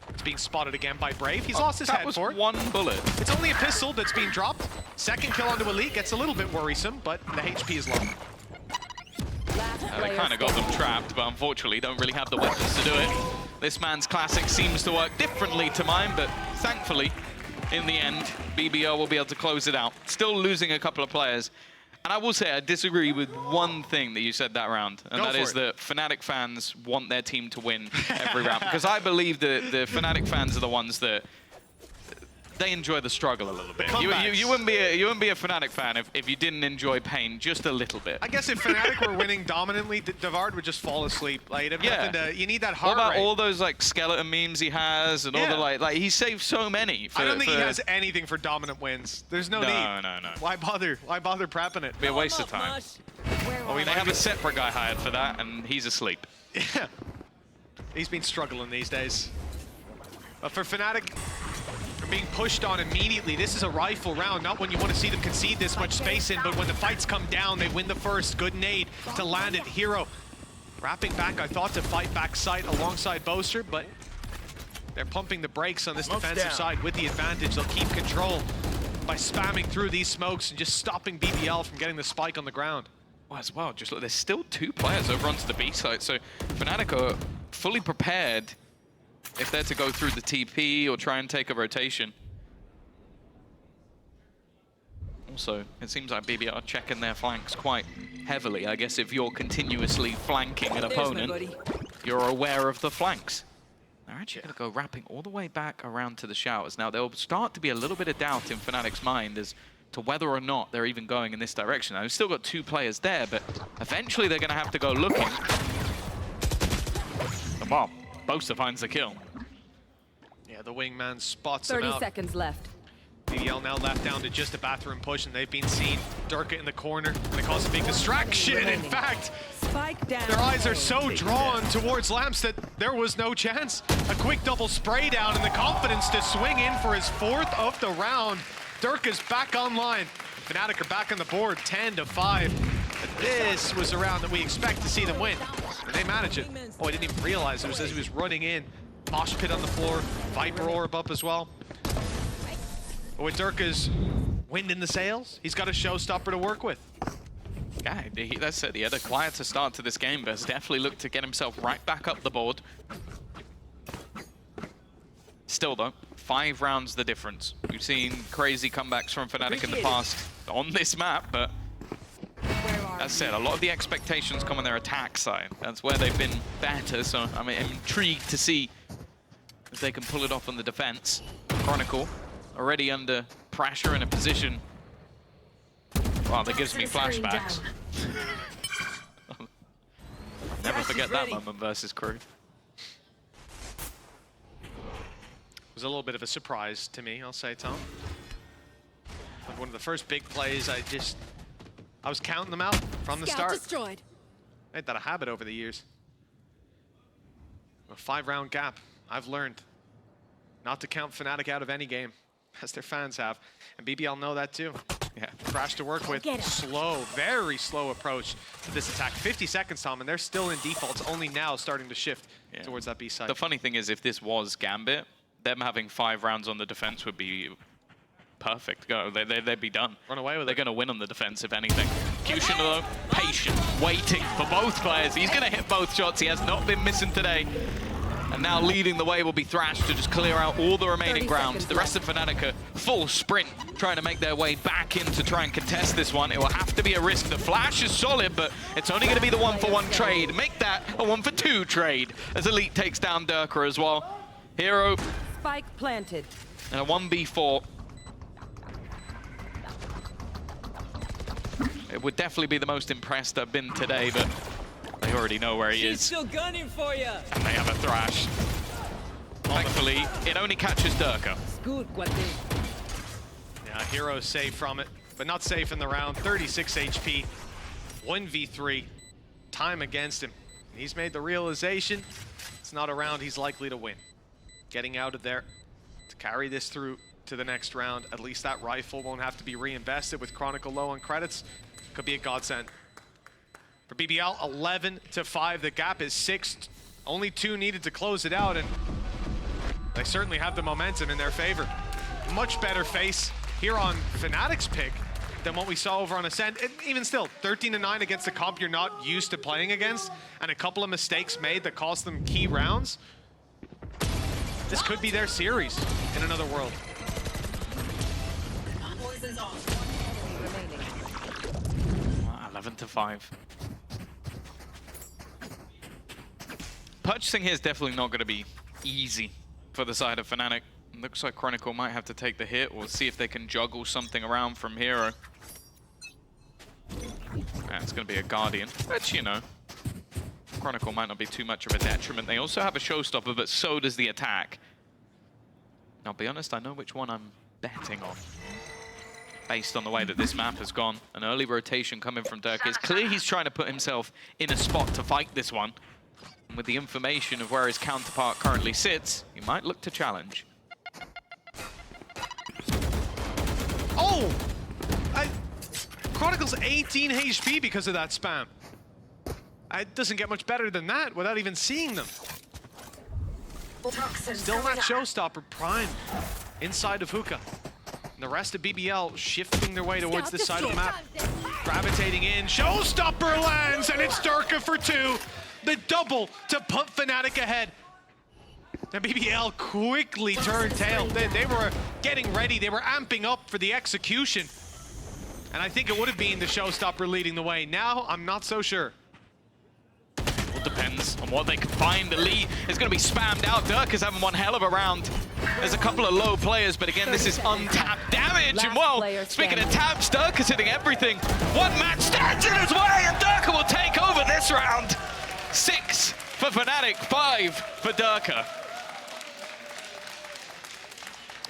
It's being spotted again by Brave. He's lost his head for it. That was 1 bullet. It's only a pistol that's being dropped. Second kill onto Elite gets a little bit worrisome, but the HP is low. They kind of got them trapped, but unfortunately don't really have the weapons to do it. This man's classic seems to work differently to mine, but thankfully, in the end, BBL will be able to close it out. Still losing a couple of players. And I will say I disagree with one thing that you said that round, and that is that Fnatic fans want their team to win every round. Because I believe that the Fnatic fans are the ones that they enjoy the struggle a little bit. You wouldn't be a Fnatic fan if you didn't enjoy pain just a little bit. I guess if Fnatic were winning dominantly, Devard would just fall asleep. Like, you need that heart rate. What about rate. all those like skeleton memes he has and all the like he saved so many. I don't think he has anything for dominant wins. There's no need. No. Why bother? Why bother prepping it? It'd be a waste of time. Well, they have a separate guy hired for that, and he's asleep. Yeah. He's been struggling these days. But for Fnatic, they're being pushed on immediately. This is a rifle round, not when you want to see them concede this much space in, but when the fights come down, they win the first. Good nade to land it. Hero wrapping back, I thought, to fight back sight alongside Boaster, but they're pumping the brakes on this defensive side with the advantage. They'll keep control by spamming through these smokes and just stopping BBL from getting the spike on the ground. Well, as well, just look, there's still 2 players over onto the B side, so Fnatic are fully prepared if they're to go through the TP or try and take a rotation. Also, it seems like BBL are checking their flanks quite heavily. I guess if you're continuously flanking an opponent, you're aware of the flanks. They're actually going to go wrapping all the way back around to the showers. Now, there'll start to be a little bit of doubt in Fnatic's mind as to whether or not they're even going in this direction. Now, they've still got 2 players there, but eventually they're going to have to go looking. The bomb. Boaster finds the kill. Yeah, the wingman spots him 30 out. seconds left. BBL now left down to just a bathroom push, and they've been seen. Durka in the corner, and it causes a big distraction. In fact, their eyes are so drawn towards Lamps that there was no chance. A quick double spray down, and the confidence to swing in for his 4th of the round. Durka's back online. Fnatic are back on the board, 10-5. But this was a round that we expect to see them win, and they manage it. Oh, I didn't even realize it was as he was running in. Mosh pit on the floor, Viper orb up as well. But with Durka's wind in the sails, he's got a showstopper to work with. Yeah, that's it. He had a quieter start to this game, but has definitely looked to get himself right back up the board. Still though, 5 rounds the difference. We've seen crazy comebacks from Fnatic in the past on this map, but as I said, a lot of the expectations come on their attack side. That's where they've been better, so I'm intrigued to see if they can pull it off on the defense. Chronicle already under pressure in a position. Wow, that gives me flashbacks. Never forget that moment versus Crew. It was a little bit of a surprise to me, I'll say, Tom. Like one of the first big plays, I was counting them out from the start. Destroyed. I made that a habit over the years. A 5-round gap. I've learned not to count Fnatic out of any game, as their fans have. And BBL know that too. Yeah. Thrash to work with. Slow, very slow approach to this attack. 50 seconds, Tom, and they're still in default. It's only now starting to shift towards that B side. The funny thing is, if this was Gambit, them having 5 rounds on the defense would be perfect. Go, they'd be done. Run away with it. They're going to win on the defense, if anything. Kushner, though, patient, waiting for both players. He's going to hit both shots. He has not been missing today. And now leading the way will be Thrash to just clear out all the remaining grounds. The rest of Fnatic are full sprint, trying to make their way back in to try and contest this one. It will have to be a risk. The flash is solid, but it's only going to be the 1-for-1 trade. Make that a 1-for-2 trade as Elite takes down Durka as well. Hero. Spike planted. And a 1v4. It would definitely be the most impressed I've been today, but they already know where he is. Still gunning for you. And they have a Thrash. Thankfully, it only catches Durka. Good, Yeah, Hero safe from it, but not safe in the round. 36 HP, 1v3, time against him. He's made the realization it's not a round he's likely to win. Getting out of there to carry this through to the next round. At least that rifle won't have to be reinvested with Chronicle low on credits. Could be a godsend. For BBL, 11-5. The gap is 6. Only 2 needed to close it out, and they certainly have the momentum in their favor. Much better face here on Fnatic's pick than what we saw over on Ascent. And even still, 13-9 against a comp you're not used to playing against, and a couple of mistakes made that cost them key rounds. This could be their series in another world. 11-5. Purchasing here is definitely not going to be easy for the side of Fnatic. Looks like Chronicle might have to take the hit. We'll see if they can juggle something around from Hero. It's going to be a Guardian, which, you know, Chronicle might not be too much of a detriment. They also have a showstopper, but so does the attack. I'll be honest, I know which one I'm betting on, based on the way that this map has gone. An early rotation coming from Durka. It's clear he's trying to put himself in a spot to fight this one. And with the information of where his counterpart currently sits, he might look to challenge. Oh! Chronicle's 18 HP because of that spam. It doesn't get much better than that without even seeing them. Still not showstopper prime inside of Hookah. And the rest of BBL shifting their way towards this side of the map. Gravitating in, showstopper lands, and it's Durka for 2. The double to put Fnatic ahead. And BBL quickly turned tail. They were getting ready, they were amping up for the execution. And I think it would have been the showstopper leading the way. Now, I'm not so sure. Well, depends on what they can find. The lead is going to be spammed out. Durka's having one hell of a round. There's a couple of low players, but again, this is untapped damage. And well, speaking of taps, Durka's hitting everything. One man stands in his way, and Durka will take over this round. 6 for Fnatic, 5 for Durka.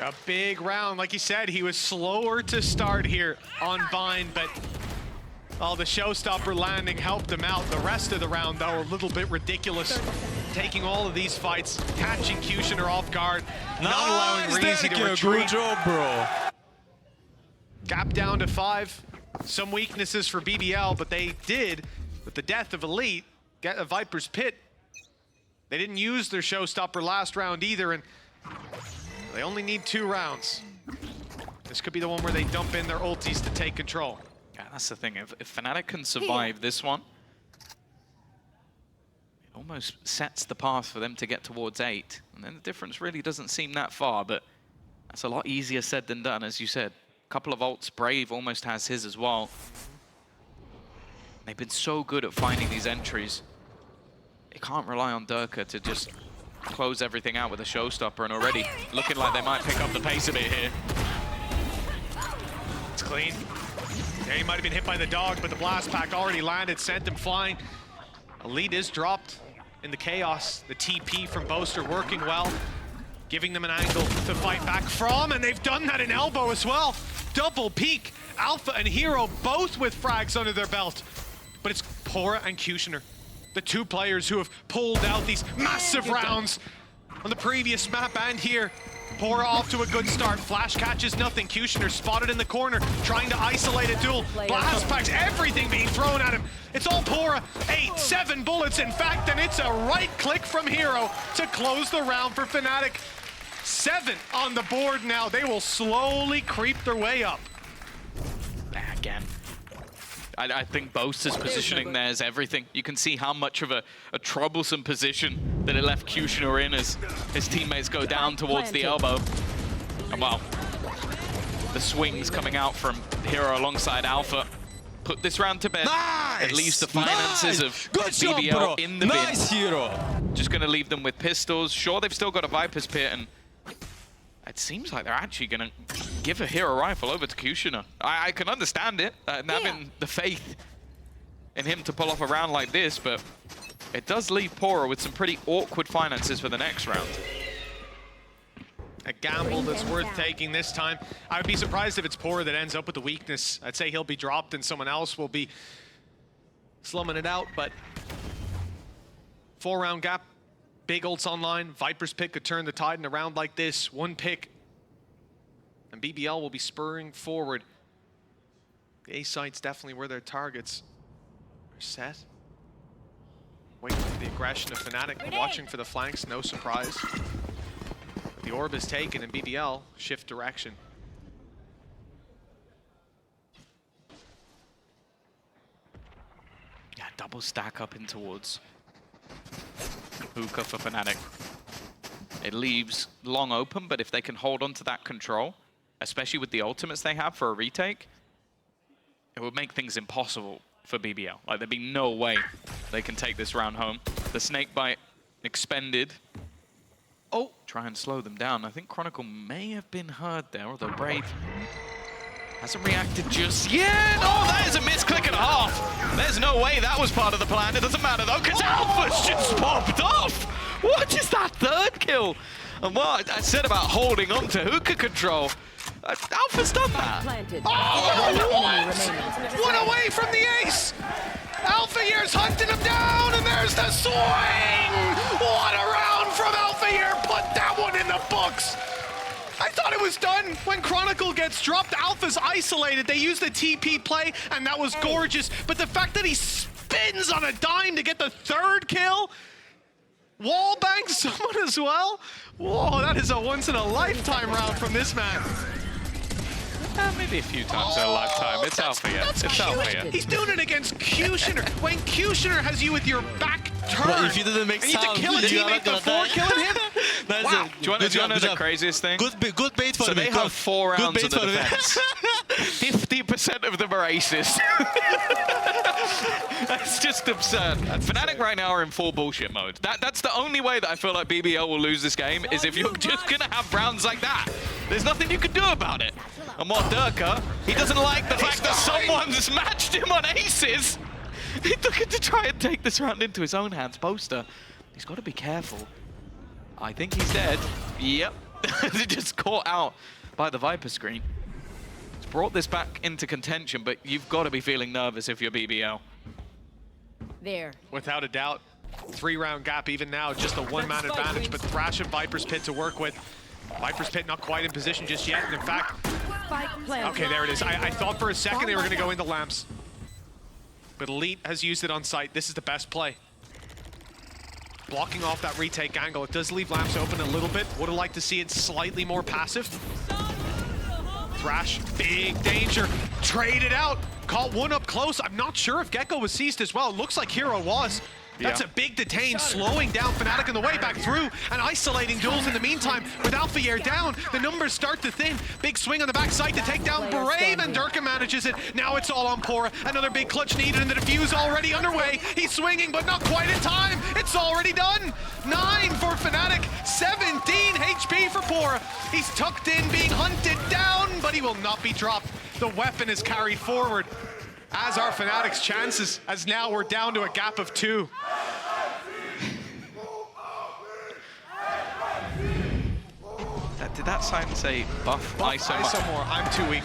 A big round. Like you said, he was slower to start here on Bind, but the showstopper landing helped him out. The rest of the round, though, a little bit ridiculous. Taking all of these fights, catching Kushner off guard, not allowing Reezy to retreat. Good job, bro. Gap down to 5. Some weaknesses for BBL, but they did, with the death of Elite, get a Viper's Pit. They didn't use their showstopper last round either, and they only need 2 rounds. This could be the one where they dump in their ultis to take control. Yeah, that's the thing. If Fnatic can survive this one, it almost sets the path for them to get towards 8. And then the difference really doesn't seem that far, but that's a lot easier said than done, as you said. A couple of ults. Brave almost has his as well. They've been so good at finding these entries. They can't rely on Durka to just close everything out with a showstopper, and already looking like they might pick up the pace a bit here. It's clean. Yeah, he might have been hit by the dog, but the blast pack already landed, sent him flying. Elite is dropped in the chaos. The TP from Boaster working well, giving them an angle to fight back from, and they've done that in elbow as well. Double peak. Alpha and Hero both with frags under their belt. But it's Pora and Kushner, the two players who have pulled out these massive rounds on the previous map and here. Pora off to a good start. Flash catches nothing. Kushner spotted in the corner, trying to isolate a duel. Blast packs, everything being thrown at him. It's all Pora. 8, 7 bullets, in fact, and it's a right click from Hero to close the round for Fnatic. 7 on the board now. They will slowly creep their way up. Again. I think Boaster's positioning there is everything. You can see how much of a troublesome position that it left Kushner in as his teammates go down towards the elbow. And well, the swings coming out from Hero alongside Alpha put this round to bed. Nice! It leaves the finances of Good job, BBL bro. in the Nice, bin. Hero. Just going to leave them with pistols. Sure, they've still got a Viper's Pit, and it seems like they're actually going to give a Hero rifle over to Kushner. I can understand it, having the faith in him to pull off a round like this, but it does leave Pora with some pretty awkward finances for the next round. A gamble that's worth taking this time. I would be surprised if it's Pora that ends up with the weakness. I'd say he'll be dropped and someone else will be slumming it out, but 4-round gap. Big ults online. Viper's pick could turn the tide in a round like this. One pick, and BBL will be spurring forward. The A site's definitely where their targets are set. Waiting for the aggression of Fnatic, watching for the flanks, no surprise. The orb is taken, and BBL shift direction. Yeah, double stack up in towards Hookah for Fnatic. It leaves long open, but if they can hold on to that control, especially with the ultimates they have for a retake, it would make things impossible for BBL. Like, there'd be no way they can take this round home. The snakebite expended. Oh, try and slow them down. I think Chronicle may have been heard there, although Brave hasn't reacted just yet. Oh, that is a misclick and a half. There's no way that was part of the plan. It doesn't matter though, because Alpha's just popped off. What is that third kill? And what I said about holding on to hookah control, Alpha's done that. Oh, what? One away from the ace. Alpha Year's hunting him down, and there's the swing. What a round from Alpha Year. Put that one in the books. I thought it was done when Chronicle gets dropped. Alpha's isolated. They use the TP play, and that was gorgeous. But the fact that he spins on a dime to get the third kill, wallbangs someone as well. Whoa, that is a once-in-a-lifetime round from this man. Maybe a few times in a lifetime. It's Alpha Year. It's Alpha Year. He's doing it against Kushner. When Kushner has you with your back turned, But if you didn't make and you have to kill a sound, you are teammate not gonna before die. killing him. That's Wow. it. Do you want to know the craziest thing? Good bait for So me. they have 4 rounds on Good bait the for me. defense. 50% of them are aces. That's just absurd. Fnatic right now are in full bullshit mode. That's the only way that I feel like BBL will lose this game, is if you're just going to have rounds like that. There's nothing you can do about it. And what Durka, he doesn't like the fact that someone's matched him on aces. He's looking to try and take this round into his own hands. Boaster, he's got to be careful. I think he's dead. Yep. Just caught out by the Viper screen. It's brought this back into contention, but you've got to be feeling nervous if you're BBL. There. Without a doubt. 3-round gap even now, just a one-man advantage, but Thrash and Viper's Pit to work with. Viper's Pit not quite in position just yet, and in fact, okay, there it is. I thought for a second they were going to go into lamps. But Elite has used it on site. This is the best play. Blocking off that retake angle. It does leave lamps open a little bit. Would have liked to see it slightly more passive. Thrash, big danger. Traded out. Caught one up close. I'm not sure if Gecko was seized as well. Looks like Hero was. That's a big detain, slowing down Fnatic on the way back through and isolating duels in the meantime. With Alphayer down, the numbers start to thin. Big swing on the backside to take down Brave, and Durka manages it. Now it's all on Pora. Another big clutch needed, and the defuse already underway. He's swinging, but not quite in time. It's already done. 9 for Fnatic, 17 HP for Pora. He's tucked in, being hunted down, but he will not be dropped. The weapon is carried forward, as are Fnatic's chances, as now we're down to a gap of 2. Did that sign say buff ISO? ISO more, I'm too weak.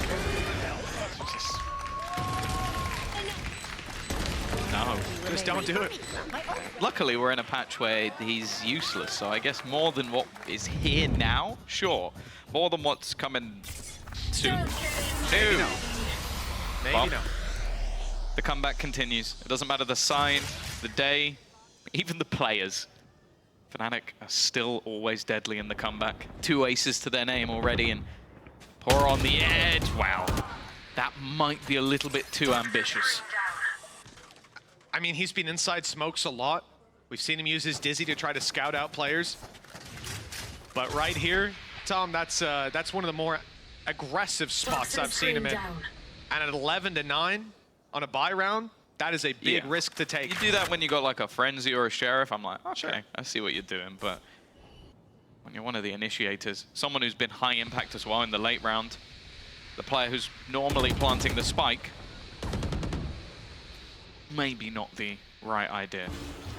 No. Just don't do it. Luckily, we're in a patch where he's useless, so I guess more than what is here now, sure. More than what's coming soon. Maybe no. Maybe Buff. no. The comeback continues. It doesn't matter the sign, the day, even the players. Fnatic are still always deadly in the comeback. 2 aces to their name already, and Pora on the edge. Wow, that might be a little bit too ambitious. I mean, he's been inside smokes a lot. We've seen him use his Dizzy to try to scout out players. But right here, Tom, that's one of the more aggressive spots I've seen him in. And at 11-9 on a bye round, that is a big risk to take. You do that when you got like a Frenzy or a Sheriff, I'm like, okay, sure. I see what you're doing. But when you're one of the initiators, someone who's been high impact as well in the late round, the player who's normally planting the spike, maybe not the right idea.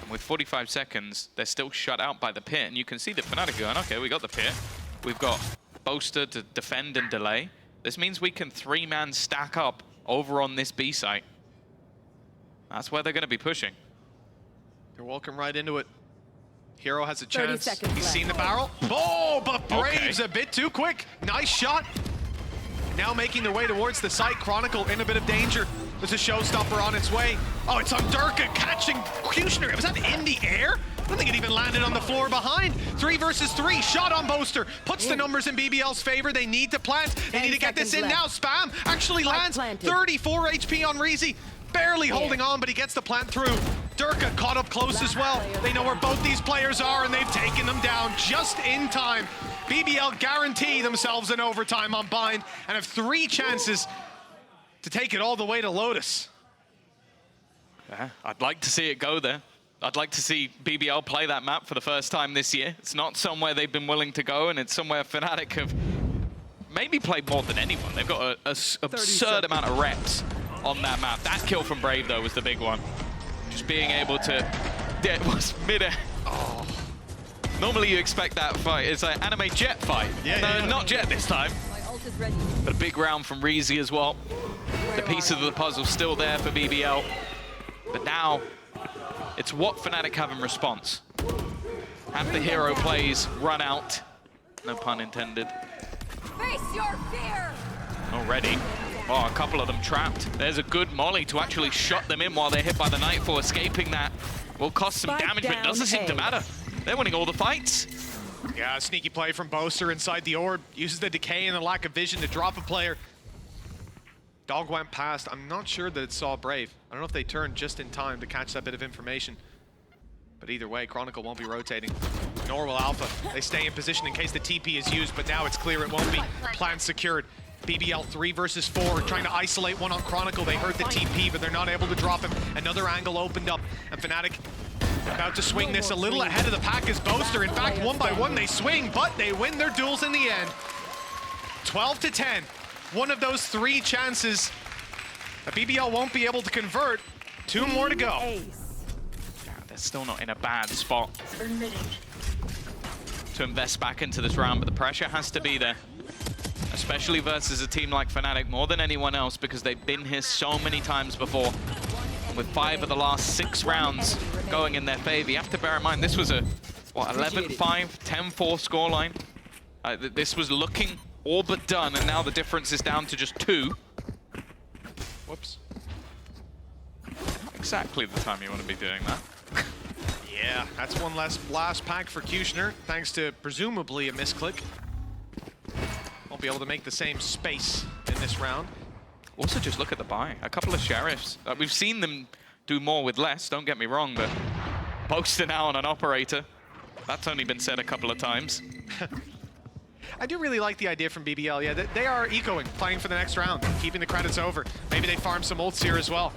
And with 45 seconds, they're still shut out by the pit, and you can see the Fnatic going, okay, we got the pit. We've got Boaster to defend and delay. This means we can 3-man stack up over on this B site. That's where they're going to be pushing. They're walking right into it. Hero has a chance. He's left. seen the barrel. Oh, but Brave's a bit too quick. Nice shot. Now making their way towards the site. Chronicle in a bit of danger. There's a showstopper on its way. Oh, it's on Durka catching Kushner. Was that in the air? I don't think it even landed on the floor behind. 3 versus 3. Shot on Boaster. Puts the numbers in BBL's favor. They need to plant. They need to get this in now. Spam actually lands. 34 HP on Reezy. Barely holding on, but he gets the plant through. Durka caught up close as well. They know where both these players are, and they've taken them down just in time. BBL guarantee themselves an overtime on Bind and have 3 chances to take it all the way to Lotus. Yeah, I'd like to see it go there. I'd like to see BBL play that map for the first time this year. It's not somewhere they've been willing to go, and it's somewhere Fnatic have maybe played more than anyone. They've got an absurd amount of reps on that map. That kill from Brave, though, was the big one. Just being able to... Yeah, it was mid-air. Oh. Normally you expect that fight. It's an anime Jet fight. No, not Jet this time. But a big round from Reezy as well. The piece of the puzzle still there for BBL. But now, it's what Fnatic have in response. Have the hero plays run out. No pun intended. Face your fear! Already. Oh, a couple of them trapped. There's a good molly to actually shut them in while they're hit by the Nightfall. Escaping that will cost some damage, but it doesn't seem to matter. They're winning all the fights. Yeah, a sneaky play from Boaster inside the orb. Uses the decay and the lack of vision to drop a player. Dog went past. I'm not sure that it saw Brave. I don't know if they turned just in time to catch that bit of information. But either way, Chronicle won't be rotating, nor will Alpha. They stay in position in case the TP is used, but now it's clear it won't be. Plan secured. BBL 3 versus 4, trying to isolate one on Chronicle. They hurt the TP, but they're not able to drop him. Another angle opened up, and Fnatic about to swing this a little ahead of the pack as Boaster. In fact, 1 by 1 they swing, but they win their duels in the end. 12-10. One of those 3 chances that BBL won't be able to convert. 2 more to go. Yeah, they're still not in a bad spot to invest back into this round, but the pressure has to be there. Especially versus a team like Fnatic more than anyone else, because they've been here so many times before. And with 5 of the last 6 rounds going in their favor, you have to bear in mind this was a, what, 11-5, 10-4 scoreline. This was looking all but done, and now the difference is down to just 2. Whoops. Exactly the time you want to be doing that. Yeah, that's one less blast pack for Kushner, thanks to presumably a misclick. Won't be able to make the same space in this round. Also, just look at the buy. A couple of Sheriffs. We've seen them do more with less, don't get me wrong, but Boaster now on an operator. That's only been said a couple of times. I do really like the idea from BBL. Yeah, they are ecoing, playing for the next round, keeping the credits over. Maybe they farm some ults here as well.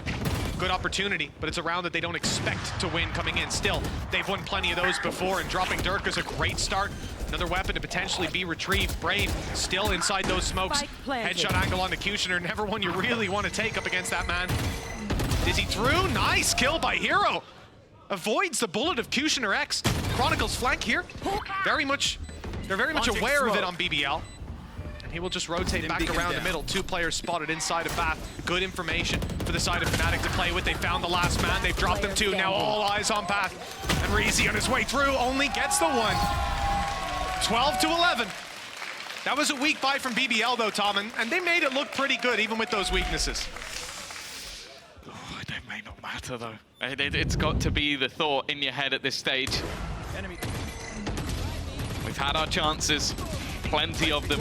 Good opportunity, but it's a round that they don't expect to win coming in. Still, they've won plenty of those before, and dropping Dirk is a great start. Another weapon to potentially be retrieved. Brave still inside those smokes. Headshot angle on the Kushner. Never one you really want to take up against that man. Is he through? Nice kill by Hero. Avoids the bullet of Kushner X. Chronicle's flank here. They're very much aware of it on BBL. And he will just rotate back around the middle. 2 players spotted inside of Bath. Good information for the side of Fnatic to play with. They found the last man. They've dropped them 2. Now all eyes on Bath. And Reezy on his way through only gets the 1. 12 to 11. That was a weak buy from BBL though, Tom, and they made it look pretty good even with those weaknesses. Oh, they may not matter though. It's got to be the thought in your head at this stage. We've had our chances, plenty of them.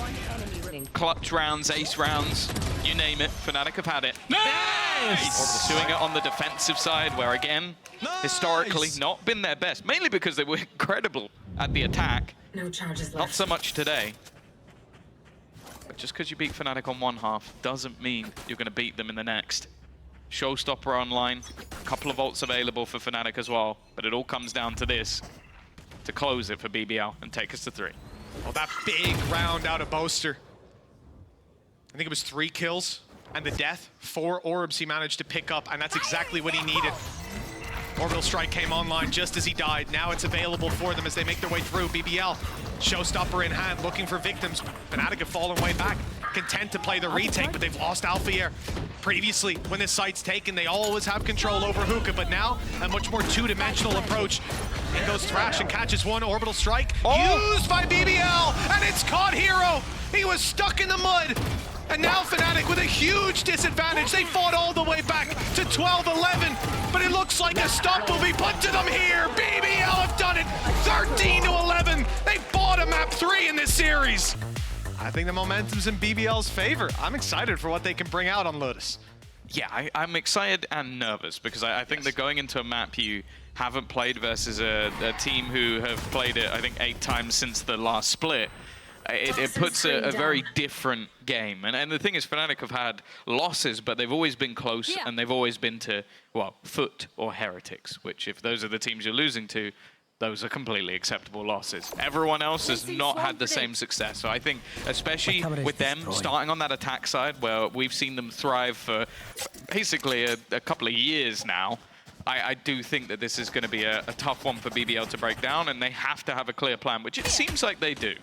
Clutch rounds, ace rounds, you name it, Fnatic have had it. Nice! Doing it on the defensive side, where again, historically not been their best, mainly because they were incredible at the attack. No charges left. Not so much today. But just because you beat Fnatic on one half doesn't mean you're going to beat them in the next. Showstopper online, a couple of ults available for Fnatic as well, but it all comes down to this to close it for BBL and take us to 3. Oh, that big round out of Boaster. I think it was 3 kills and the death. 4 orbs he managed to pick up, and that's exactly what he needed. Orbital Strike came online just as he died. Now it's available for them as they make their way through. BBL, Showstopper in hand, looking for victims. Fnatic have fallen way back, content to play the retake, but they've lost Alpha here. Previously, when this site's taken, they always have control over Hookah, but now a much more two-dimensional approach. In goes Thrash and catches 1 Orbital Strike, used by BBL, and it's caught Hero. He was stuck in the mud. And now Fnatic with a huge disadvantage. They fought all the way back to 12-11, but it looks like a stop will be put to them here. BBL have done it, 13-11. They bought a map 3 in this series. I think the momentum's in BBL's favor. I'm excited for what they can bring out on Lotus. Yeah, I'm excited and nervous because I think they're going into a map you haven't played versus a team who have played it, I think, 8 times since the last split. It puts a very different game. And the thing is, Fnatic have had losses, but they've always been close, and they've always been to, well, Foot or Heretics, which if those are the teams you're losing to, those are completely acceptable losses. Everyone else has not had the same success. So I think, especially with them starting on that attack side, where we've seen them thrive for basically a couple of years now, I do think that this is going to be a tough one for BBL to break down, and they have to have a clear plan, which it seems like they do.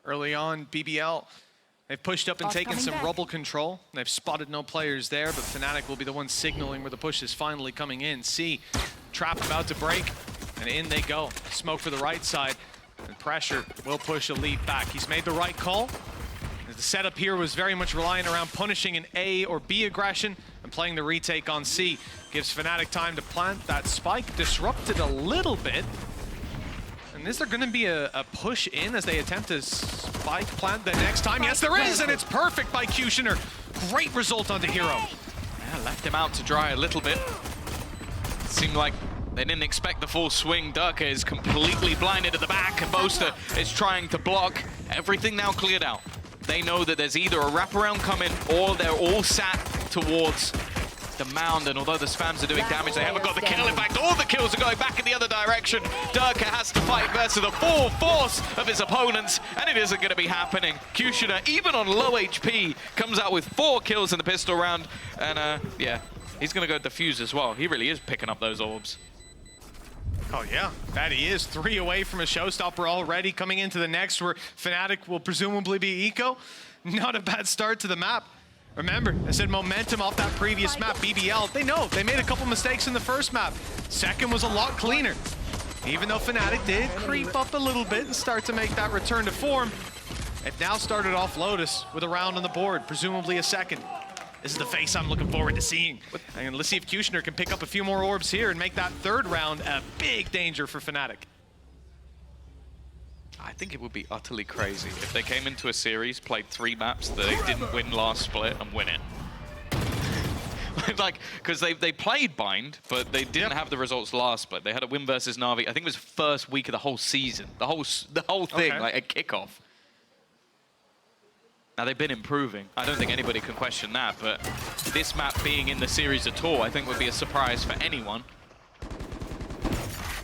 Early on, BBL, they've pushed up and taken some rubble control. They've spotted no players there, but Fnatic will be the one signaling where the push is finally coming in. See, trap about to break, and in they go. Smoke for the right side, and pressure will push Elite back. He's made the right call. The setup here was very much relying around punishing an A or B aggression and playing the retake on C. Gives Fnatic time to plant that spike, disrupted a little bit. And is there going to be a push in as they attempt to spike plant the next time? Yes, there is, and it's perfect by Kushner. Great result onto Hero. Yeah, left him out to dry a little bit. Seemed like they didn't expect the full swing. Durka is completely blinded at the back, and Boaster is trying to block. Everything now cleared out. They know that there's either a wraparound coming or they're all sat towards the mound, and although the spams are doing damage, they haven't got the kill. In fact, all the kills are going back in the other direction. Durka has to fight versus the full force of his opponents, and it isn't going to be happening. Kushner, even on low HP, comes out with 4 kills in the pistol round, and yeah, he's going to go defuse as well. He really is picking up those orbs. Oh yeah, that he is. 3 away from a showstopper already. Coming into the next, where Fnatic will presumably be eco. Not a bad start to the map. Remember, I said momentum off that previous map. BBL, they know they made a couple mistakes in the first map. Second was a lot cleaner. Even though Fnatic did creep up a little bit and start to make that return to form, they've now started off Lotus with a round on the board, presumably a second. This is the face I'm looking forward to seeing. And let's see if Kushner can pick up a few more orbs here and make that 3rd round a big danger for Fnatic. I think it would be utterly crazy if they came into a series, played 3 maps that they didn't win last split, and win it. like, because they played Bind, but they didn't have the results last split. They had a win versus Na'Vi. I think it was first week of the whole season, the whole thing, like a kickoff. Now they've been improving. I don't think anybody can question that, but this map being in the series at all, I think would be a surprise for anyone.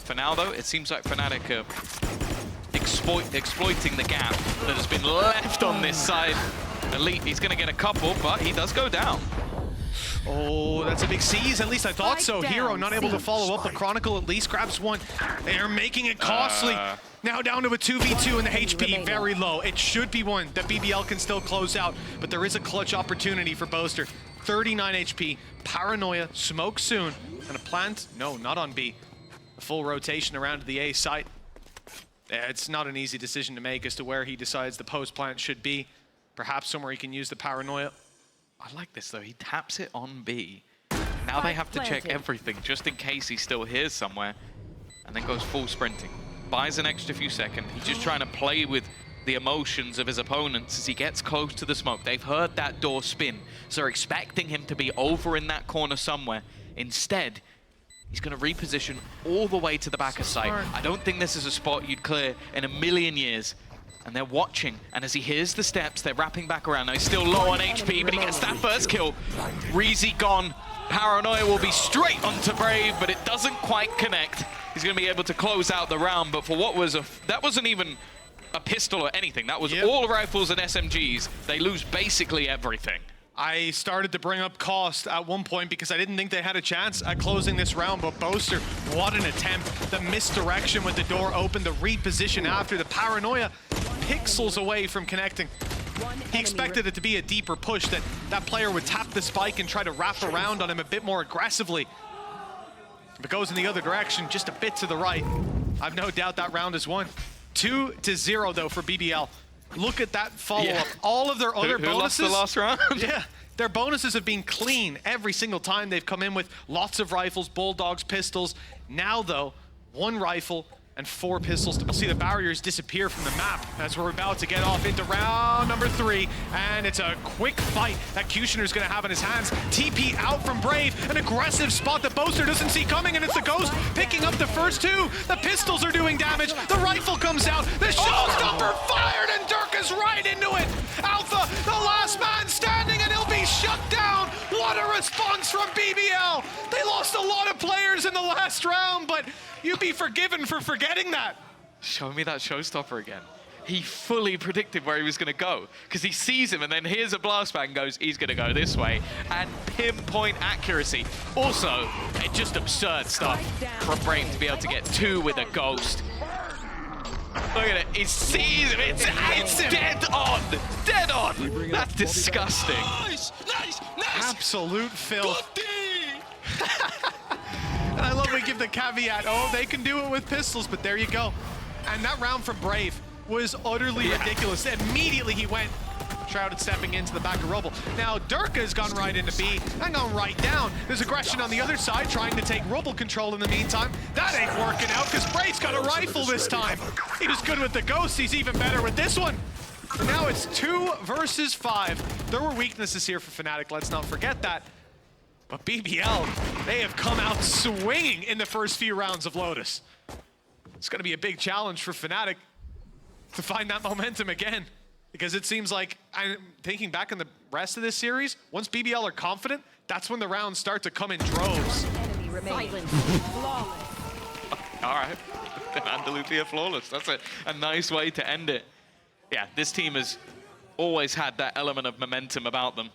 For now, though, it seems like Fnatic are exploiting the gap that has been left on this side. Elite, he's going to get a couple, but he does go down. Oh, that's a big seize. At least I thought so. Hero not able to follow up, but Chronicle at least grabs one. They are making it costly. Now down to a 2v2 and the HP very low. It should be one that BBL can still close out, but there is a clutch opportunity for Boaster. 39 HP, Paranoia, smoke soon, and a plant? No, not on B. A full rotation around to the A site. It's not an easy decision to make as to where he decides the post plant should be. Perhaps somewhere he can use the Paranoia. I like this, though. He taps it on B. Now they have to check everything, just in case he's still here somewhere, and then goes full sprinting. Buys an extra few seconds. He's just trying to play with the emotions of his opponents as he gets close to the smoke. They've heard that door spin, so they're expecting him to be over in that corner somewhere. Instead, he's going to reposition all the way to the back of site. I don't think this is a spot you'd clear in a million years. And they're watching, and as he hears the steps, they're wrapping back around. Now he's still low on HP, but he gets that first kill. Reezy gone. Paranoia will be straight onto Brave, but it doesn't quite connect. He's going to be able to close out the round, but for what was that wasn't even a pistol or anything. That was all rifles and SMGs. They lose basically everything. I started to bring up cost at one point because I didn't think they had a chance at closing this round, but Boaster, what an attempt. The misdirection with the door open, the reposition after the Paranoia, pixels away from connecting. He expected it to be a deeper push, that that player would tap the spike and try to wrap around on him a bit more aggressively. If it goes in the other direction, just a bit to the right, I've no doubt that round is won. 2-0 though for BBL. Look at that follow-up. All of their other bonuses. Who lost the last round? Yeah, their bonuses have been clean every single time they've come in with lots of rifles, bulldogs, pistols. Now though, 1 rifle and 4 pistols. We'll see the barriers disappear from the map as we're about to get off into round number 3. And it's a quick fight that Kushner's gonna have in his hands. TP out from Brave, an aggressive spot that Boaster doesn't see coming, and it's the Ghost picking up the first 2. The pistols are doing damage, the rifle comes out, the showstopper fired, and Dirk is right into it. Alpha, the last man standing, and he'll be shut down. What a response from BBL. They lost a lot of players in the last round, but you'd be forgiven for forgetting that. Show me that showstopper again. He fully predicted where he was going to go because he sees him and then hears a blast bang and goes, he's going to go this way. And pinpoint accuracy. Also, just absurd stuff from Brave to be able to get 2 with a Ghost. Look at it. He sees him. It's dead on. Dead on. That's disgusting. Nice. Absolute filth. And I love we give the caveat, oh, they can do it with pistols, but there you go. And that round from Brave was utterly ridiculous. Immediately he went, Shrouded stepping into the back of Rubble. Now Durka has gone right into B and gone right down. There's aggression on the other side, trying to take Rubble control in the meantime. That ain't working out, because Brave's got a rifle this time. He was good with the Ghost, he's even better with this one. Now it's 2 versus 5. There were weaknesses here for Fnatic, let's not forget that. But BBL, they have come out swinging in the first few rounds of Lotus. It's going to be a big challenge for Fnatic to find that momentum again. Because it seems like, I'm thinking back on the rest of this series, once BBL are confident, that's when the rounds start to come in droves. All right. Andalusia flawless. That's a nice way to end it. Yeah, this team has always had that element of momentum about them.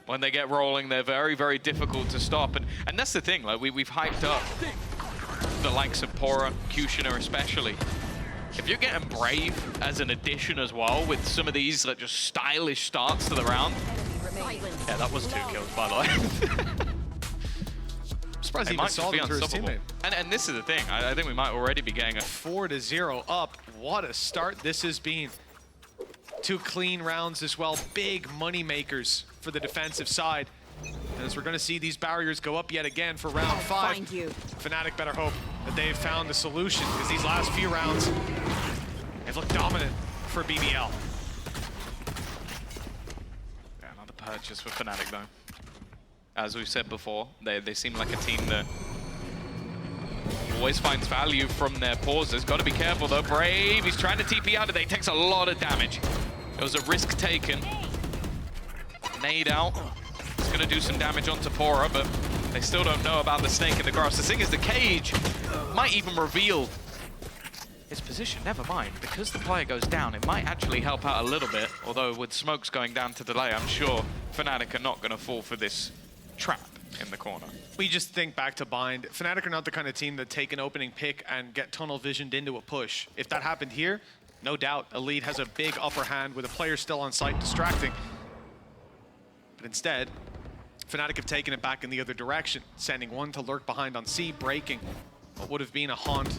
When they get rolling, they're very, very difficult to stop. And that's the thing, like we've hyped up the likes of Pora, Kushner especially. If you're getting Brave as an addition as well, with some of these like just stylish starts to the round. Yeah, that was 2 kills, by the way. I'm surprised he even saw them through his teammate. And this is the thing, I think we might already be getting a 4-0 up. What a start this has been. 2 clean rounds as well. Big money makers for the defensive side. And as we're going to see these barriers go up yet again for round 5, Fnatic better hope that they've found the solution, because these last few rounds have looked dominant for BBL. Yeah, another purchase for Fnatic though. as we've said before. They seem like a team that always finds value from their pauses. Got to be careful though. Brave, he's trying to TP out of there. He takes a lot of damage. It was a risk taken. Nade out. It's going to do some damage onto Pora, but they still don't know about the snake in the grass. The thing is, the cage might even reveal his position. Never mind. Because the player goes down, it might actually help out a little bit. Although with smokes going down to delay, I'm sure Fnatic are not going to fall for this trap in the corner. We just think back to Bind. Fnatic are not the kind of team that take an opening pick and get tunnel visioned into a push. If that happened here, no doubt Elite has a big upper hand with a player still on site distracting. But instead, Fnatic have taken it back in the other direction, sending one to lurk behind on C, breaking what would have been a haunt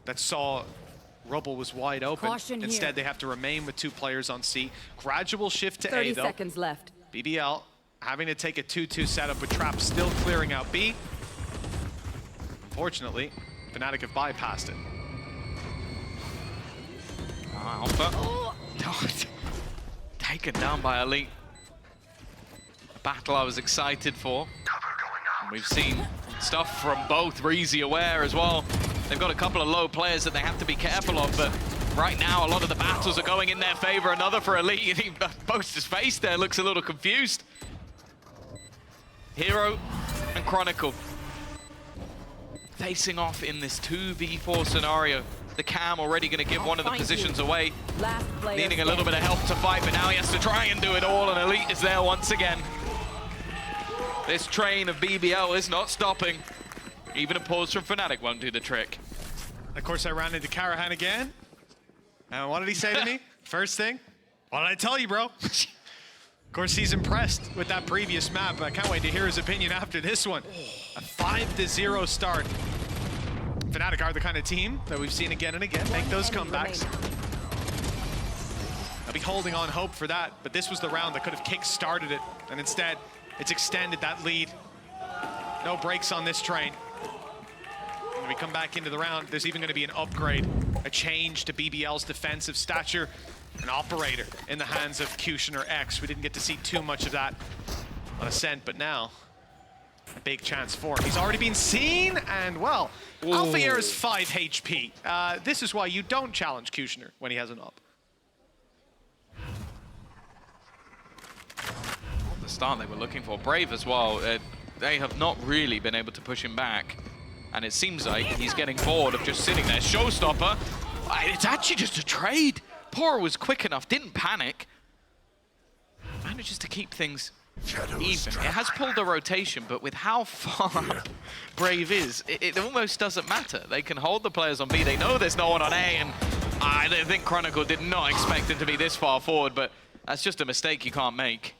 that saw Rubble was wide open. Caution Instead, here. they have to remain with 2 players on C. Gradual shift to 30 A, though. seconds left. BBL having to take a 2-2 setup with Trap still clearing out B. Unfortunately, Fnatic have bypassed it. Alpha. Oh, taken down by Elite. A battle I was excited for. And we've seen stuff from both. Reezy aware as well. They've got a couple of low players that they have to be careful of, but right now a lot of the battles are going in their favor. Another for Elite, and he boasts his face there, looks a little confused. Hero and Chronicle facing off in this 2v4 scenario. The Cam already going to give one of the positions away. Last player Needing a little bit of help to fight, but now he has to try and do it all, and Elite is there once again. This train of BBL is not stopping. Even a pause from Fnatic won't do the trick. Of course, I ran into Karahan again. And what did he say to me? First thing, what did I tell you, bro? Of course, he's impressed with that previous map. I can't wait to hear his opinion after this one. A 5-0 start. Fnatic are the kind of team that we've seen again and again make those comebacks. I'll be holding on hope for that, but this was the round that could have kick-started it, and instead, it's extended that lead. No brakes on this train. When we come back into the round, there's even going to be an upgrade, a change to BBL's defensive stature, an operator in the hands of Cushioner X. We didn't get to see too much of that on Ascent, but now, a big chance for him. He's already been seen, and well, Alpha is 5 HP. This is why you don't challenge Cushioner when he has an up. The start they were looking for. Brave as well. They have not really been able to push him back. And it seems like he's getting bored of just sitting there. Showstopper. It's actually just a trade. Pora was quick enough, didn't panic. Manages to keep things even. It has pulled a rotation, but with how far Brave is, it almost doesn't matter. They can hold the players on B. They know there's no one on A, and I think Chronicle did not expect him to be this far forward, but that's just a mistake you can't make.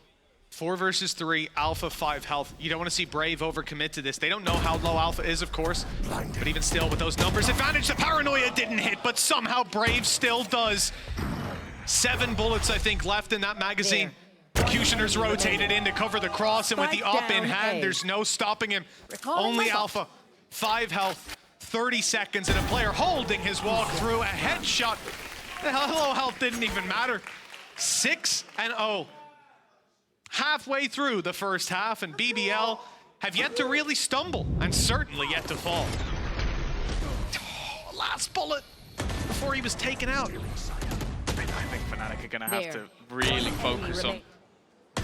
4 versus 3, Alpha 5 health. You don't want to see Brave overcommit to this. They don't know how low Alpha is, of course. But even still, with those numbers, advantage, the paranoia didn't hit, but somehow Brave still does. 7 bullets, I think, left in that magazine. Cushioner's rotated in to cover the cross, and with the up in hand, there's no stopping him. Only Alpha. 5 health, 30 seconds, and a player holding his walk through a headshot. The hello health didn't even matter. 6-0. Halfway through the first half, and BBL have yet to really stumble, and certainly yet to fall. Oh, last bullet before he was taken out. I think Fnatic are going to have to really focus on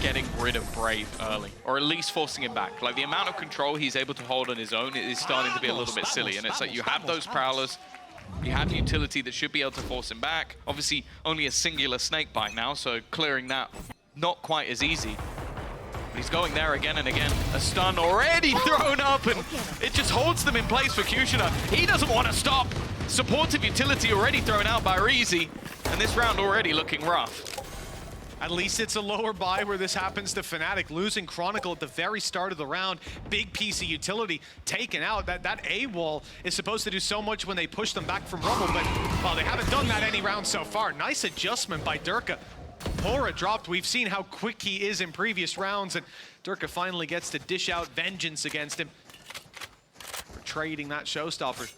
getting rid of Brave early, or at least forcing him back. Like, the amount of control he's able to hold on his own is starting to be a little bit silly, and it's like you have those prowlers, you have the utility that should be able to force him back. Obviously, only a singular snake bite now, so clearing that not quite as easy. But he's going there again and again. A stun already thrown up, and it just holds them in place for Cushioner. He doesn't want to stop. Supportive utility already thrown out by Reezy, and this round already looking rough. At least it's a lower buy where this happens to Fnatic. Losing Chronicle at the very start of the round. Big piece of utility taken out. That A wall is supposed to do so much when they push them back from Rubble, but well, they haven't done that any round so far. Nice adjustment by Durka. Pora dropped. We've seen how quick he is in previous rounds, and Durka finally gets to dish out vengeance against him for trading that showstopper.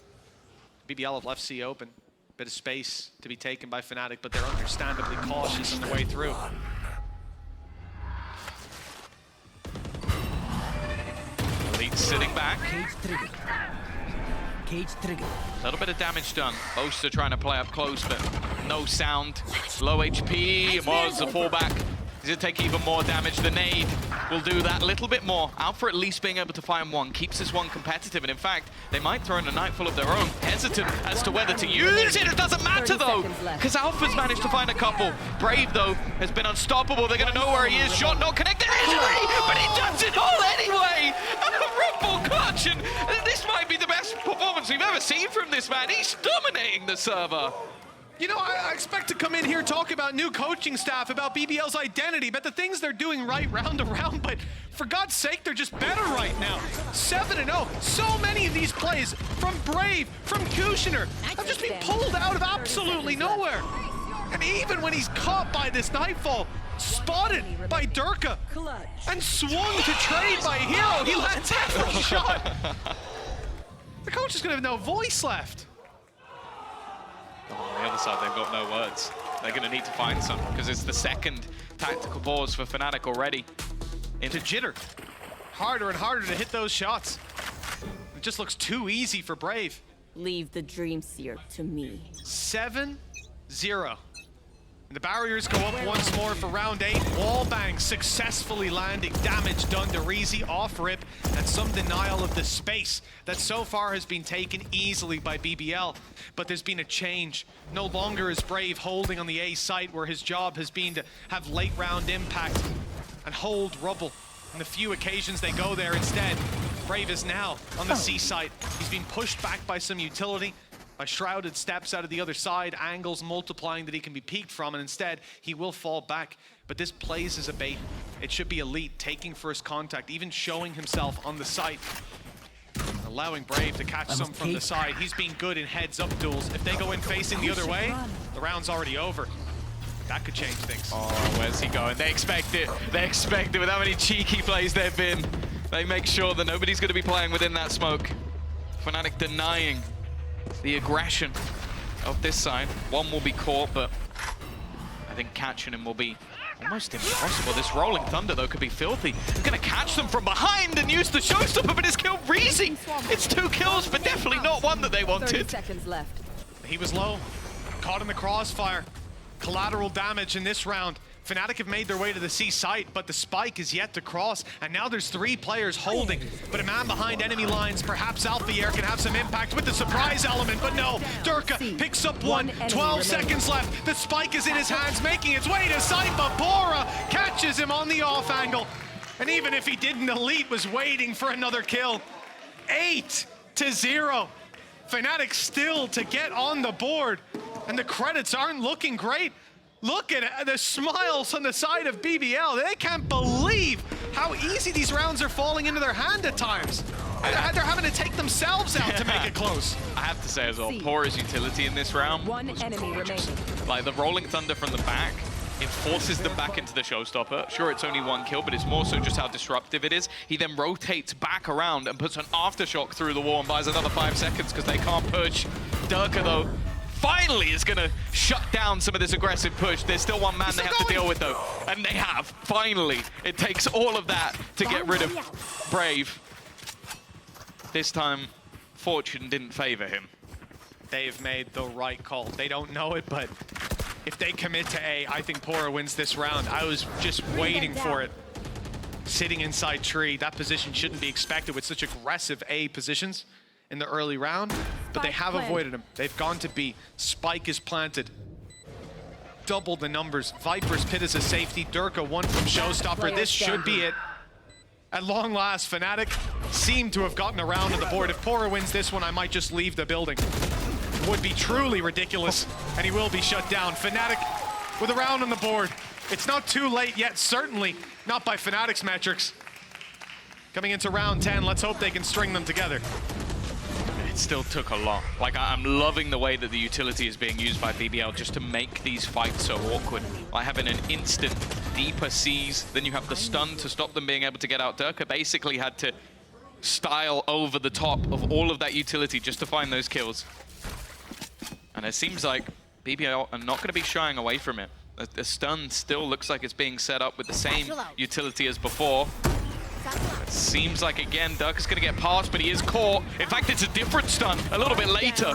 BBL have left C open. Bit of space to be taken by Fnatic, but they're understandably cautious on the way through. sitting back. Cage trigger. Cage trigger. A little bit of damage done. Both are trying to play up close, but no sound. Low HP, was the fallback. Does it take even more damage? The nade will do that little bit more. Alpha at least being able to find one, keeps this one competitive, and in fact, they might throw in a nightfall of their own. Hesitant as to whether to use it. It doesn't matter though, because Alpha's managed to find a couple. Brave though has been unstoppable. They're gonna know where he is. Shot not connected, injury, but he does it all anyway. A rumble clutch, and this might be the best performance we've ever seen from this man. He's dominating the server. You know, I expect to come in here talk about new coaching staff, about BBL's identity, about the things they're doing right round to round, but for God's sake, they're just better right now. 7-0. So many of these plays from Brave, from Kushner, have just been pulled out of absolutely nowhere. And even when he's caught by this Nightfall, spotted by Durka, and swung to trade by Hero, he lands every shot. The coach is gonna have no voice left. On the other side, they've got no words. They're going to need to find some, because it's the second tactical pause for Fnatic already. Into Jitter. Harder and harder to hit those shots. It just looks too easy for Brave. Leave the dream seer to me. 7-0. And the barriers go up once more for round 8. Wallbang successfully landing. Damage done to Reezy off rip, and some denial of the space that so far has been taken easily by BBL. But there's been a change. No longer is Brave holding on the A site, where his job has been to have late round impact and hold rubble. On the few occasions they go there, instead, Brave is now on the C site. He's been pushed back by some utility, by shrouded steps out of the other side, angles multiplying that he can be peeked from, and instead he will fall back. But this plays as a bait. It should be Elite taking first contact, even showing himself on the site, allowing Brave to catch some from the side. He's been good in heads-up duels. If they go in facing the other way, the round's already over. That could change things. Oh, where's he going? They expect it. They expect it with how many cheeky plays there've been. They make sure that nobody's going to be playing within that smoke. Fnatic denying the aggression of this side. One will be caught, but I think catching him will be almost impossible. This rolling thunder, though, could be filthy. He's gonna catch them from behind and use the showstopper, but it's killed Reezy. It's 2 kills, but definitely not one that they wanted. 30 seconds left. He was low, caught in the crossfire. Collateral damage in this round. Fnatic have made their way to the C site, but the spike is yet to cross, and now there's 3 players holding. But a man behind enemy lines, perhaps Alphayear can have some impact with the surprise element, but no, Durka picks up one, 12 seconds left. The spike is in his hands, making its way to site, but Bora catches him on the off angle. And even if he didn't, Elite was waiting for another kill. 8-0. Fnatic still to get on the board, and the credits aren't looking great. Look at the smiles on the side of BBL. They can't believe how easy these rounds are falling into their hand at times. They're having to take themselves out to make it close. I have to say as well, Pora's utility in this round One was enemy gorgeous. remaining. Like the rolling thunder from the back, it forces them back into the showstopper. Sure, it's only 1 kill, but it's more so just how disruptive it is. He then rotates back around and puts an aftershock through the wall and buys another 5 seconds because they can't push. Durka, though, finally is going to shut down some of this aggressive push. There's still one man they have to deal with, though. And they have, finally. It takes all of that to get rid of Brave. This time, fortune didn't favor him. They've made the right call. They don't know it, but if they commit to A, I think Pora wins this round. I was just waiting for it. Sitting inside tree, that position shouldn't be expected with such aggressive A positions in the early round, but they have avoided him. They've gone to B. Spike is planted. Double the numbers. Viper's Pit is a safety. Durka one from Showstopper. This should be it. At long last, Fnatic seem to have gotten around to the board. If Pora wins this one, I might just leave the building. Would be truly ridiculous, and he will be shut down. Fnatic with a round on the board. It's not too late yet, certainly not by Fnatic's metrics. Coming into round 10, let's hope they can string them together. It still took a lot. Like, I'm loving the way that the utility is being used by BBL just to make these fights so awkward. By having an instant deeper C's, then you have the stun to stop them being able to get out. Durka basically had to style over the top of all of that utility just to find those kills. And it seems like BBL are not going to be shying away from it. The stun still looks like it's being set up with the same utility as before. It seems like, again, Duck is going to get past, but he is caught. In fact, it's a different stun a little bit later.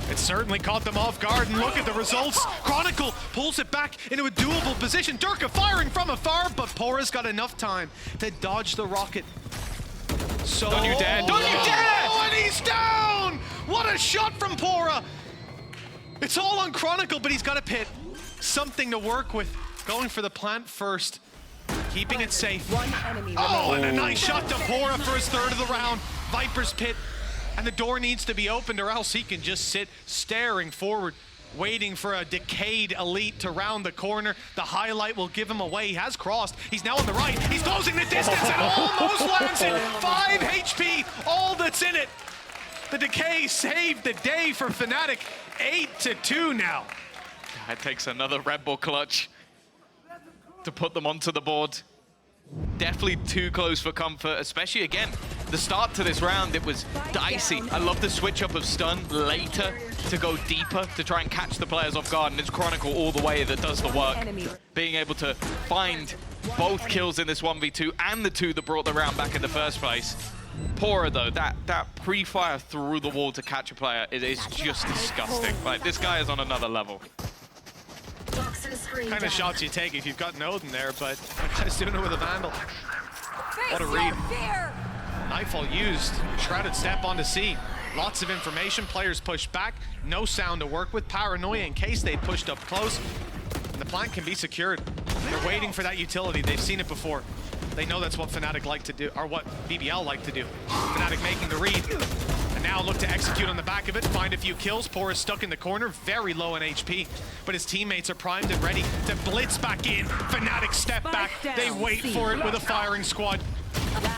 It certainly caught them off guard, and look at the results. Chronicle pulls it back into a doable position. Durka firing from afar, but Pora's got enough time to dodge the rocket. So Don't you dare! Don't you dare! And he's down! What a shot from Pora! It's all on Chronicle, but he's got a pit. Something to work with. Going for the plant first. Keeping it safe. One enemy Oh, remaining. and a nice shot to Pora for his third of the round. Viper's pit. And the door needs to be opened or else he can just sit staring forward, waiting for a decayed elite to round the corner. The highlight will give him away. He has crossed. He's now on the right. He's closing the distance and almost lands it. 5 HP, all that's in it. The decay saved the day for Fnatic. 8-2 now. It takes another Red Bull clutch to put them onto the board. Definitely too close for comfort, especially again, the start to this round, it was dicey. I love the switch up of stun later to go deeper to try and catch the players off guard, and it's Chronicle all the way that does the work. Being able to find both kills in this 1v2 and the 2 that brought the round back in the first place. Pora though, that pre-fire through the wall to catch a player is just disgusting. Like, this guy is on another level. Kind of shots you take if you've got Nodin there, but that guy's doing it with a Vandal. What a read. Nightfall used. Shrouded step onto C. Lots of information. Players pushed back. No sound to work with. Paranoia in case they pushed up close. And the plant can be secured. They're waiting for that utility. They've seen it before. They know that's what Fnatic like to do, or what BBL like to do. Fnatic making the read. And now look to execute on the back of it, find a few kills. Pora is stuck in the corner, very low in HP, but his teammates are primed and ready to blitz back in. Fnatic step back, they wait for it with a firing squad.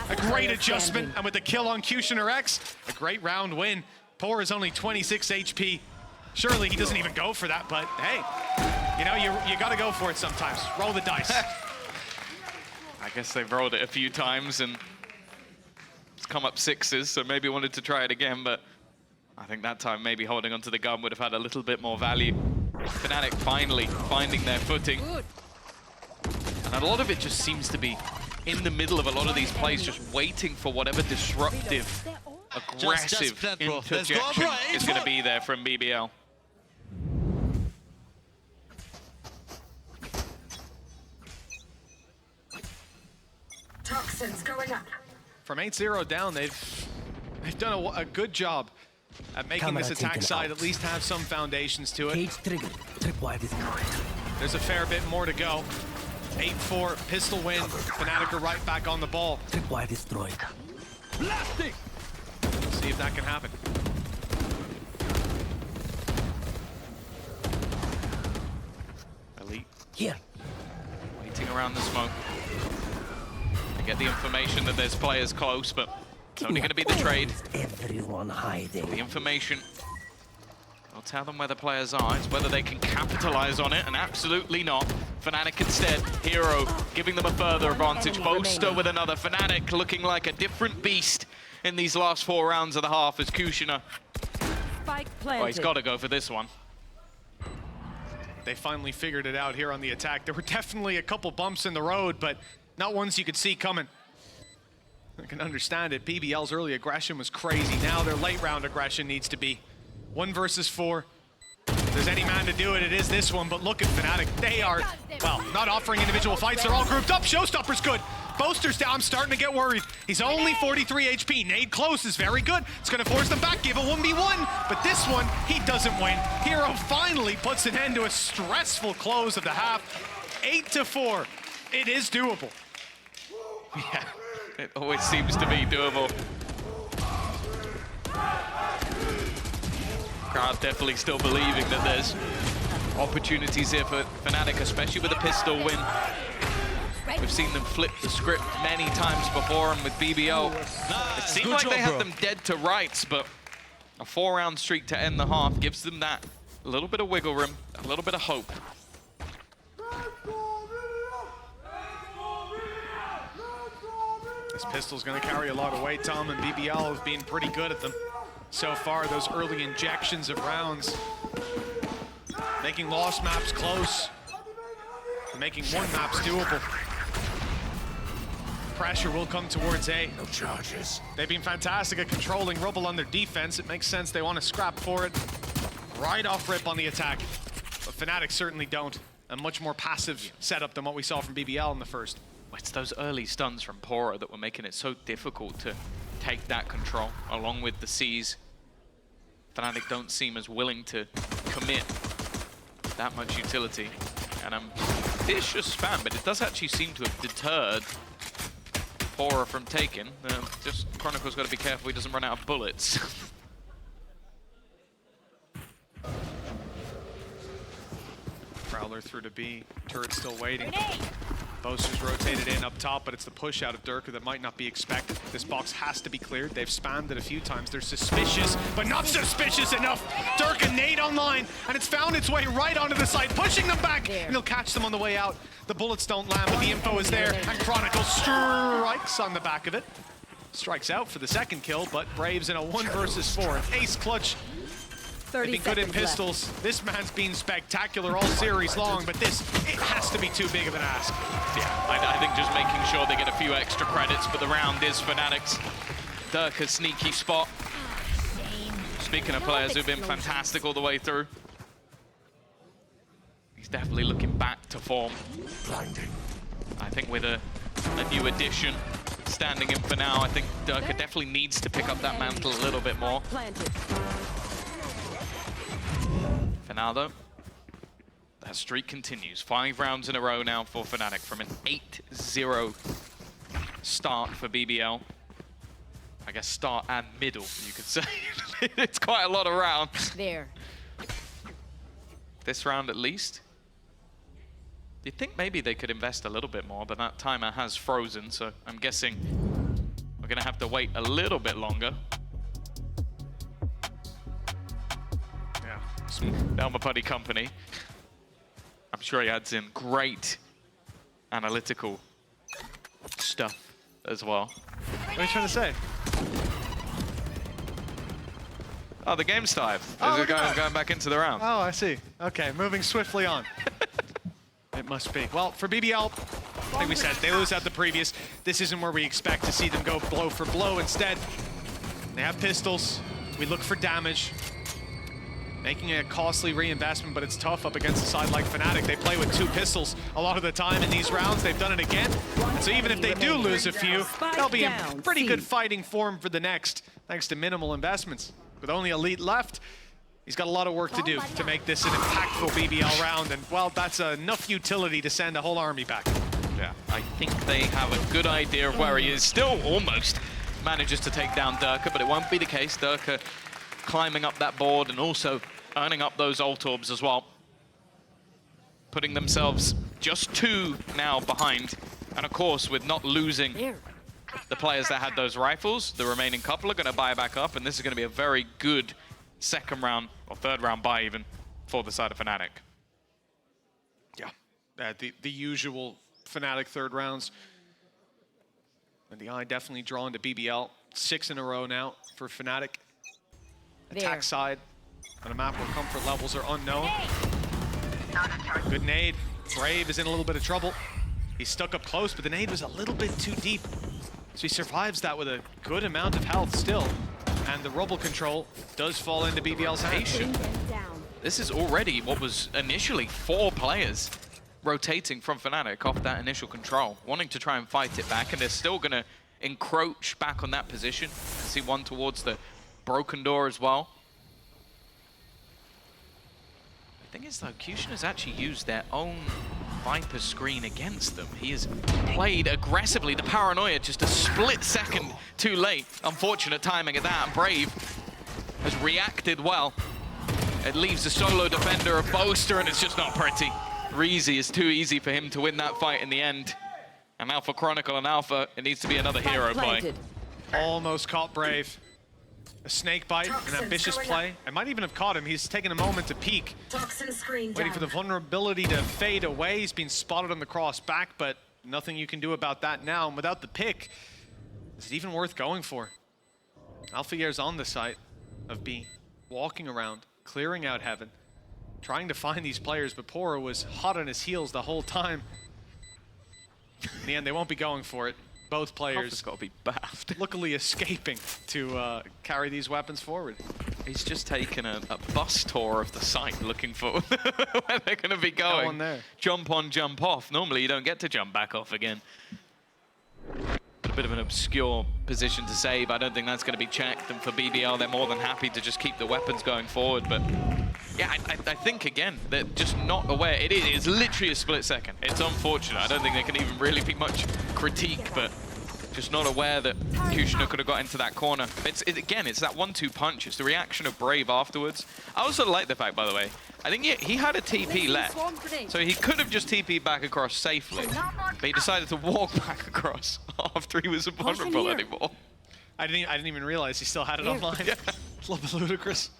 A great adjustment, and with the kill on Cushioner X, a great round win. Pora is only 26 HP. Surely he doesn't even go for that, but hey, you know, you gotta go for it sometimes. Roll the dice. I guess they've rolled it a few times and it's come up 6s, so maybe wanted to try it again, but I think that time maybe holding onto the gun would have had a little bit more value. Fnatic finally finding their footing. And a lot of it just seems to be in the middle of a lot of these plays, just waiting for whatever disruptive, aggressive interjection is going to be there from BBL. Toxins going up. From 8-0 down, they've done a good job at making this attack side at least have some foundations to it. Cage trigger. Tripwire destroyed. There's a fair bit more to go. 8-4, pistol win. Fnatic are right back on the ball. Tripwire destroyed. Blasting! See if that can happen. Elite Here. waiting around the smoke. They get the information that there's players close, but it's only going to be the trade. Everyone hiding. The information will tell them where the players are. It's whether they can capitalize on it, and absolutely not. Fnatic instead, Hero giving them a further advantage. Boaster with another. Fnatic looking like a different beast in these last 4 rounds of the half as Kushina. Oh, he's got to go for this one. They finally figured it out here on the attack. There were definitely a couple bumps in the road, but not ones you could see coming. I can understand it. BBL's early aggression was crazy. Now their late round aggression needs to be 1 versus 4. If there's any man to do it, it is this one. But look at Fnatic. They are, well, not offering individual fights. They're all grouped up. Showstopper's good. Boaster's down. I'm starting to get worried. He's only 43 HP. Nade close is very good. It's going to force them back. Give a 1v1. But this one, he doesn't win. Hero finally puts an end to a stressful close of the half. 8-4. It is doable. Yeah, it always seems to be doable. Crowd definitely still believing that there's opportunities here for Fnatic, especially with a pistol win. We've seen them flip the script many times before, and with BBL, it seemed like they had them dead to rights, but a 4-round streak to end the half gives them that little bit of wiggle room, a little bit of hope. This pistol's going to carry a lot of weight, Tom, and BBL has been pretty good at them so far. Those early injections of rounds, making lost maps close, making 1 maps doable. pressure will come towards A. No charges. They've been fantastic at controlling Rubble on their defense. It makes sense they want to scrap for it. Right off rip on the attack. But Fnatic certainly don't. A much more passive setup than what we saw from BBL in the first. It's those early stuns from Pora that were making it so difficult to take that control, along with the C's. Fnatic don't seem as willing to commit that much utility. And it's just spam, but it does actually seem to have deterred Pora from taking. Just Chronicle's got to be careful he doesn't run out of bullets. Prowler through to B. Turret still waiting. Boaster's rotated in up top, but it's the push out of Durka that might not be expected. This box has to be cleared. They've spammed it a few times. They're suspicious, but not suspicious enough. Durka nade online, and it's found its way right onto the site, pushing them back, and he'll catch them on the way out. The bullets don't land, but the info is there, and Chronicle strikes on the back of it. Strikes out for the second kill, but Braves in a 1 versus 4. Ace clutch. They've been good in pistols. Left. This man's been spectacular all series long, but this, it has to be too big of an ask. Yeah, I think just making sure they get a few extra credits, but the round is Fnatic's. Durka's sneaky spot. Speaking of players who've been fantastic all the way through, he's definitely looking back to form. Blinding. I think with a new addition standing in for now, I think Durka definitely needs to pick up that mantle a little bit more. Planted. For now, though, that streak continues. 5 rounds in a row now for Fnatic from an 8-0 start for BBL. I guess start and middle, you could say. It's quite a lot of rounds. There. This round at least. You'd think maybe they could invest a little bit more, but that timer has frozen, so I'm guessing we're going to have to wait a little bit longer. Elmer Putty Company. I'm sure he adds in great analytical stuff as well. What are you trying to say? Oh, the game's time. Oh, There's a guy going back into the round. Oh, I see. Okay, moving swiftly on. It must be. Well, for BBL, like we said, they lose out the previous. This isn't where we expect to see them go blow for blow. Instead, they have pistols. We look for damage. Making a costly reinvestment, but it's tough up against a side like Fnatic. They play with 2 pistols a lot of the time in these rounds. They've done it again. And so even if they do lose a few, they'll be in pretty good fighting form for the next, thanks to minimal investments. With only Elite left, he's got a lot of work to do to make this an impactful BBL round. And, well, that's enough utility to send a whole army back. Yeah, I think they have a good idea of where he is. Still almost manages to take down Durka, but it won't be the case. Durka climbing up that board and also earning up those ult orbs as well. Putting themselves just 2 now behind. And of course, with not losing the players that had those rifles, the remaining couple are going to buy back up, and this is going to be a very good second round, or third round buy even, for the side of Fnatic. Yeah, the usual Fnatic third rounds. And the eye definitely drawn to BBL. 6 in a row now for Fnatic. Attack side on a map where comfort levels are unknown. Good nade. Brave is in a little bit of trouble. He's stuck up close, but the nade was a little bit too deep. So he survives that with a good amount of health still. And the rubble control does fall into BBL's hands. This is already what was initially 4 players rotating from Fnatic off that initial control, wanting to try and fight it back, and they're still going to encroach back on that position. I see one towards the broken door as well. The thing is though, Cushion has actually used their own Viper screen against them. He has played aggressively. The paranoia just a split second too late. Unfortunate timing of that, and Brave has reacted well. It leaves the solo defender of Boaster, and it's just not pretty. Reezy is too easy for him to win that fight in the end. And now for Chronicle and Alpha, it needs to be another hero play. Almost caught Brave. A snake bite, an ambitious play. I might even have caught him. He's taken a moment to peek. Waiting for the vulnerability to fade away. He's been spotted on the cross back, but nothing you can do about that now. And without the pick, is it even worth going for? Alphayere's on the site of B, walking around, clearing out heaven, trying to find these players, but Pora was hot on his heels the whole time. In the end, they won't be going for it. Both Hoff has players got to be baffed. luckily escaping to carry these weapons forward. He's just taken a bus tour of the site looking for where they're going to be going. on there. Jump on, jump off. Normally you don't get to jump back off again. A bit of an obscure position to save. I don't think that's going to be checked. And for BBL, they're more than happy to just keep the weapons going forward. But yeah, I think, again, they're just not aware. It's literally a split second. It's unfortunate. I don't think there can even really be much critique, but just not aware that Kushner could have got into that corner. Again, it's that 1-2 punch. It's the reaction of Brave afterwards. I also like the fact, by the way, I think he had a TP left. So he could have just TP'd back across safely. But he decided to walk back across after he wasn't vulnerable anymore. I didn't even realize he still had it online. Yeah. It's a little bit ludicrous.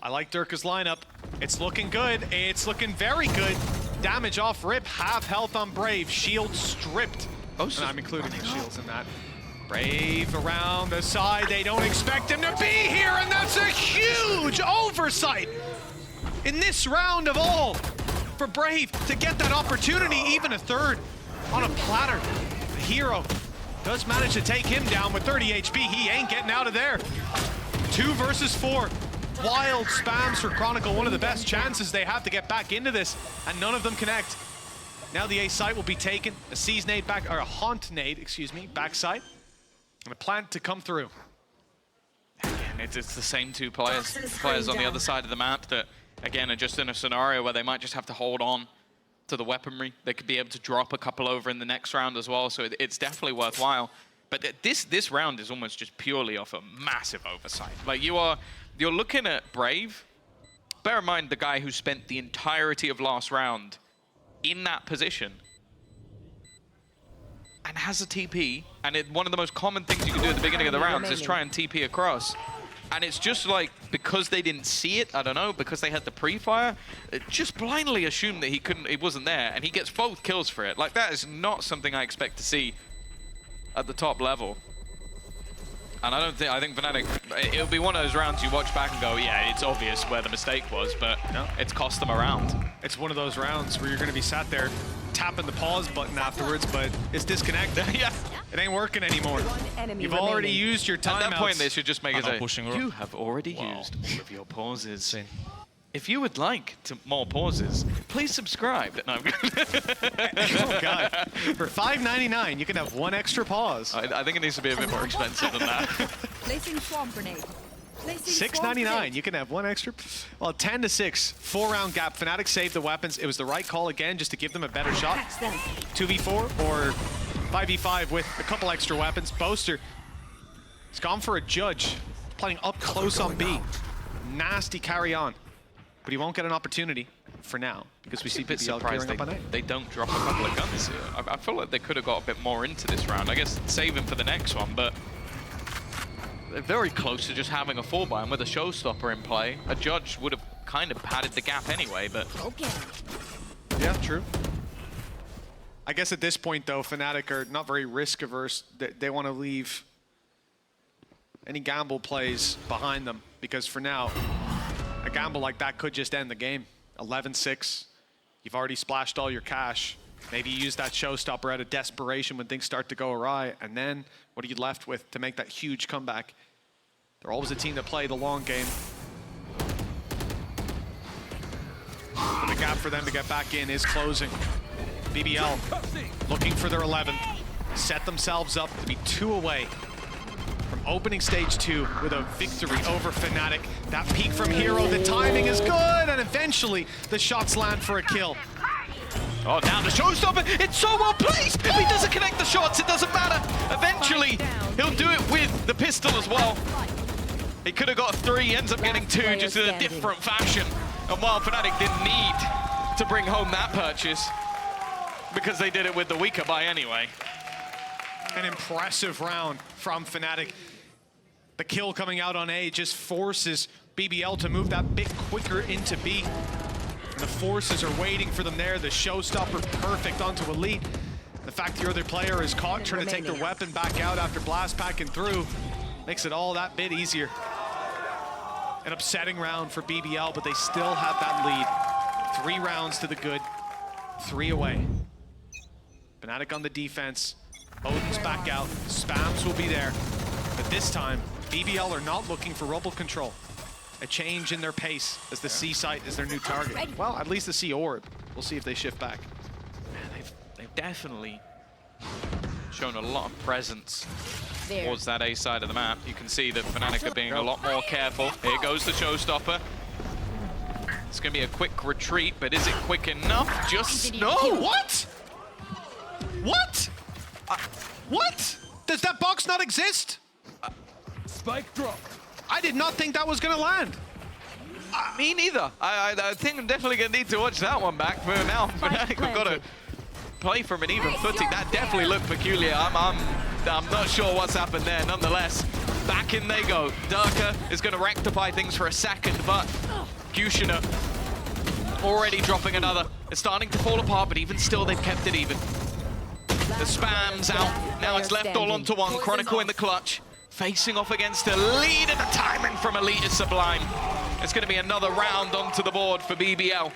I like Durka's lineup. It's looking good. It's looking very good. Damage off rip, half health on Brave. Shield stripped. Oh, And I'm including the shields in that. Brave around the side. They don't expect him to be here, and that's a huge oversight in this round of all for Brave to get that opportunity, even a third on a platter. The hero does manage to take him down with 30 HP. He ain't getting out of there. 2 versus 4. Wild spams for Chronicle, one of the best chances they have to get back into this, and none of them connect. Now the A site will be taken, a seize nade back, or a haunt nade, excuse me, backside, and a plant to come through. Again, it's the same two players on the other side of the map that, again, are just in a scenario where they might just have to hold on to the weaponry. They could be able to drop a couple over in the next round as well, so it's definitely worthwhile. But this round is almost just purely off a massive oversight. Like, you're looking at Brave. Bear in mind the guy who spent the entirety of last round in that position and has a TP, and one of the most common things you can do at the beginning of the rounds is try and TP across. And it's just like, because they didn't see it, I don't know, because they had the pre-fire, just blindly assumed that he wasn't there, and he gets both kills for it. Like, that is not something I expect to see at the top level. And I think Fnatic, it'll be one of those rounds you watch back and go, yeah, it's obvious where the mistake was, but no, it's cost them a round. It's one of those rounds where you're going to be sat there tapping the pause button afterwards, but it's disconnected. Yeah. It ain't working anymore. You've already used your timeouts. At that point, they should just make it say, pushing you have already used all of your pauses. If you would like more pauses, please subscribe. No, I'm Oh, God. For $5.99, you can have 1 extra pause. I think it needs to be a bit more expensive than that. Placing swamp grenade. $6.99, you can have 1 extra. Well, 10-6, 4-round gap. Fnatic saved the weapons. It was the right call again, just to give them a better shot. 2v4 or 5v5 with a couple extra weapons. Boaster, he's gone for a judge, playing up close on B. Nasty carry on. But he won't get an opportunity for now, because we see BBL gearing up on A. They don't drop a couple of guns here. I feel like they could have got a bit more into this round. I guess save him for the next one, but they're very close to just having a 4-buy, and with a showstopper in play, a judge would have kind of padded the gap anyway, but... Okay. Yeah, true. I guess at this point, though, Fnatic are not very risk-averse. They want to leave any gamble plays behind them, because for now, a gamble like that could just end the game. 11-6. You've already splashed all your cash. Maybe you use that showstopper out of desperation when things start to go awry, and then what are you left with to make that huge comeback? They're always a team that play the long game. But the gap for them to get back in is closing. BBL looking for their 11th. Set themselves up to be 2 away from opening stage 2 with a victory over Fnatic. That peek from Hero, the timing is good, and eventually the shots land for a kill. Oh, now the showstopper, it's so well placed! If he doesn't connect the shots, it doesn't matter. Eventually, he'll do it with the pistol as well. He could have got 3, ends up getting 2, just in a different fashion. And while Fnatic didn't need to bring home that purchase, because they did it with the weaker buy anyway. An impressive round from Fnatic. The kill coming out on A just forces BBL to move that bit quicker into B. And the forces are waiting for them there. The showstopper perfect onto Elite. The fact the other player is caught trying to take their weapon back out after blast packing through makes it all that bit easier. An upsetting round for BBL, but they still have that lead. 3 rounds to the good, 3 away. Fnatic on the defense. Odin's back out. Spams will be there. But this time, BBL are not looking for rubble control. A change in their pace as the C site is their new target. Well, at least the C orb. We'll see if they shift back. Man, they've definitely shown a lot of presence towards that A side of the map. You can see that Fnatic are being a lot more careful. Here goes the showstopper. It's going to be a quick retreat, but is it quick enough? Just no! What? What? What? Does that box not exist? Spike drop. I did not think that was going to land. Me neither. I think I'm definitely going to need to watch that one back for now. Fnatic have got to play from an even footing. That definitely looked peculiar. I'm not sure what's happened there. Nonetheless, back in they go. Durka is going to rectify things for a second, but Kushner already dropping another. It's starting to fall apart, but even still, they've kept it even. The spam's out. Now it's left all onto one. Chronicle in the clutch. Facing off against a lead, and the timing from Elite is sublime. It's going to be another round onto the board for BBL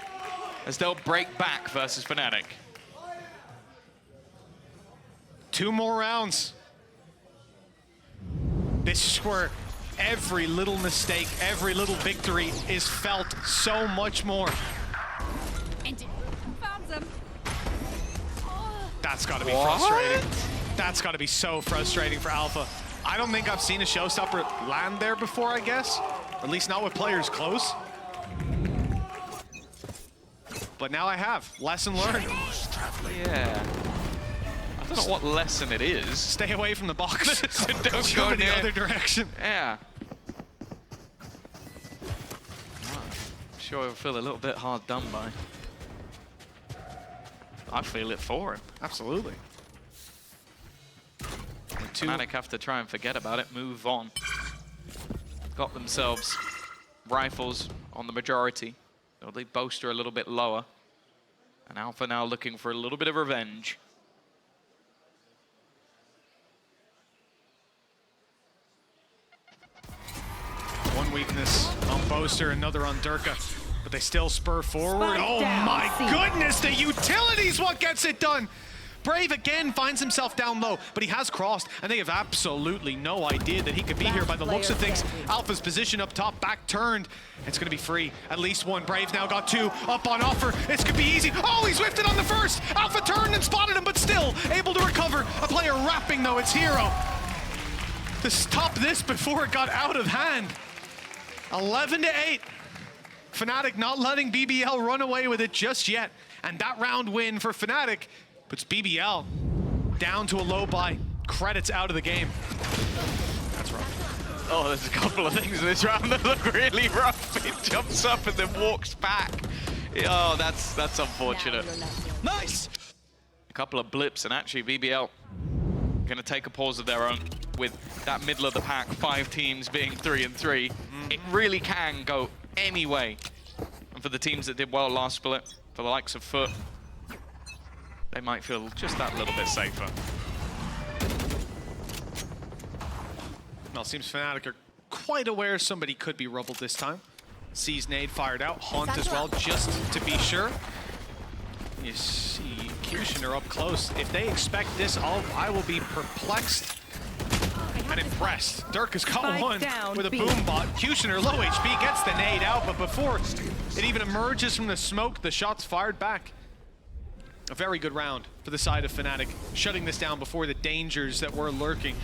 as they'll break back versus Fnatic. 2 more rounds. This is where every little mistake, every little victory is felt so much more. Found them. That's got to be frustrating. That's got to be so frustrating for Alpha. I don't think I've seen a showstopper land there before, I guess. At least not with players close. But now I have. Lesson learned. Yeah. I don't know what lesson it is. Stay away from the box. Don't Go go in the near. other direction. Yeah. I'm sure he'll feel a little bit hard done by. I feel it for him. Absolutely. Fnatic have to try and forget about it, move on. Got themselves rifles on the majority. So they boaster a little bit lower. And Alpha now looking for a little bit of revenge. One weakness on Boaster, another on Durka. But they still spur forward. Spike Oh down, my C. goodness, the utility's what gets it done. Brave again finds himself down low, but he has crossed, and they have absolutely no idea that he could be here by the looks of things. Alpha's position up top, back turned. It's going to be free. At least one. Brave's now got 2 up on offer. This could be easy. Oh, he's whiffed it on the first. Alpha turned and spotted him, but still able to recover. A player wrapping, though. It's Hero to stop this before it got out of hand. 11-8. Fnatic not letting BBL run away with it just yet. And that round win for Fnatic puts BBL down to a low buy. Credits out of the game. That's rough. Oh, there's a couple of things in this round that look really rough. He jumps up and then walks back. Oh, that's unfortunate. Nice! A couple of blips, and actually BBL going to take a pause of their own with that middle of the pack, 5 teams being 3-3. It really can go any way. And for the teams that did well last split, for the likes of Foot, they might feel just that little bit safer. Well, it seems Fnatic are quite aware somebody could be rubbled this time. Sees nade fired out, Haunt as well, just to be sure. You see Kushner up close. If they expect this, I will be perplexed and impressed. Dirk has got Spike one down, with a B. boom bot. Kushner, low HP, gets the nade out, but before it even emerges from the smoke, the shot's fired back. A very good round for the side of Fnatic, shutting this down before the dangers that were lurking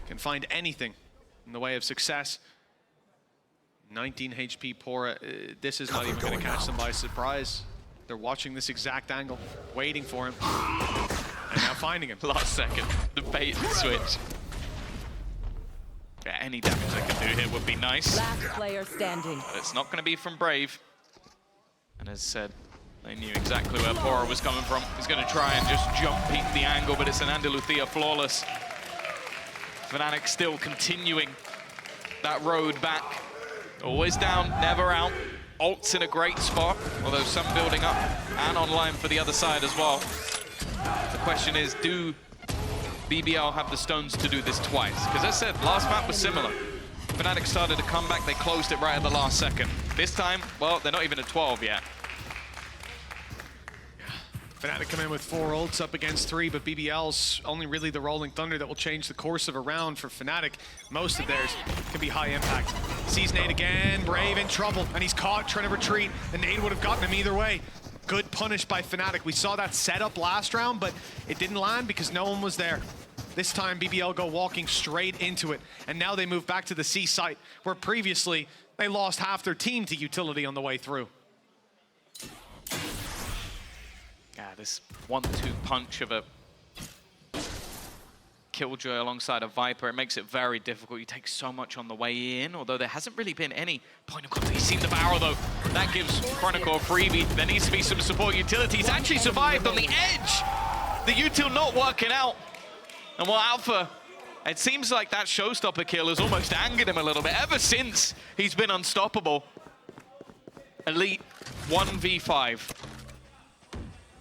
can find anything in the way of success. 19 HP Pora, this is not even going to catch them by surprise. They're watching this exact angle, waiting for him, and now finding him. Last second, the bait and switch. Yeah, any damage they can do here would be nice. Last player standing. But it's not going to be from Brave. And as said, they knew exactly where Pora was coming from. He's going to try and just jump peek the angle, but it's an Andaluthia flawless. Fnatic still continuing that road back. Always down, never out. Ult's in a great spot, although some building up and online for the other side as well. The question is, do BBL have the stones to do this twice? Because as I said, last map was similar. Fnatic started to come back, they closed it right at the last second. This time, well, they're not even at 12 yet. Fnatic come in with 4 ults up against 3, but BBL's only really the Rolling Thunder that will change the course of a round for Fnatic. Most of theirs can be high impact. Sees nade again, Brave in trouble, and he's caught trying to retreat. The nade would have gotten him either way. Good punish by Fnatic. We saw that setup last round, but it didn't land because no one was there. This time BBL go walking straight into it, and now they move back to the C site, where previously they lost half their team to utility on the way through. Yeah, this 1-2 punch of a Killjoy alongside a Viper, it makes it very difficult. You take so much on the way in, although there hasn't really been any point of contact. He's seen the barrel though. That gives Chronicle a freebie. There needs to be some support utility. He's actually survived on the edge. The util not working out. And while Alpha, it seems like that showstopper kill has almost angered him a little bit. Ever since he's been unstoppable. Elite 1v5.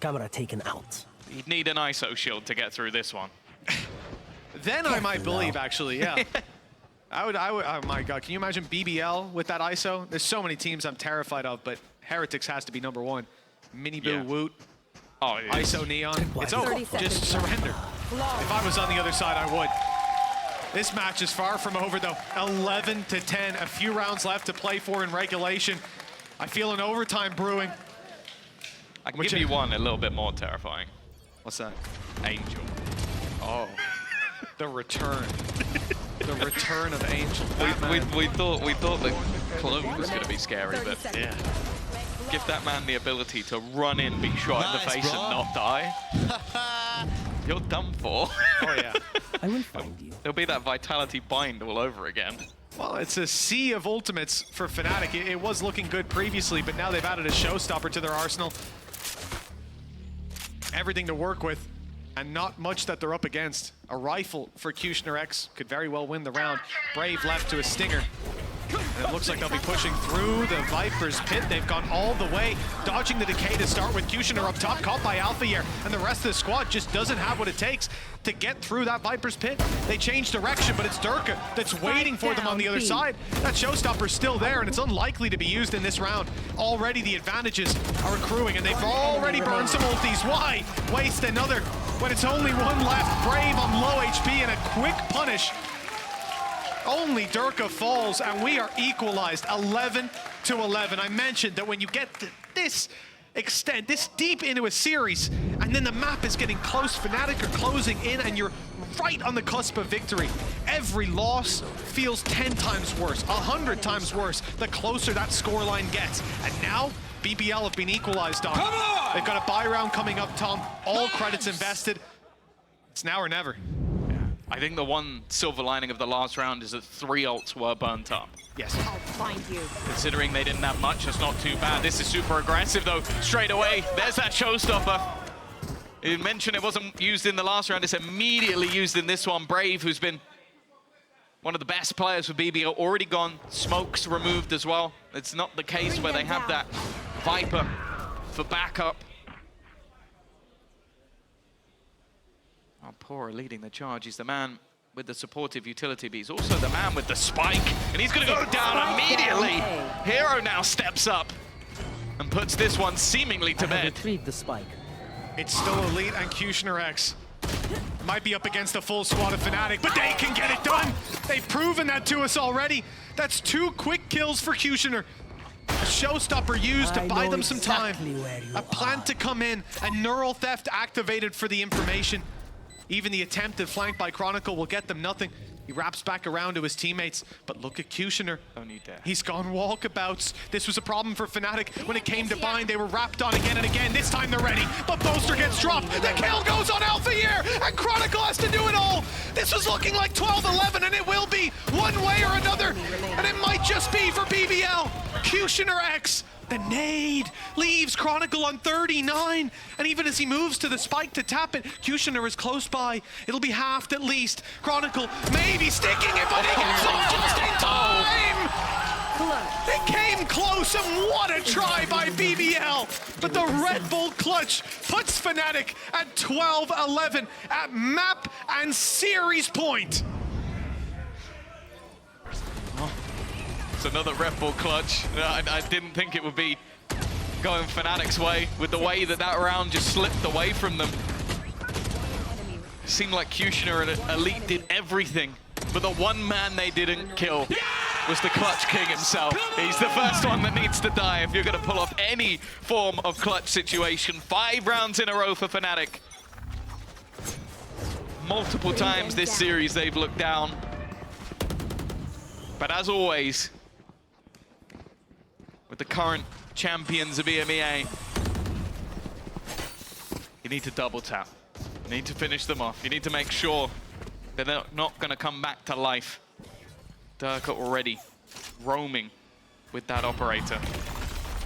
Camera taken out. He'd need an ISO shield to get through this one. Then I might believe, actually, yeah. I would, oh my God, can you imagine BBL with that ISO? There's so many teams I'm terrified of, but Heretics has to be number 1. Miniboo, Woot, Oh, it is. ISO Neon, it's over, just surrender. If I was on the other side, I would. This match is far from over though. 11-10, a few rounds left to play for in regulation. I feel an overtime brewing. I can give you one a little bit more terrifying. What's that? Angel. Oh, the return. The return of Angel. We thought the cloak was going to be scary, but yeah. give that man the ability to run in, be shot in the face, and not die. You're done for. Oh yeah. I will find you. There'll be that vitality bind all over again. Well, it's a sea of ultimates for Fnatic. It was looking good previously, but now they've added a showstopper to their arsenal. Everything to work with, and not much that they're up against. A rifle for Kushner X could very well win the round. Brave left to a stinger. And it looks like they'll be pushing through the Viper's pit. They've gone all the way, dodging the decay to start with. Kushner up top, caught by Alpha here, and the rest of the squad just doesn't have what it takes to get through that Viper's pit. They change direction, but it's Durka that's waiting for them on the other side. That showstopper's still there, and it's unlikely to be used in this round. Already the advantages are accruing, and they've already burned some ultis. Why waste another when it's only one left? Brave on low HP and a quick punish. Only Durka falls, and we are equalized 11-11. I mentioned that when you get to this extent, this deep into a series, and then the map is getting close, Fnatic are closing in, and you're right on the cusp of victory. Every loss feels 10 times worse, 100 times worse, the closer that scoreline gets. And now, BBL have been equalized on. They've got a buy round coming up, Tom. All credits invested. It's now or never. I think the one silver lining of the last round is that 3 ults were burnt up. Yes. I'll find you. Considering they didn't have much, it's not too bad. This is super aggressive though, straight away. There's that showstopper. You mentioned it wasn't used in the last round, it's immediately used in this one. Brave, who's been one of the best players for BBL, already gone. Smokes removed as well. It's not the case where they have that Viper for backup. Oh, Pora leading the charge. He's the man with the supportive utility, but he's also the man with the spike. And he's going to go down immediately. Hero now steps up and puts this one seemingly to bed. Retrieve the spike. It's still Elite and Kushner X. Might be up against a full squad of Fnatic, but they can get it done. They've proven that to us already. That's 2 quick kills for Kushner. A showstopper used to buy them some time. A plant to come in, and neural theft activated for the information. Even the attempted flank by Chronicle will get them nothing. He wraps back around to his teammates, but look at Kushner. Don't need that. He's gone walkabouts. This was a problem for Fnatic. When it came to bind, they were wrapped on again and again. This time they're ready, but Boaster gets dropped. The kill goes on Alpha here, and Chronicle has to do it all. This was looking like 12-11, and it will be one way or another, and it might just be for BBL. Kushner X. The nade leaves Chronicle on 39, and even as he moves to the spike to tap it, Kushner is close by. It'll be halved at least. Chronicle maybe sticking it, but he gets off just in time! They came close, and what a try by BBL! But the Red Bull clutch puts Fnatic at 12-11 at map and series point. It's another Red Bull clutch. I didn't think it would be going Fnatic's way with the way that round just slipped away from them. It seemed like Kushner and Elite did everything, but the one man they didn't kill was the Clutch King himself. He's the first one that needs to die if you're going to pull off any form of clutch situation. 5 rounds in a row for Fnatic. Multiple times this series they've looked down. But as always, with the current champions of EMEA, you need to double tap. You need to finish them off. You need to make sure that they're not going to come back to life. Durka already roaming with that operator.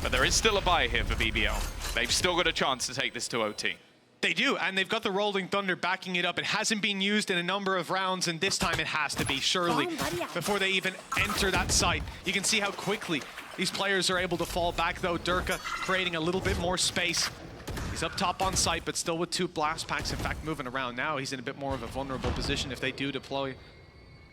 But there is still a buy here for BBL. They've still got a chance to take this to OT. They do, and they've got the Rolling Thunder backing it up. It hasn't been used in a number of rounds, and this time it has to be, surely, before they even enter that site. You can see how quickly these players are able to fall back, though. Durka creating a little bit more space. He's up top on site, but still with 2 blast packs, in fact, moving around now. He's in a bit more of a vulnerable position if they do deploy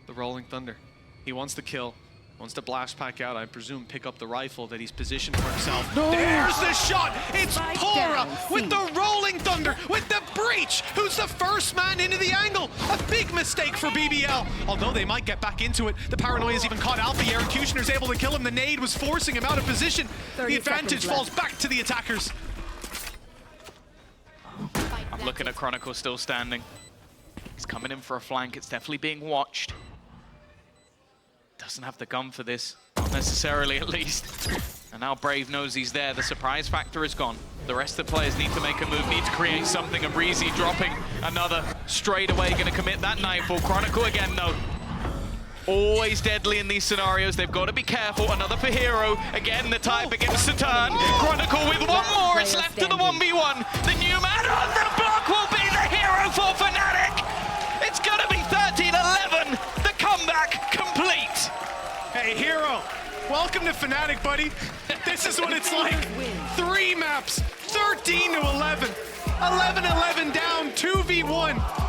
the Rolling Thunder. He wants the kill, wants to blast pack out, I presume pick up the rifle that he's positioned for himself. No. There's the shot! It's Pora with the Rolling Thunder, with the breach, who's the first man into the angle. A big mistake for BBL. Although they might get back into it. The Paranoia's even caught Alpha here, and Kushner's able to kill him. The nade was forcing him out of position. The advantage falls back to the attackers. I'm looking at Chronicle still standing. He's coming in for a flank. It's definitely being watched. Doesn't have the gun for this, not necessarily at least. And now Brave knows he's there. The surprise factor is gone. The rest of the players need to make a move, need to create something. And Breezy dropping another straight away, going to commit that nightfall. Chronicle again, though. Always deadly in these scenarios. They've got to be careful. Another for Hero. Again, the tide begins to turn. Chronicle with one more. It's left to the 1v1. The new man on the block will be the hero for Fnatic. It's going to be 13-11. The comeback complete. Hey, Hero, welcome to Fnatic, buddy. This is what it's like. 3 maps, 13-11. 11-11 down, 2v1.